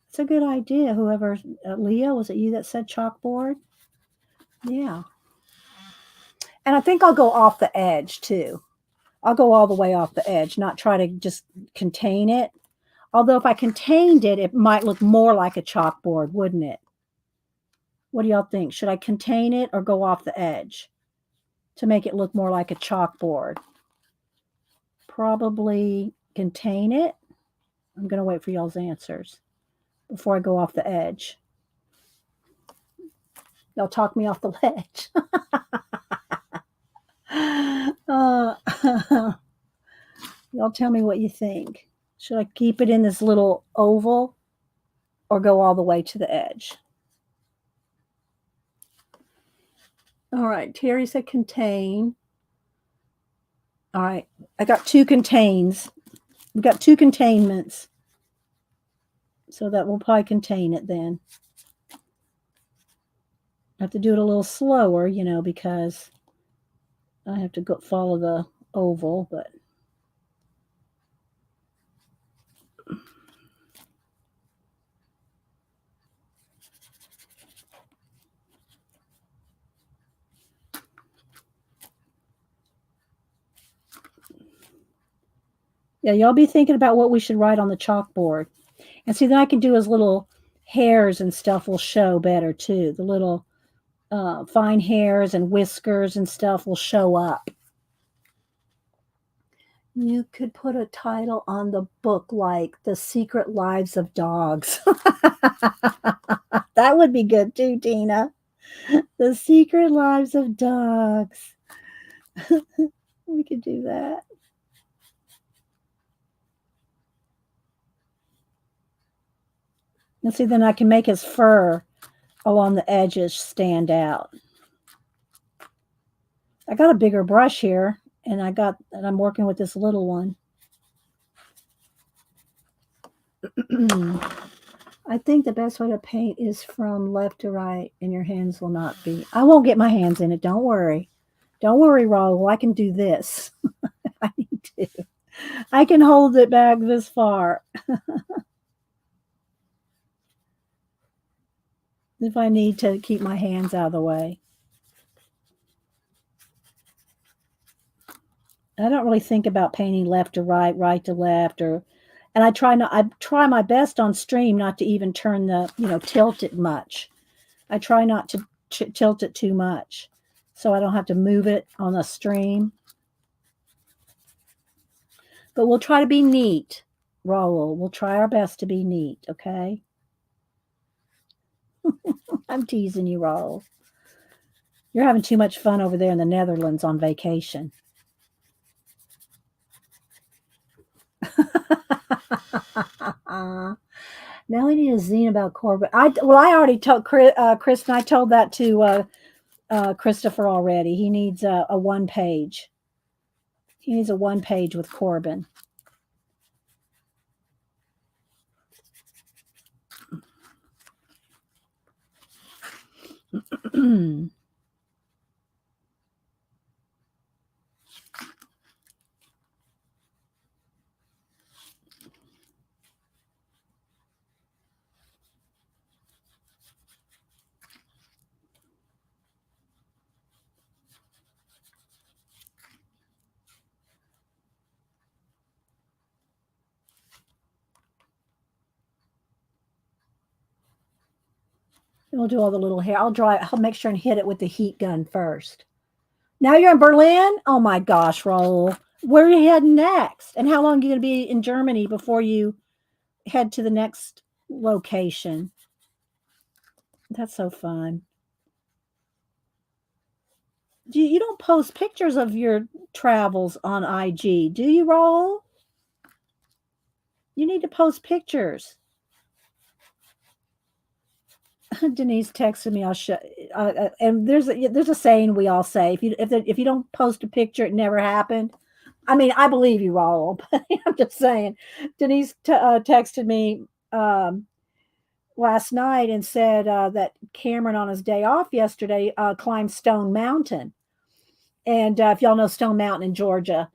Speaker 1: It's a good idea. Whoever, Leah, was it you that said chalkboard? Yeah. And I think I'll go off the edge too. I'll go all the way off the edge, not try to just contain it. Although if I contained it, it might look more like a chalkboard, wouldn't it? What do y'all think? Should I contain it or go off the edge to make it look more like a chalkboard? Probably contain it. I'm going to wait for y'all's answers before I go off the edge. Y'all talk me off the ledge. Y'all tell me what you think. Should I keep it in this little oval or go all the way to the edge? All right, Terry said contain. All right, I got two contains. We've got two containments. So that will probably contain it then. I have to do it a little slower, you know, because I have to go follow the oval, but yeah, y'all be thinking about what we should write on the chalkboard. And see, then I can do his little hairs and stuff will show better too. The little fine hairs and whiskers and stuff will show up. You could put a title on the book like The Secret Lives of Dogs. That would be good too, Tina. The Secret Lives of Dogs. We could do that. And see, then I can make his fur along the edges stand out. I got a bigger brush here, and I'm working with this little one. I think the best way to paint is from left to right, and your hands will not be. I won't get my hands in it. Don't worry. Don't worry, Raul. I can do this. I need to. I can hold it back this far. If I need to keep my hands out of the way. I don't really think about painting left to right, right to left, and I try my best on stream not to even turn tilt it much. I try not to tilt it too much so I don't have to move it on the stream. But we'll try to be neat, Raul. We'll try our best to be neat, okay? I'm teasing you, Raul. You're having too much fun over there in the Netherlands on vacation. Now we need a zine about Corbin. I already told Kristen. I told that to Christopher already. He needs a 1 page. He needs a 1 page with Corbin. We'll do all the little hair. I'll make sure and hit it with the heat gun first. Now you're in Berlin? Oh my gosh, Raul. Where are you heading next? And how long are you going to be in Germany before you head to the next location? That's so fun. You don't post pictures of your travels on IG, do you, Raul? You need to post pictures. Denise texted me. I'll show. And there's a saying we all say: if you don't post a picture, it never happened. I mean, I believe you, Raul, but I'm just saying. Denise texted me last night and said that Cameron, on his day off yesterday, climbed Stone Mountain. And if y'all know Stone Mountain in Georgia,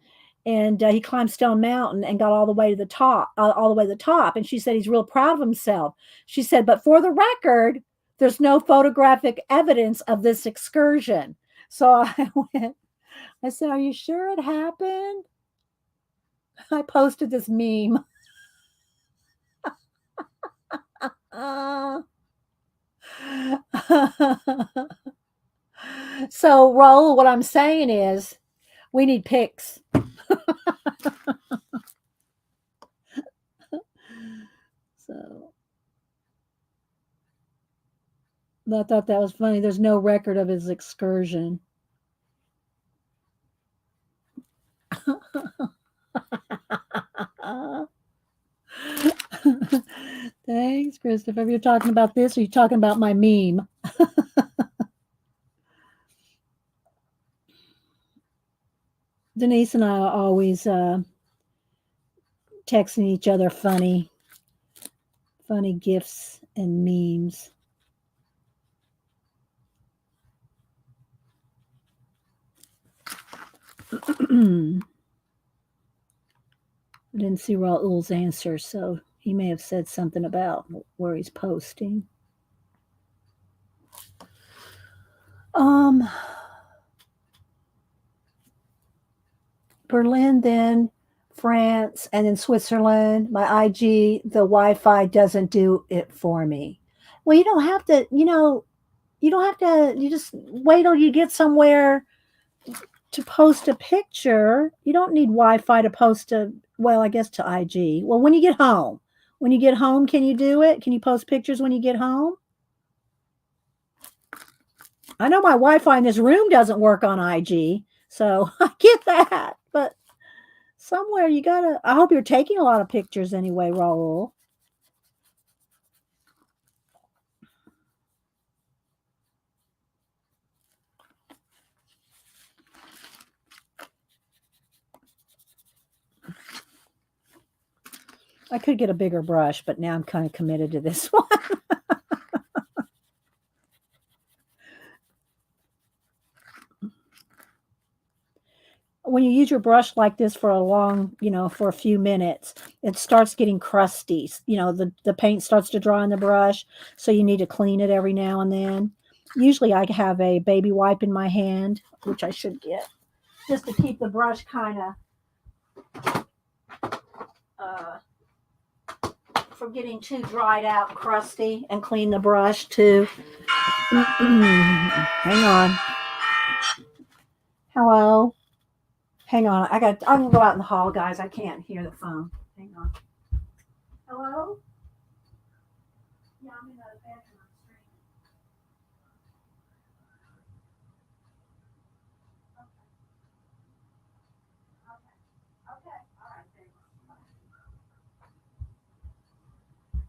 Speaker 1: and he climbed Stone Mountain and got all the way to the top, And she said he's real proud of himself. She said, but for the record, there's no photographic evidence of this excursion. So I said, are you sure it happened? I posted this meme. So, Raul, what I'm saying is we need pics. So I thought that was funny. There's no record of his excursion. Thanks, Christopher. You're talking about this or you're talking about my meme? Denise and I are always texting each other funny gifs and memes. I didn't see Raul's answer, so he may have said something about where he's posting. Berlin, then France, and then Switzerland. My IG, the Wi-Fi doesn't do it for me. Well, you don't have to, you don't have to, you just wait till you get somewhere to post a picture. You don't need Wi-Fi to post I guess to IG. Well, when you get home. When you get home, can you do it? Can you post pictures when you get home? I know my Wi-Fi in this room doesn't work on IG, so I get that. But somewhere you gotta, I hope you're taking a lot of pictures anyway, Raul. I could get a bigger brush, but now I'm kind of committed to this one. When you use your brush like this for a long, for a few minutes, it starts getting crusty. The paint starts to dry on the brush, so you need to clean it every now and then. Usually I have a baby wipe in my hand, which I should get, just to keep the brush kind of from getting too dried out and crusty, and clean the brush too. Hang on. Hello. Hang on. I'm gonna go out in the hall, guys. I can't hear the phone. Hang on. Hello? Yeah, I'm in the bedroom. I'm streaming.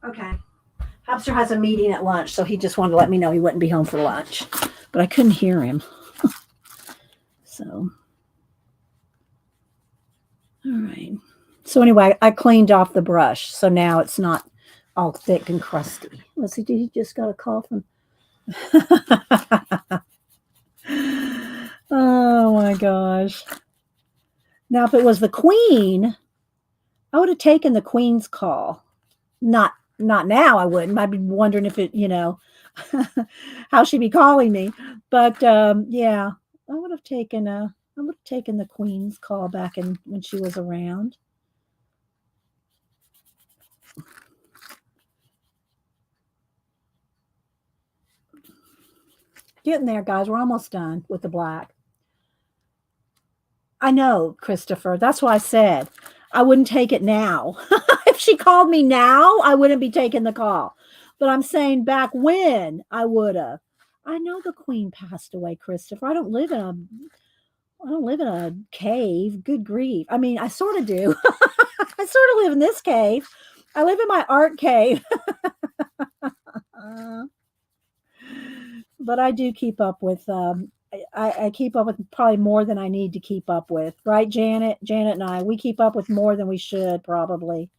Speaker 1: Okay. Okay. Hopster has a meeting at lunch, so he just wanted to let me know he wouldn't be home for lunch. But I couldn't hear him. So. All right. So anyway, I cleaned off the brush, so now it's not all thick and crusty. Let's see, did he just got a call from? Oh my gosh. Now, if it was the Queen, I would have taken the Queen's call. Not now, I wouldn't. I'd be wondering if it, how she'd be calling me. But yeah, I would have taken the Queen's call back when she was around. Getting there, guys. We're almost done with the black. I know, Christopher. That's why I said I wouldn't take it now. If she called me now, I wouldn't be taking the call. But I'm saying back when I would have. I know the Queen passed away, Christopher. I don't live in a cave. Good grief. I mean, I sort of do. I sort of live in this cave. I live in my art cave. But I do keep up with I keep up with probably more than I need to keep up with, right, Janet? Janet and I, we keep up with more than we should probably.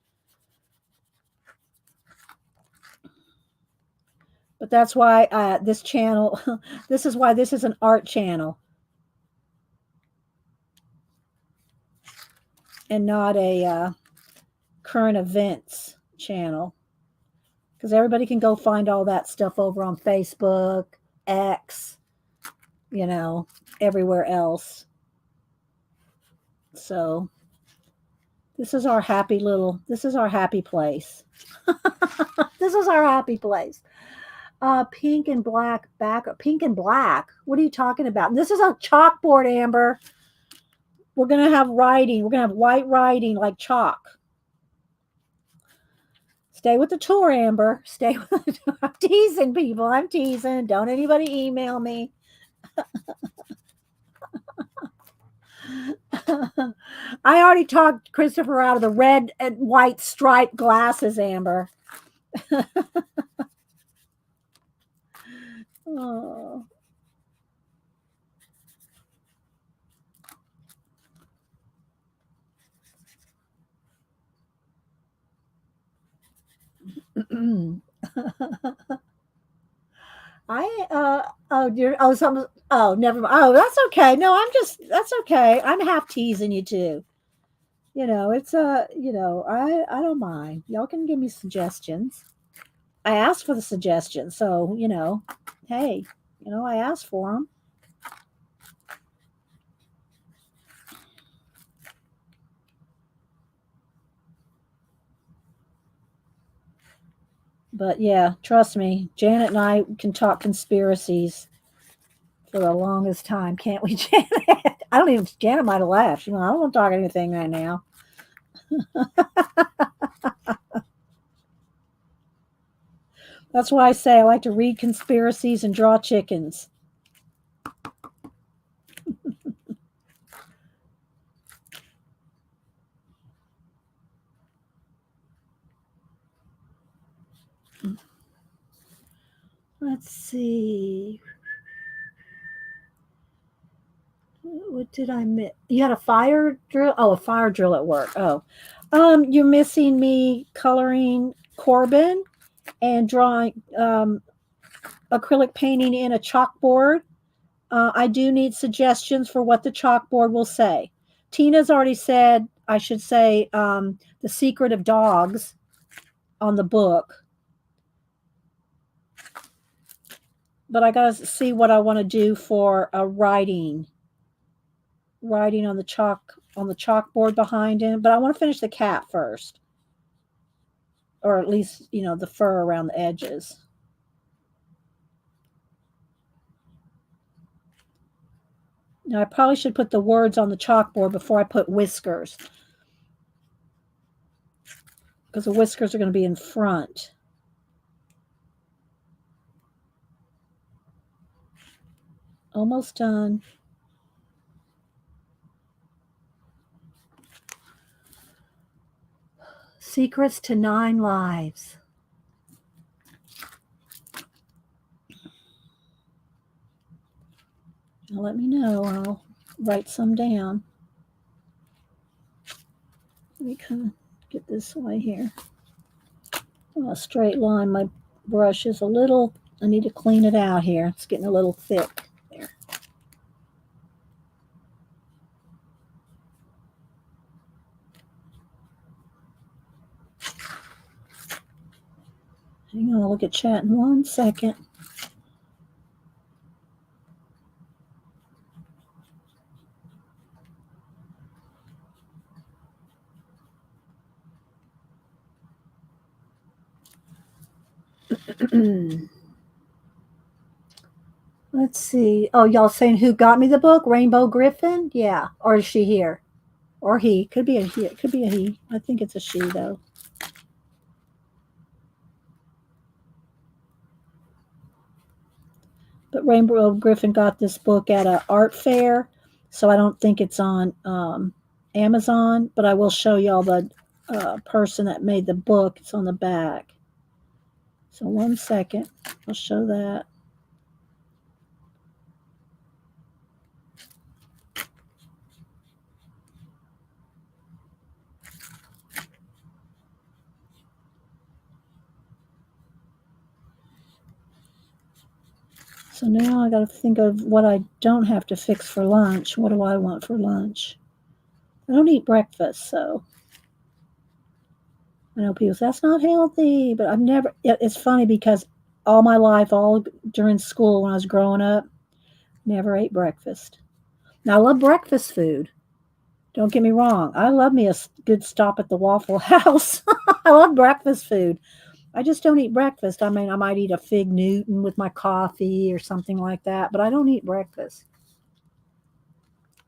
Speaker 1: But that's why this channel, this is why this is an art channel and not a current events channel. Because everybody can go find all that stuff over on Facebook, X, everywhere else. So this is our happy place. This is our happy place. Pink and black pink and black. What are you talking about? This is a chalkboard, Amber. We're going to have writing. We're going to have white writing like chalk. Stay with the tour, Amber. Stay with the tour. I'm teasing people. I'm teasing. Don't anybody email me. I already talked Christopher out of the red and white striped glasses, Amber. Oh. Some never mind. Oh, that's okay. No, that's okay. I'm half teasing you too. It's I don't mind. Y'all can give me suggestions. I asked for the suggestions, so hey, I asked for them. But yeah, trust me, Janet and I can talk conspiracies for the longest time, can't we, Janet? I don't even. Janet might have laughed. I don't want to talk anything right now. That's why I say I like to read conspiracies and draw chickens. Let's see. What did I miss? You had a fire drill? Oh, a fire drill at work. Oh. You're missing me coloring Corbin and drawing acrylic painting in a chalkboard. I do need suggestions for what the chalkboard will say. Tina's already said I should say The Secret of Dogs on the book. But I got to see what I want to do for a writing on the chalkboard behind him. But I want to finish the cat first, or at least the fur around the edges. Now I probably should put the words on the chalkboard before I put whiskers, because the whiskers are going to be in front. Almost done. Secrets to 9 Lives. Now let me know. I'll write some down. Let me kind of get this way here. A straight line. My brush is a little, I need to clean it out here. It's getting a little thick there. Hang on, I'll look at chat in 1 second. Let's see. Oh, y'all saying who got me the book? Rainbow Griffin? Yeah. Or is she here? Or he. Could be a he. It could be a he. I think it's a she, though. But Rainbow Griffin got this book at an art fair, so I don't think it's on Amazon, but I will show y'all the person that made the book. It's on the back. So 1 second. I'll show that. So now I got to think of what I don't have to fix for lunch. What do I want for lunch? I don't eat breakfast, so I know people say that's not healthy, but I've never. It's funny because all my life, all during school when I was growing up, never ate breakfast. Now I love breakfast food. Don't get me wrong. I love me a good stop at the Waffle House. I love breakfast food. I just don't eat breakfast. I mean, I might eat a Fig Newton with my coffee or something like that, but I don't eat breakfast.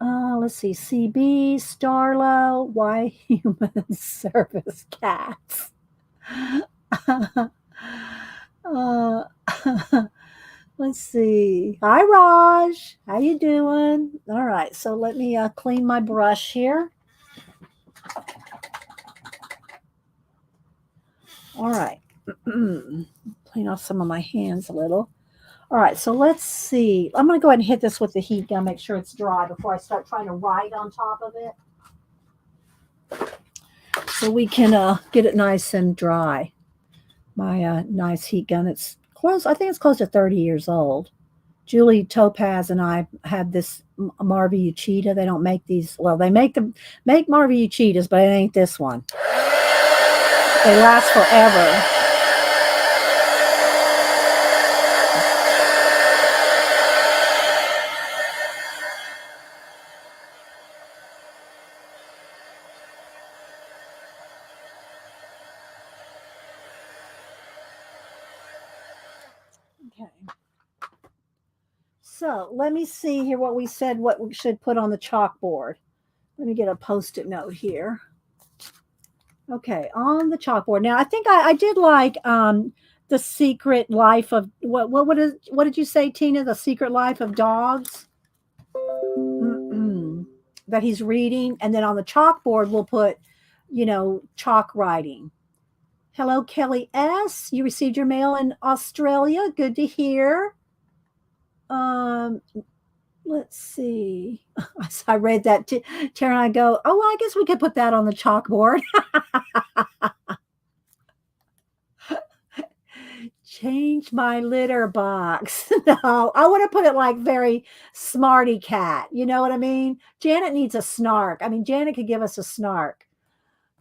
Speaker 1: Let's see. CB, Starlo, why human service cats? uh, let's see. Hi, Raj. How you doing? All right. So let me clean my brush here. All right. Clean off some of my hands a little. All right, so let's see. I'm going to go ahead and hit this with the heat gun, make sure it's dry before I start trying to write on top of it. So we can get it nice and dry. My nice heat gun. It's close. I think it's close to 30 years old. Julie Topaz and I had this Marvy Uchita. They don't make these. Well, they make Marvy Uchitas, but it ain't this one. They last forever. Okay. So let me see here what we said, what we should put on the chalkboard. Let me get a Post-it note here. Okay, on the chalkboard. Now I think I did like the secret life of what did you say, Tina? The secret life of dogs that he's reading, and then on the chalkboard we'll put, chalk writing. Hello, Kelly S. You received your mail in Australia. Good to hear. Um, let's see. I read that. Tara and I go, oh, well, I guess we could put that on the chalkboard. Change my litter box. No, I want to put it like very smarty cat. You know what I mean? Janet needs a snark. I mean, Janet could give us a snark.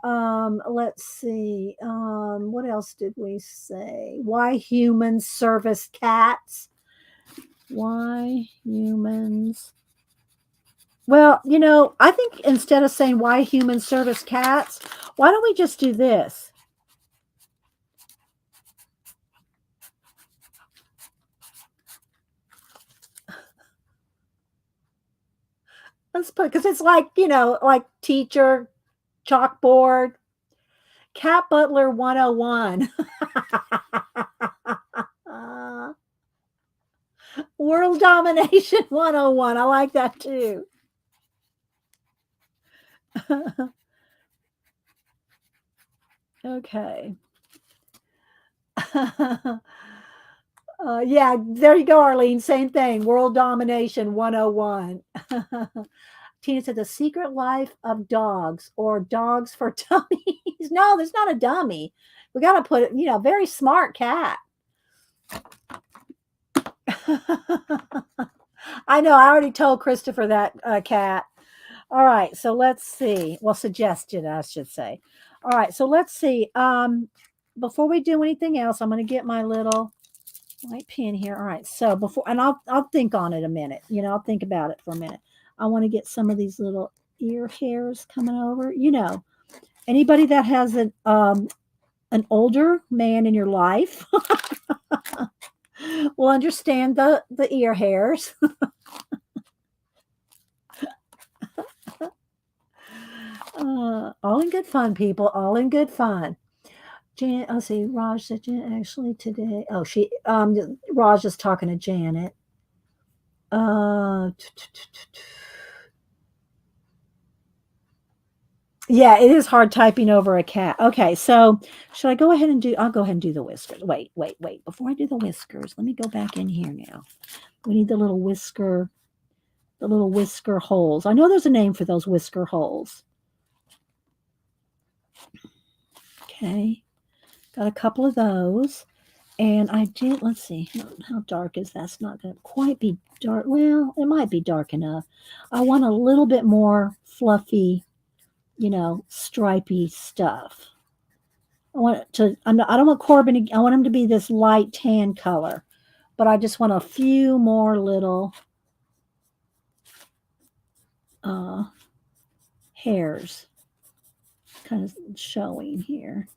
Speaker 1: Let's see. What else did we say? Why humans service cats? Why humans? Well, I think instead of saying why humans service cats, why don't we just do this? Let's put, because it's like, like teacher, chalkboard, cat butler 101. World domination 101. I like that too. Okay. Yeah, there you go, Arlene. Same thing. World domination 101. Tina said the secret life of dogs, or dogs for dummies. No, there's not a dummy. We got to put it, very smart cat. I know. I already told Christopher that cat. All right. So let's see. Well, suggested, I should say. All right. So let's see. Before we do anything else, I'm going to get my little white pen here. All right. So I'll think on it a minute. I'll think about it for a minute. I want to get some of these little ear hairs coming over. Anybody that has an older man in your life will understand the ear hairs. All in good fun, people. All in good fun. Jan, I'll see. Raj said Jan actually today. Oh, Raj is talking to Janet. Yeah, it is hard typing over a cat. Okay, so should I go ahead and I'll go ahead and do the whiskers. Wait. Before I do the whiskers, let me go back in here now. We need the little whisker holes. I know there's a name for those whisker holes. Okay, got a couple of those. And I did, let's see, how dark is that? It's not going to quite be dark. Well, it might be dark enough. I want a little bit more fluffy, stripy stuff. I don't want Corbin, I want him to be this light tan color, but I just want a few more little hairs kind of showing here.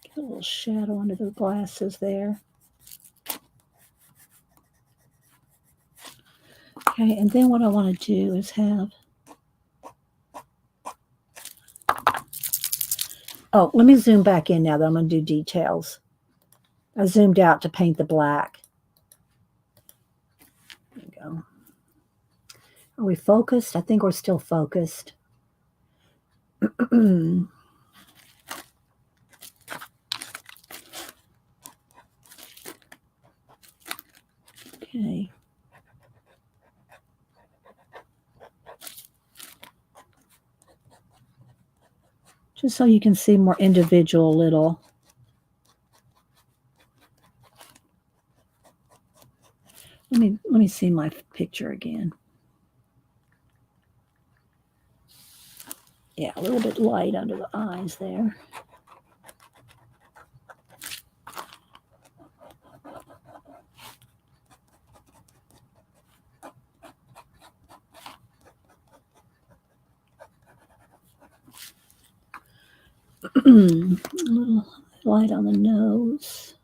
Speaker 1: Get a little shadow under the glasses there. Okay, and then what I want to do is have Oh, let me zoom back in now that I'm going to do details. I zoomed out to paint the black. There we go. Are we focused? I think we're still focused. Okay. Just so you can see more individual little. Let me see my picture again. Yeah, a little bit light under the eyes there. A little light on the nose.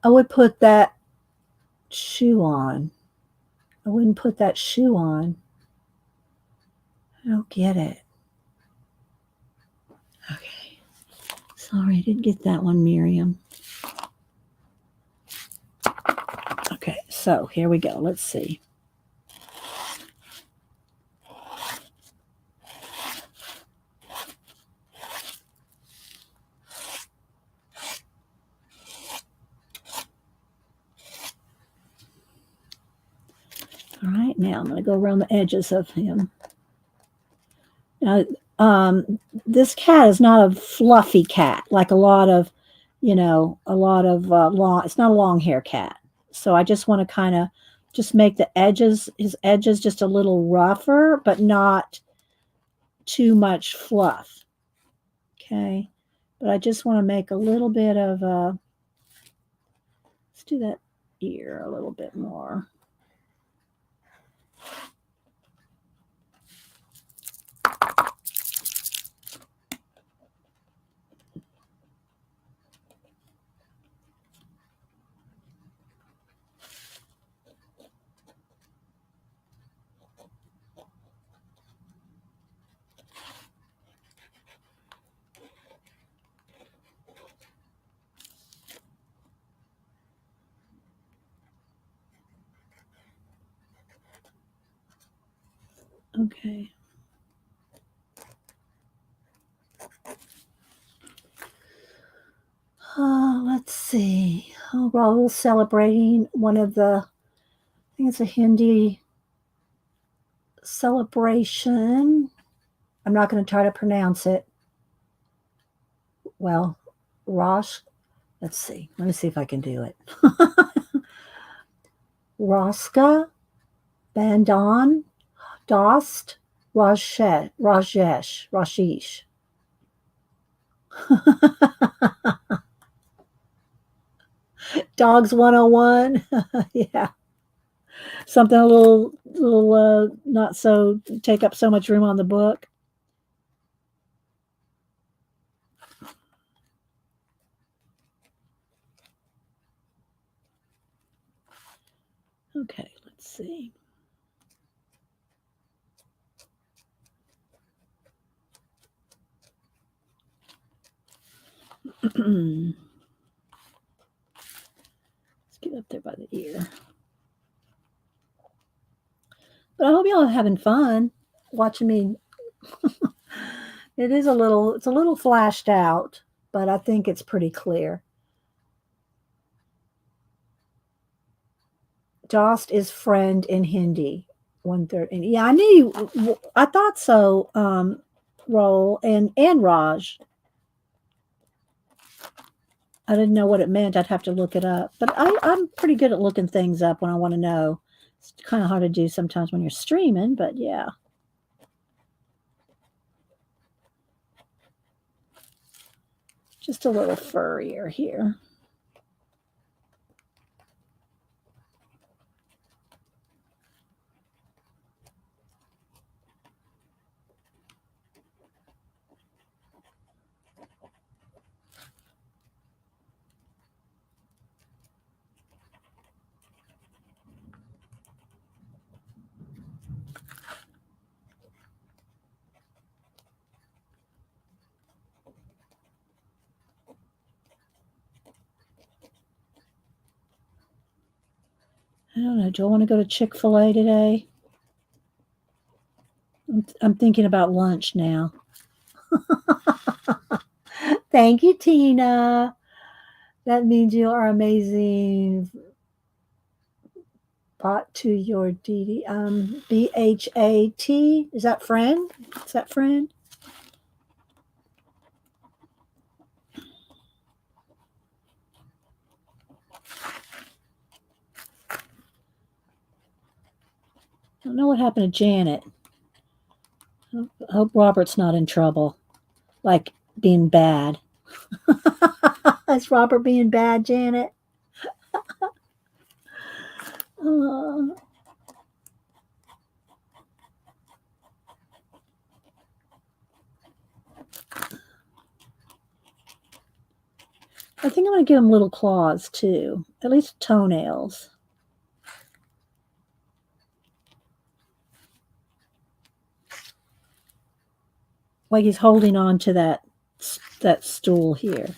Speaker 1: I would put that shoe on. I wouldn't put that shoe on. I don't get it. Okay. Sorry, I didn't get that one, Miriam. Okay, so here we go. Let's see. All right, now I'm going to go around the edges of him. Now, this cat is not a fluffy cat like a lot of, long. It's not a long hair cat. So I just want to kind of just make the edges, his edges, just a little rougher, but not too much fluff. Okay, but I just want to make a little bit of. Let's do that ear a little bit more. Okay. Let's see. Oh, Rahul celebrating one of the, I think it's a Hindi celebration. I'm not going to try to pronounce it. Well, Rosh, let's see. Let me see if I can do it. Roska Bandhan Dost Rashish. Dogs 101. Yeah. Something a little not so take up so much room on the book. Okay, let's see. Let's get up there by the ear. But I hope y'all are having fun watching me. It's a little flashed out, but I think it's pretty clear. Dost is friend in Hindi. 1/3. Yeah, I knew you. I thought so. Roll and Raj. I didn't know what it meant. I'd have to look it up. But I'm pretty good at looking things up when I want to know. It's kind of hard to do sometimes when you're streaming, but yeah. Just a little furrier here. I don't know. Do I want to go to Chick-fil-A today? I'm thinking about lunch now. Thank you, Tina. That means you are amazing. Bought to your DD. BHAT. Is that friend? Is that friend? I don't know what happened to Janet. I hope Robert's not in trouble. Like being bad. Is Robert being bad, Janet? Uh, I think I'm going to give him little claws too. At least toenails. Like he's holding on to that stool here.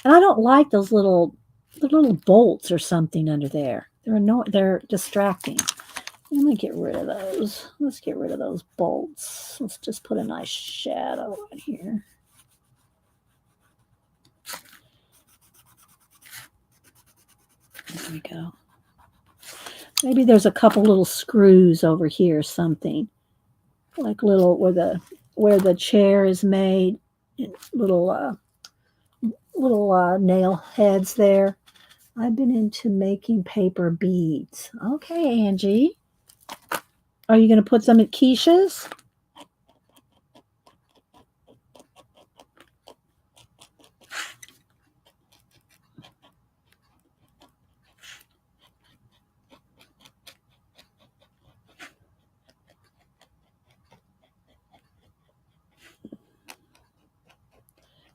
Speaker 1: And I don't like those little bolts or something under there. They're annoying. They're distracting. I'm gonna get rid of those. Let's get rid of those bolts. Let's just put a nice shadow on here. There we go. Maybe there's a couple little screws over here, something like little where the chair is made, little nail heads there. I've been into making paper beads. Okay, Angie. Are you going to put some at Keisha's?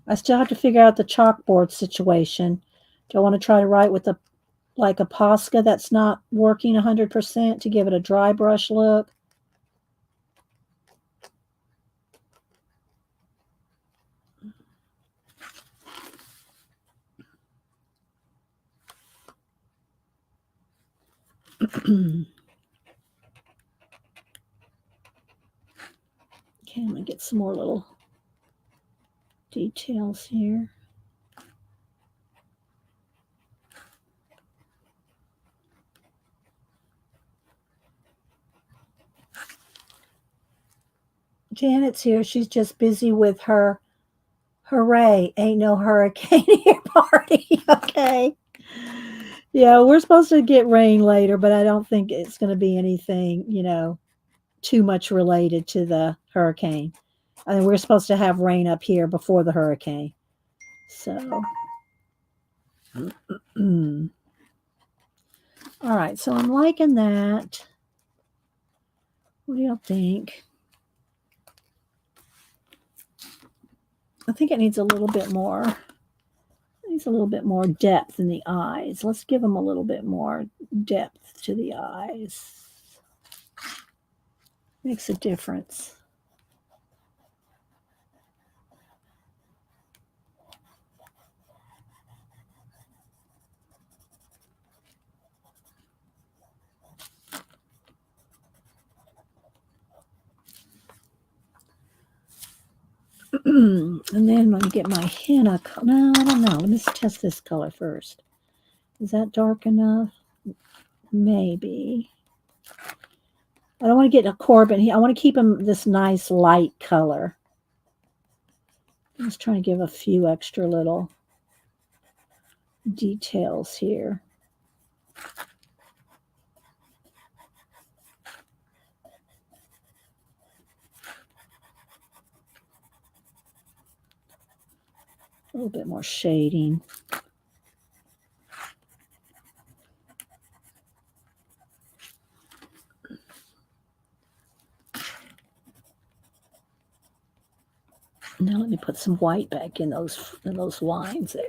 Speaker 1: I still have to figure out the chalkboard situation. Do I want to try to write with a Posca that's not working 100% to give it a dry brush look? Okay, I'm going to get some more little details here. Janet's here. She's just busy with her hooray, ain't no hurricane here party. Okay. Yeah, we're supposed to get rain later, but I don't think it's going to be anything, too much related to the hurricane. I mean, we're supposed to have rain up here before the hurricane. So, all right. So I'm liking that. What do y'all think? I think it needs a little bit more. It needs a little bit more depth in the eyes. Let's give them a little bit more depth to the eyes. Makes a difference. And then let me get my henna. No, I don't know. Let me test this color first. Is that dark enough? Maybe. I don't want to get a Corbin. I want to keep him this nice light color. I'm just trying to give a few extra little details here. A little bit more shading. Now let me put some white back in those lines there.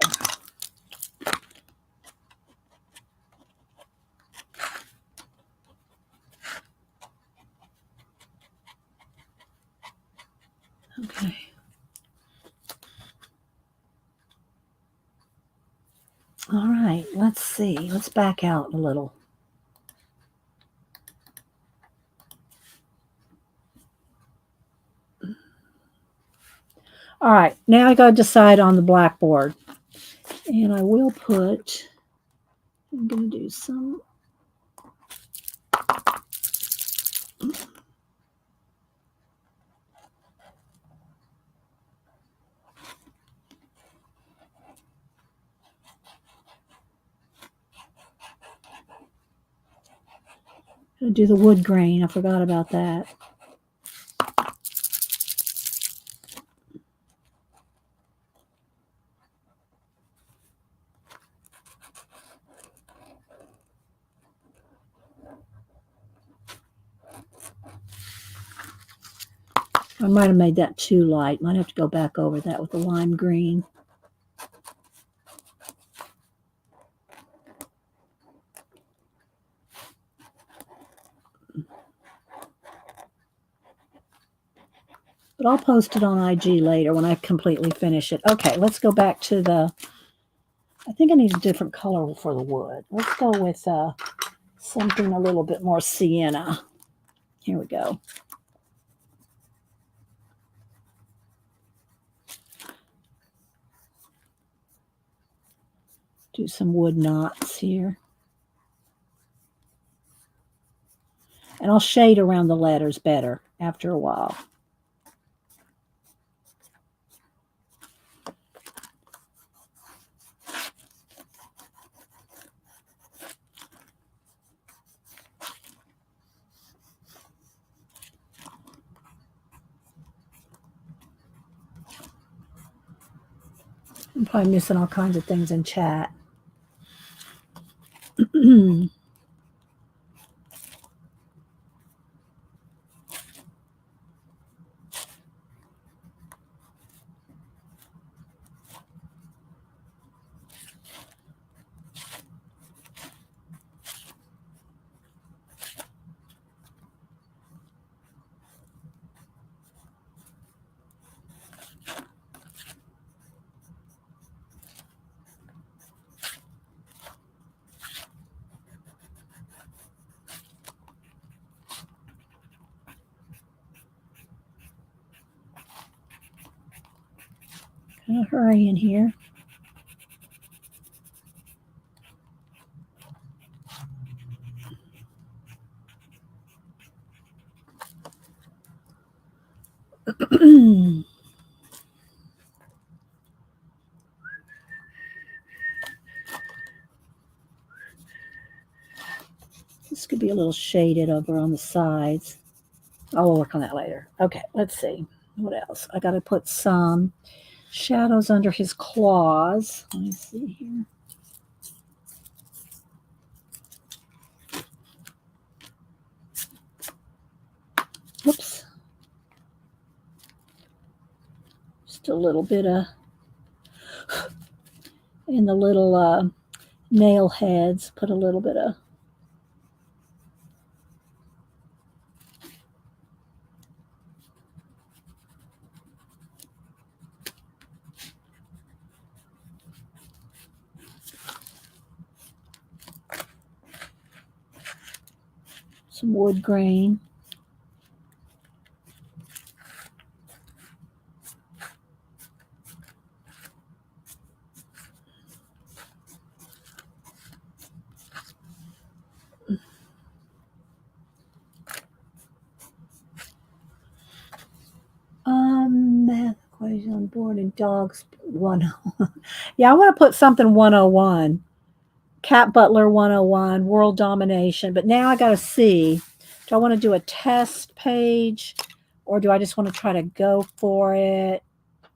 Speaker 1: Okay. All right, let's see. Let's back out a little. All right, now I got to decide on the blackboard. And I will put, I'm going to do some, do the wood grain. I forgot about that. I might have made that too light. Might have to go back over that with the lime green. But I'll post it on IG later when I completely finish it. Okay, let's go back to the, I think I need a different color for the wood. Let's go with something a little bit more sienna. Here we go. Do some wood knots here. And I'll shade around the letters better after a while. I'm probably missing all kinds of things in chat. Kind of hurry in here. This could be a little shaded over on the sides. I'll work on that later. Okay, let's see. What else? I got to put some shadows under his claws. Let me see here. Oops. Just a little bit of, in the little nail heads, put a little bit of. Some wood grain. Math equation on board and dogs 101. Yeah, I want to put something 101. Cat Butler 101, world domination. But now I got to see, do I want to do a test page or do I just want to try to go for it?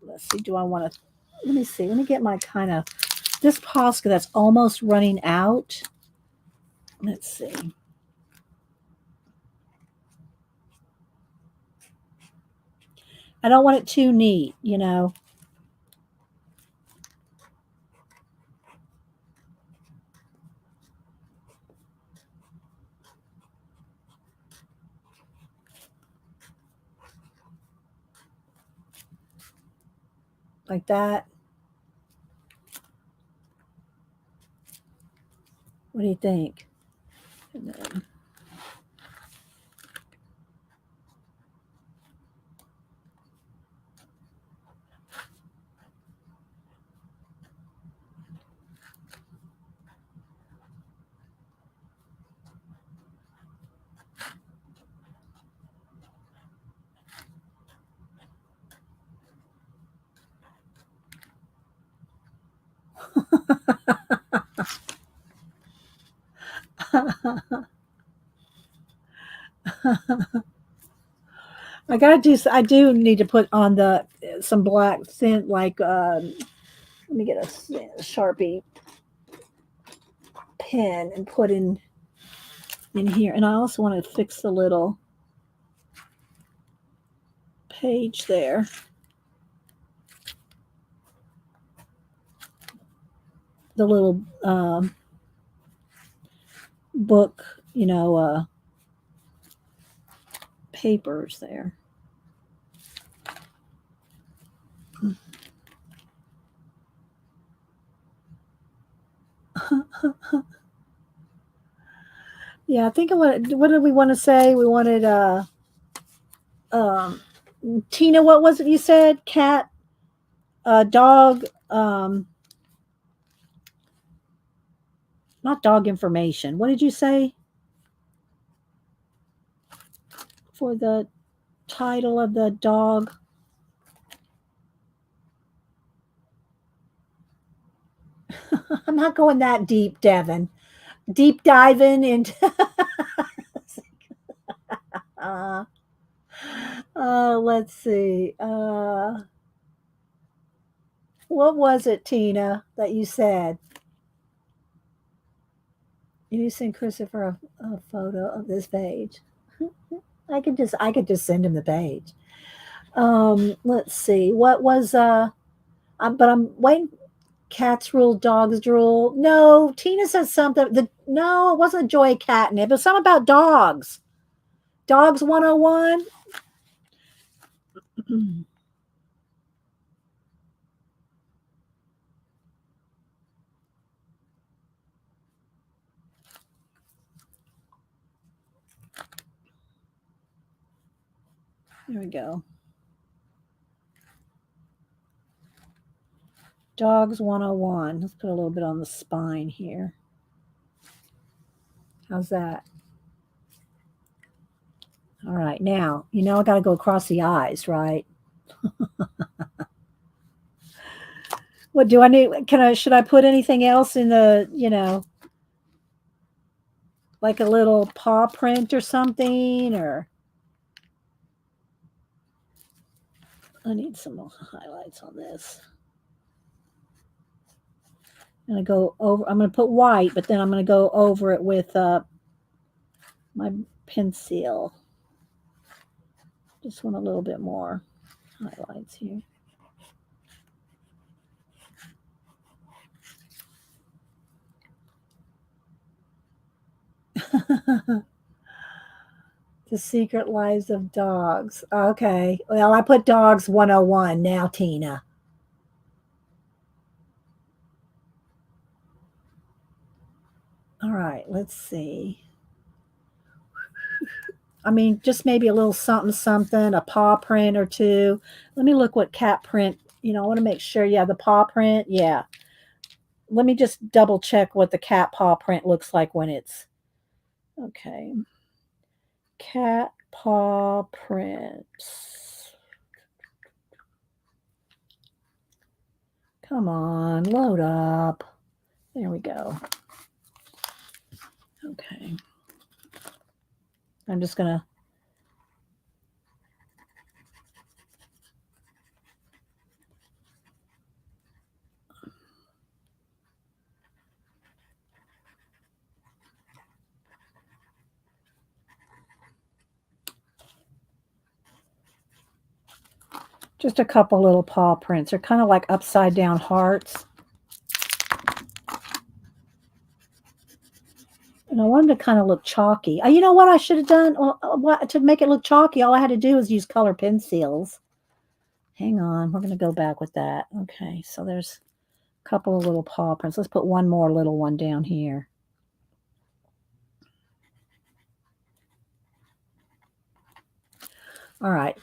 Speaker 1: Let's see, do I want to, let me see, let me get my kind of, this Posca that's almost running out. Let's see. I don't want it too neat, you know. Like that. What do you think? And then, I do need to put on the some black thin like let me get a Sharpie pen and put in here. And I also want to fix the little page there. The little book, papers there. Yeah, I think what did we want to say? We wanted um Tina, what was it you said? Cat, dog, not dog information. What did you say for the title of the dog? I'm not going that deep, Devin. Deep diving into uh, let's see. What was it, Tina, that you said? You send Christopher a photo of this page. I could just send him the page. Let's see. What was but I'm waiting. Cats rule, dogs drool. No, Tina said something. No, it wasn't Joy Catnip. It was something about dogs. Dogs 101. There we go. Dogs 101. Let's put a little bit on the spine here. How's that? All right. Now, I got to go across the eyes, right? What do I need? Should I put anything else in the, like a little paw print or something, or I need some highlights on this. I'm going to go over, I'm going to put white, but then I'm going to go over it with my pencil. Just want a little bit more highlights here. The Secret Lives of Dogs. Okay. Well, I put Dogs 101 now, Tina. All right, let's see. I mean, just maybe a little something, a paw print or two. Let me look what cat print, I want to make sure. Yeah, the paw print. Yeah. Let me just double check what the cat paw print looks like when it's okay. Cat paw prints. Come on, load up. There we go. Okay. I'm just going to just a couple little paw prints. They're kind of like upside down hearts. And I want them to kind of look chalky. You know what I should have done? To make it look chalky, all I had to do was use color pencils. Hang on. We're going to go back with that. Okay, so there's a couple of little paw prints. Let's put one more little one down here. All right.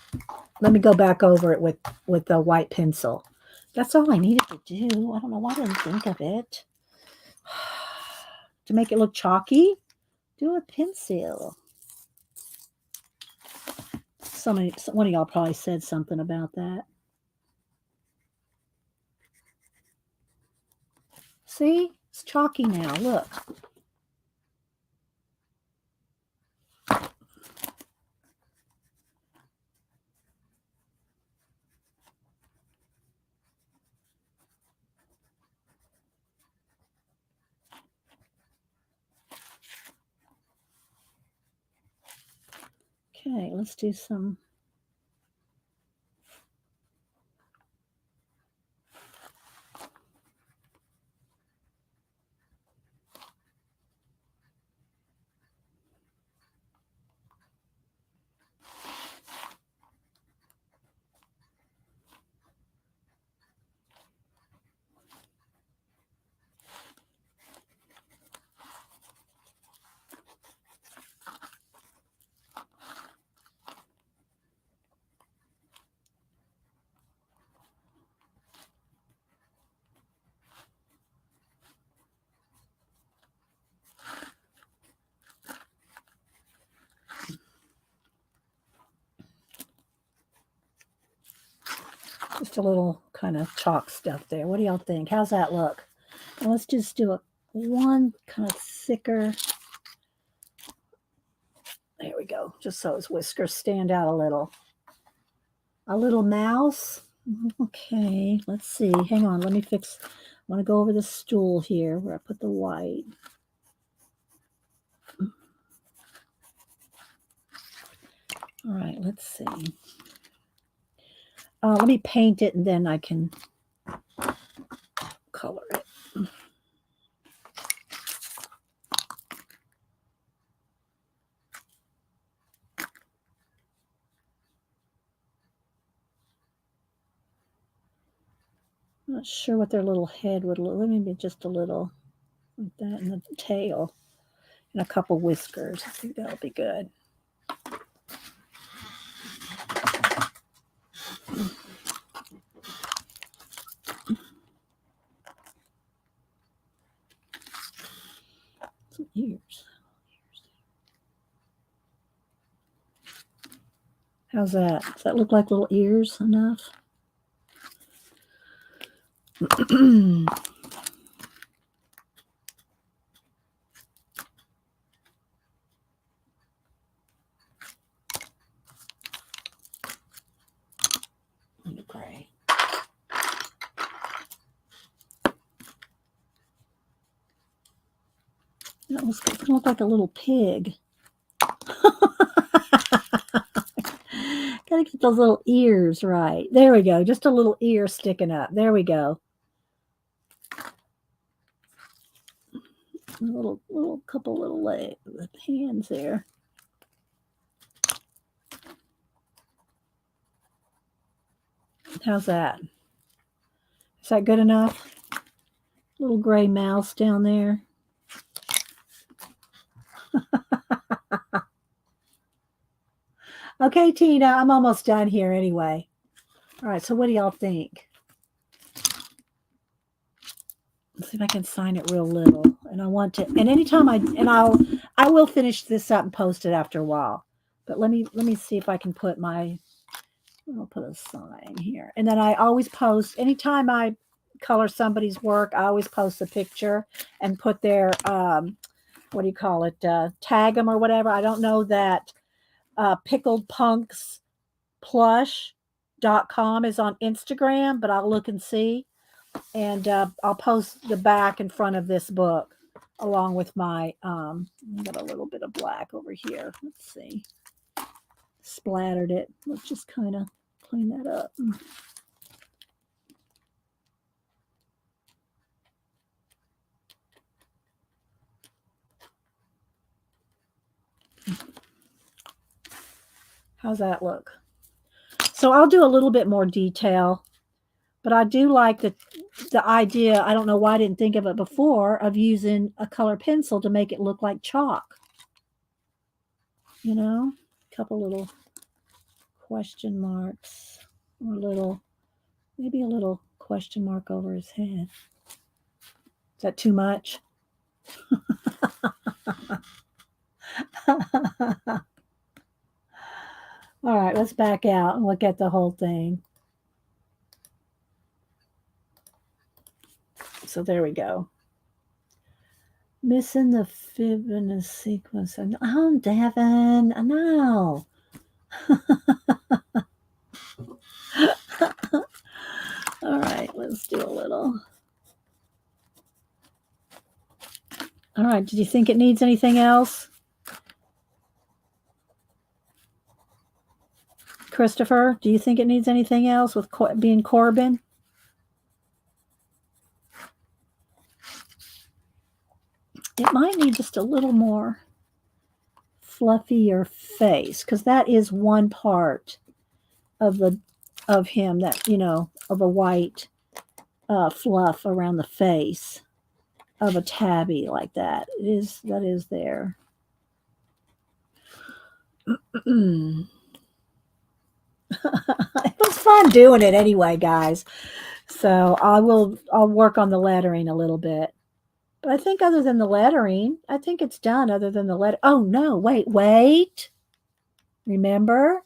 Speaker 1: Let me go back over it with the white pencil. That's all I needed to do. I don't know why I didn't think of it. To make it look chalky, do a pencil. One of y'all probably said something about that. See? It's chalky now. Look. Okay, let's do some. Just a little kind of chalk stuff there. What do y'all think? How's that look? And let's just do one kind of thicker. There we go. Just so his whiskers stand out a little. A little mouse. Okay, let's see. Hang on. Let me fix. I want to go over the stool here where I put the white. All right, let's see. Let me paint it and then I can color it. I'm not sure what their little head would look. Maybe just a little like that, and the tail, and a couple whiskers. I think that'll be good. Some ears. How's that? Does that look like little ears enough? Gray. That was going to look like a little pig. Gotta get those little ears right. There we go. Just a little ear sticking up. There we go. A couple little legs, hands there. How's that? Is that good enough? Little gray mouse down there. Okay, Tina, I'm almost done here anyway. All right, so what do y'all think? Let's see if I can sign it real little. And I want to, and anytime I will finish this up and post it after a while. But let me see if I can put I'll put a sign here. And then I always post, anytime I color somebody's work, I always post a picture and put their, what do you call it, tag them or whatever. I don't know that Pickled Punks plush.com is on Instagram, but I'll look and see. And I'll post the back and front of this book along with my, I've got a little bit of black over here. Let's see. Splattered it. Let's just kind of clean that up. How's that look? So I'll do a little bit more detail, but I do like the idea. I don't know why I didn't think of it before, of using a color pencil to make it look like chalk. You know, a couple little question marks, or maybe a little question mark over his head. Is that too much? All right, let's back out and look at the whole thing. So there we go. Missing the fib in the sequence. Oh, Devin, I know. All right, let's do a little. All right, did you think it needs anything else? Christopher, do you think it needs anything else with being Corbin? It might need just a little more fluffier face, because that is one part of him that, of a white fluff around the face of a tabby like that. That is there. It was fun doing it anyway, guys. So I'll work on the lettering a little bit. But I think other than the lettering, I think it's done other than the letter. Oh no, wait. Remember?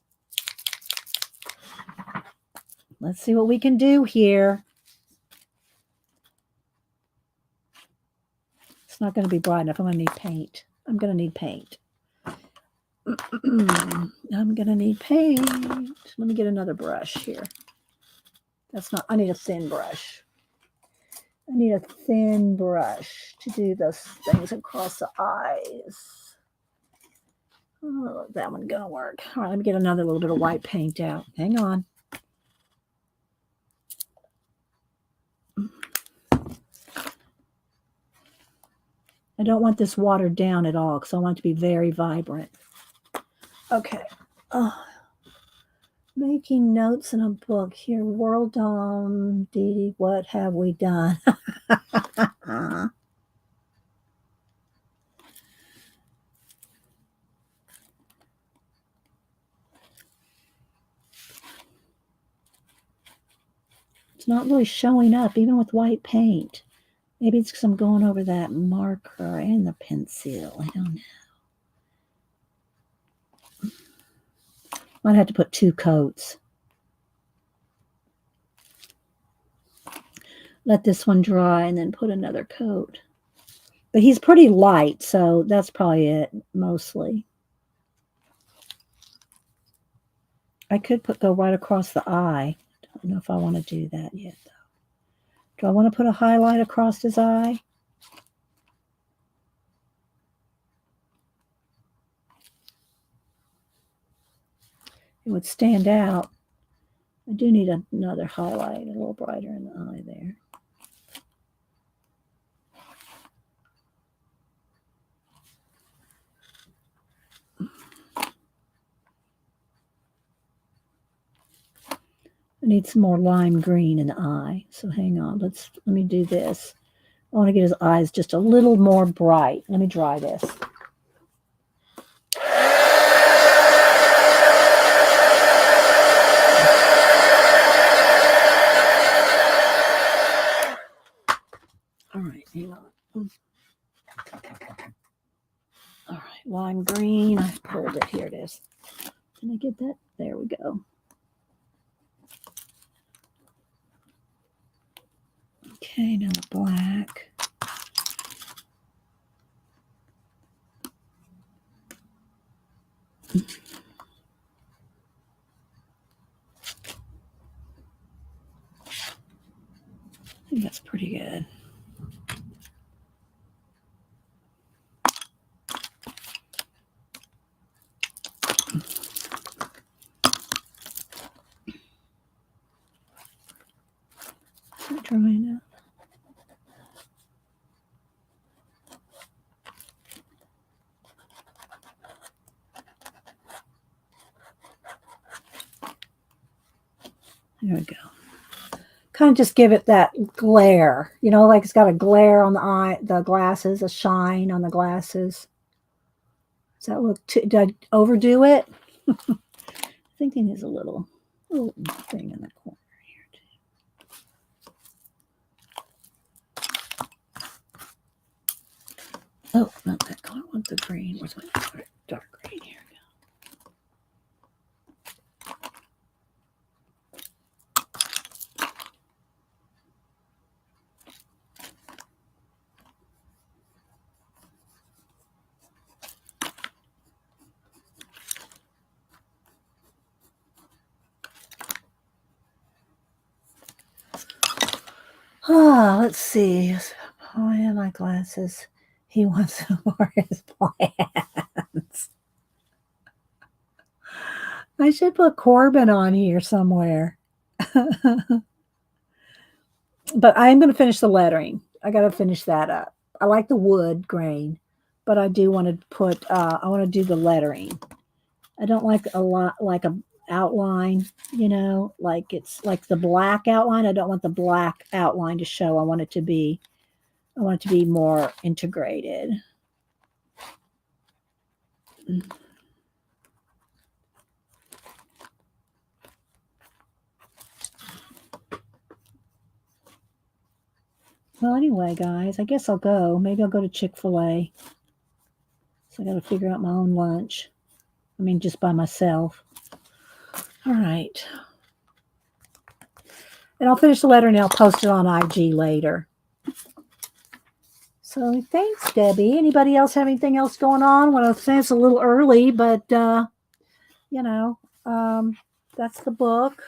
Speaker 1: Let's see what we can do here. It's not going to be bright enough. I'm going to need paint. I'm going to need paint. Let me get another brush here. I need a thin brush. I need a thin brush to do those things across the eyes. Oh, that one's going to work. All right, let me get another little bit of white paint out. Hang on. I don't want this watered down at all because I want it to be very vibrant. Okay. Making notes in a book here. World Dee Dee, what have we done? It's not really showing up, even with white paint. Maybe it's because I'm going over that marker and the pencil. I don't know. Might have to put 2 coats. Let this one dry and then put another coat. But he's pretty light, so that's probably it, mostly. I could go right across the eye. I don't know if I want to do that yet, though. Do I want to put a highlight across his eye? It would stand out. I do need another highlight, a little brighter in the eye there. I need some more lime green in the eye. So hang on. Let me do this. I want to get his eyes just a little more bright. Let me dry this. All right, hang on. All right, lime green. I pulled it. Here it is. Can I get that? There we go. Okay, now the black. I think that's pretty good. Is it dry enough? There we go. Kind of just give it that glare, like it's got a glare on the eye, the glasses, a shine on the glasses. Does that look did I overdo it? I think there is a little thing in the corner here too. Oh, not that color. I want the green. Where's my dark green? Here we go. Let's see. Oh, I have my glasses. He wants to for his plans. I should put Corbin on here somewhere. But I'm going to finish the lettering. I got to finish that up. I like the wood grain, but I do want to put, I want to do the lettering. I don't like a lot, like a outline, like it's like the black outline. I don't want the black outline to show. I want it to be more integrated. Well, anyway, guys, I guess I'll go. Maybe I'll go to Chick-fil-A. So I got to figure out my own lunch. I mean, just by myself. All right. And I'll finish the letter and I'll post it on IG later. So thanks, Debbie. Anybody else have anything else going on? Well, I say it's a little early, but, that's the book.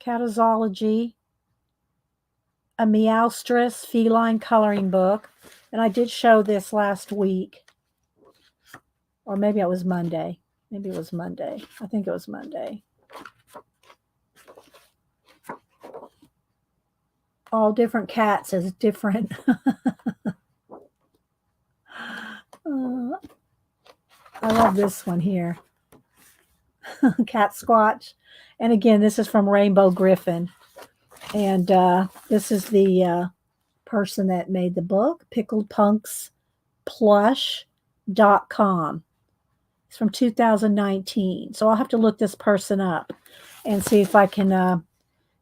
Speaker 1: Catazology. A Meowstress feline coloring book. And I did show this last week. Or maybe it was Monday. Maybe it was Monday. I think it was Monday. All different cats as different. I love this one here. Cat Squatch. And again, this is from Rainbow Griffin. And this is the person that made the book, pickledpunks.plush.com. It's from 2019. So I'll have to look this person up and see if I can, I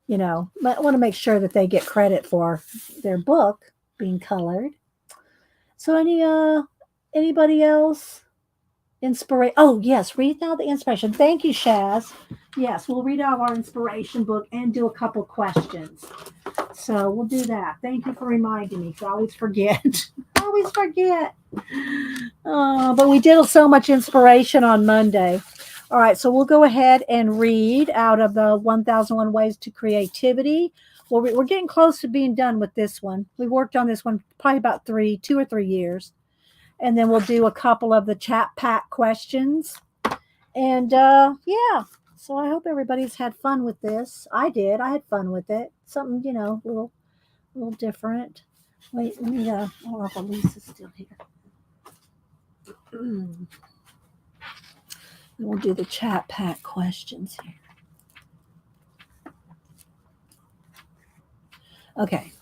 Speaker 1: want to make sure that they get credit for their book being colored. So anybody else? Oh, yes. Read now the inspiration. Thank you, Shaz. Yes, we'll read out our inspiration book and do a couple questions. So we'll do that. Thank you for reminding me. I always forget. But we did so much inspiration on Monday. All right, so we'll go ahead and read out of the 1001 Ways to Creativity. Well, we're getting close to being done with this one. We worked on this one probably about 2 or 3 years. And then we'll do a couple of the chat pack questions. And yeah, so I hope everybody's had fun with this. I did. I had fun with it. Something, a little different. Wait, let me, I don't know if Elisa's still here. And we'll do the chat pack questions here. Okay.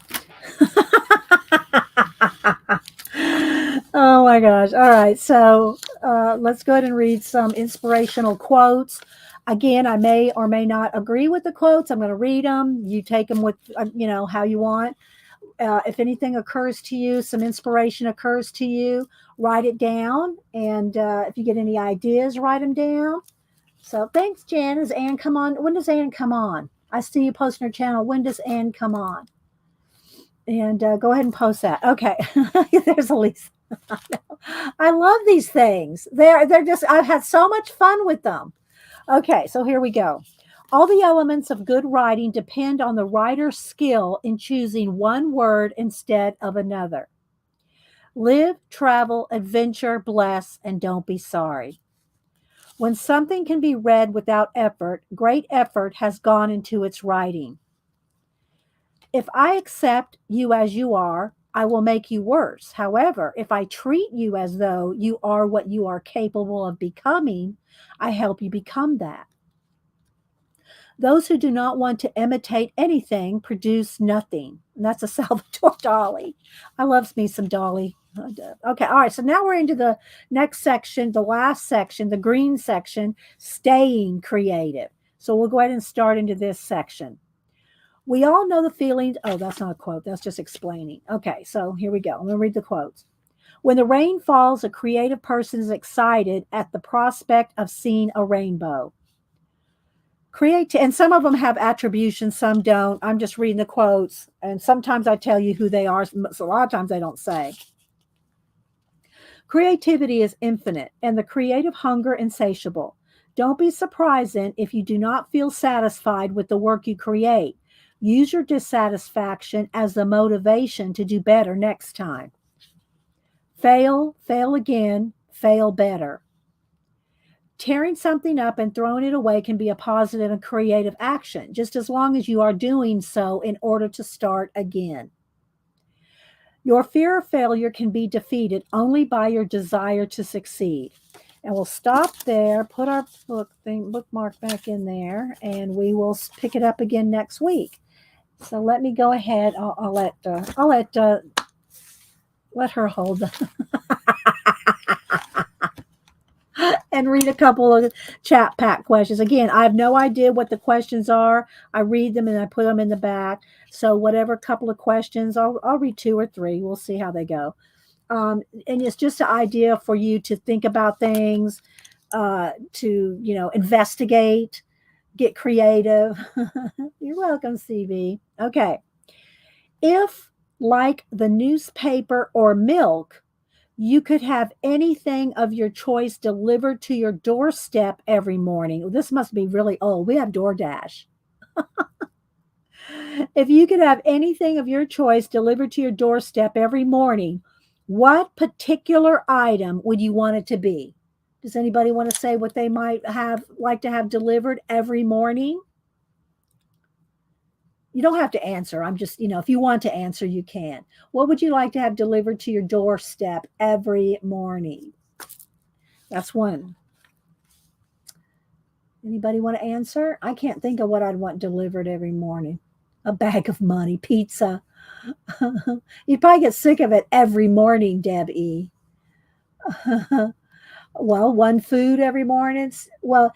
Speaker 1: Oh my gosh. All right. So let's go ahead and read some inspirational quotes. Again, I may or may not agree with the quotes. I'm going to read them. You take them with, how you want. If anything occurs to you, some inspiration occurs to you, write it down. And if you get any ideas, write them down. So thanks, Jen. Does Ann come on? When does Ann come on? I see you posting her channel. When does Ann come on? And go ahead and post that. Okay. There's Elise. I love these things. They're just, I've had so much fun with them. Okay, so here we go. All the elements of good writing depend on the writer's skill in choosing one word instead of another. Live, travel, adventure, bless, and don't be sorry. When something can be read without effort, great effort has gone into its writing. If I accept you as you are, I will make you worse. However, if I treat you as though you are what you are capable of becoming, I help you become that. Those who do not want to imitate anything produce nothing. And that's a Salvatore Dali. I love me some Dali. Okay, all right. So now we're into the next section, the last section, the green section, staying creative. So we'll go ahead and start into this section. We all know the feeling. Oh, that's not a quote. That's just explaining. Okay, so here we go. I'm going to read the quotes. When the rain falls, a creative person is excited at the prospect of seeing a rainbow. And some of them have attribution, some don't. I'm just reading the quotes, and sometimes I tell you who they are. So a lot of times I don't say. Creativity is infinite, and the creative hunger insatiable. Don't be surprised then if you do not feel satisfied with the work you create. Use your dissatisfaction as the motivation to do better next time. Fail, fail again, fail better. Tearing something up and throwing it away can be a positive and creative action, just as long as you are doing so in order to start again. Your fear of failure can be defeated only by your desire to succeed. And we'll stop there, put our bookmark back in there, and we will pick it up again next week. So let me go ahead. I'll let her hold and read a couple of chat pack questions. Again, I have no idea what the questions are. I read them and I put them in the back. So whatever couple of questions, I'll read 2 or 3. We'll see how they go. And it's just an idea for you to think about things, to, investigate, get creative. You're welcome, CB. Okay. If, like the newspaper or milk, you could have anything of your choice delivered to your doorstep every morning. This must be really old. We have DoorDash. If you could have anything of your choice delivered to your doorstep every morning, what particular item would you want it to be? Does anybody want to say what they might like to have delivered every morning? You don't have to answer. I'm just, if you want to answer, you can. What would you like to have delivered to your doorstep every morning? That's one. Anybody want to answer? I can't think of what I'd want delivered every morning. A bag of money, pizza. You'd probably get sick of it every morning, Deb E. Well, one food every morning. Well,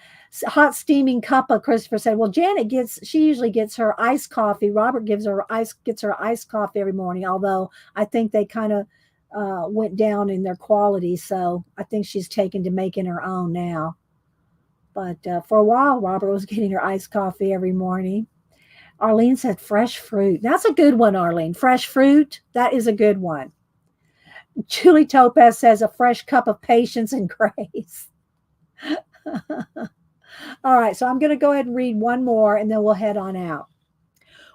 Speaker 1: hot steaming cuppa, Christopher said. Well, Janet she usually gets her iced coffee. Robert gets her iced coffee every morning, although I think they kind of went down in their quality. So I think she's taken to making her own now. But for a while, Robert was getting her iced coffee every morning. Arlene said fresh fruit. That's a good one, Arlene. Fresh fruit, that is a good one. Julie Topaz says a fresh cup of patience and grace. All right, so I'm going to go ahead and read one more and then we'll head on out.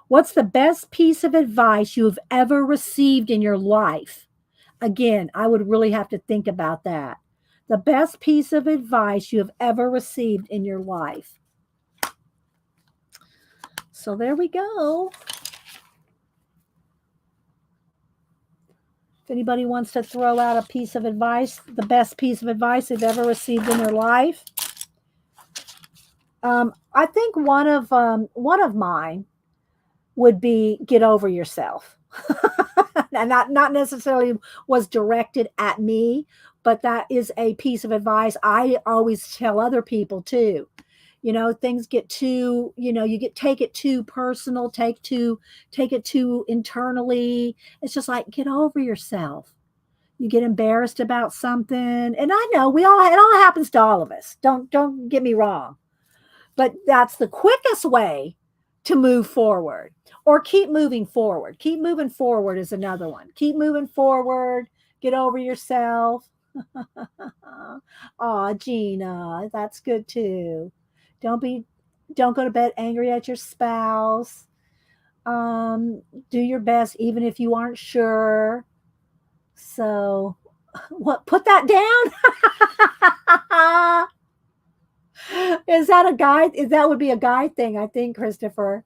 Speaker 1: What's the best piece of advice you have ever received in your life? Again, I would really have to think about that. The best piece of advice you have ever received in your life. So there we go. If anybody wants to throw out a piece of advice, the best piece of advice they've ever received in their life. I think one of mine would be get over yourself. And not necessarily was directed at me, but that is a piece of advice I always tell other people too. Things get too, take it too personal, take it too internally. It's just like, get over yourself. You get embarrassed about something. And I know it all happens to all of us. Don't get me wrong. But that's the quickest way to move forward, or keep moving forward. Keep moving forward is another one. Keep moving forward. Get over yourself. Oh, Gina, that's good too. Don't go to bed angry at your spouse. Do your best even if you aren't sure. So put that down? Is that a guy? That would be a guy thing, I think, Christopher.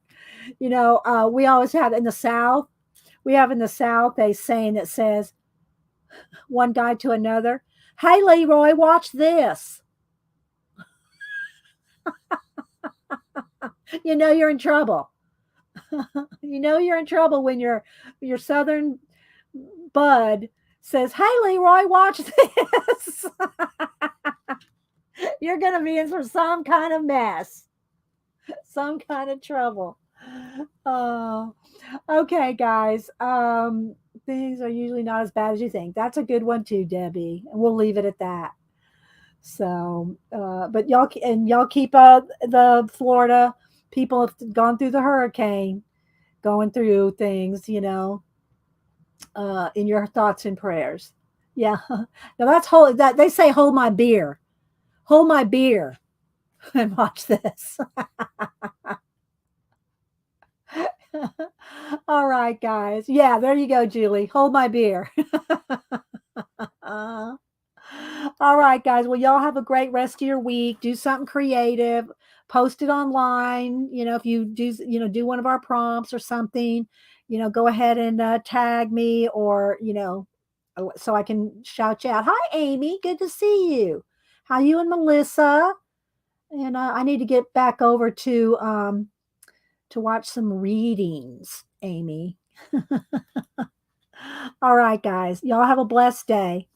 Speaker 1: We always have in the South. We have in the South a saying that says, one guy to another, "Hey, Leroy, watch this." You're in trouble. You're in trouble when your Southern bud says, "Hey, Leroy, watch this." You're going to be in for some kind of mess, some kind of trouble. Oh, okay, guys. Things are usually not as bad as you think. That's a good one too, Debbie. And we'll leave it at that. So, but y'all keep the Florida people have gone through the hurricane, going through things, in your thoughts and prayers. Yeah. Now that they say, hold my beer and watch this. All right, guys. Yeah, there you go, Julie. Hold my beer. Uh, all right, guys. Well, y'all have a great rest of your week. Do something creative. Post it online. If you do one of our prompts or something, go ahead and tag me or, so I can shout you out. Hi, Amy. Good to see you. How you and Melissa? And I need to get back over to watch some readings, Amy. All right, guys. Y'all have a blessed day.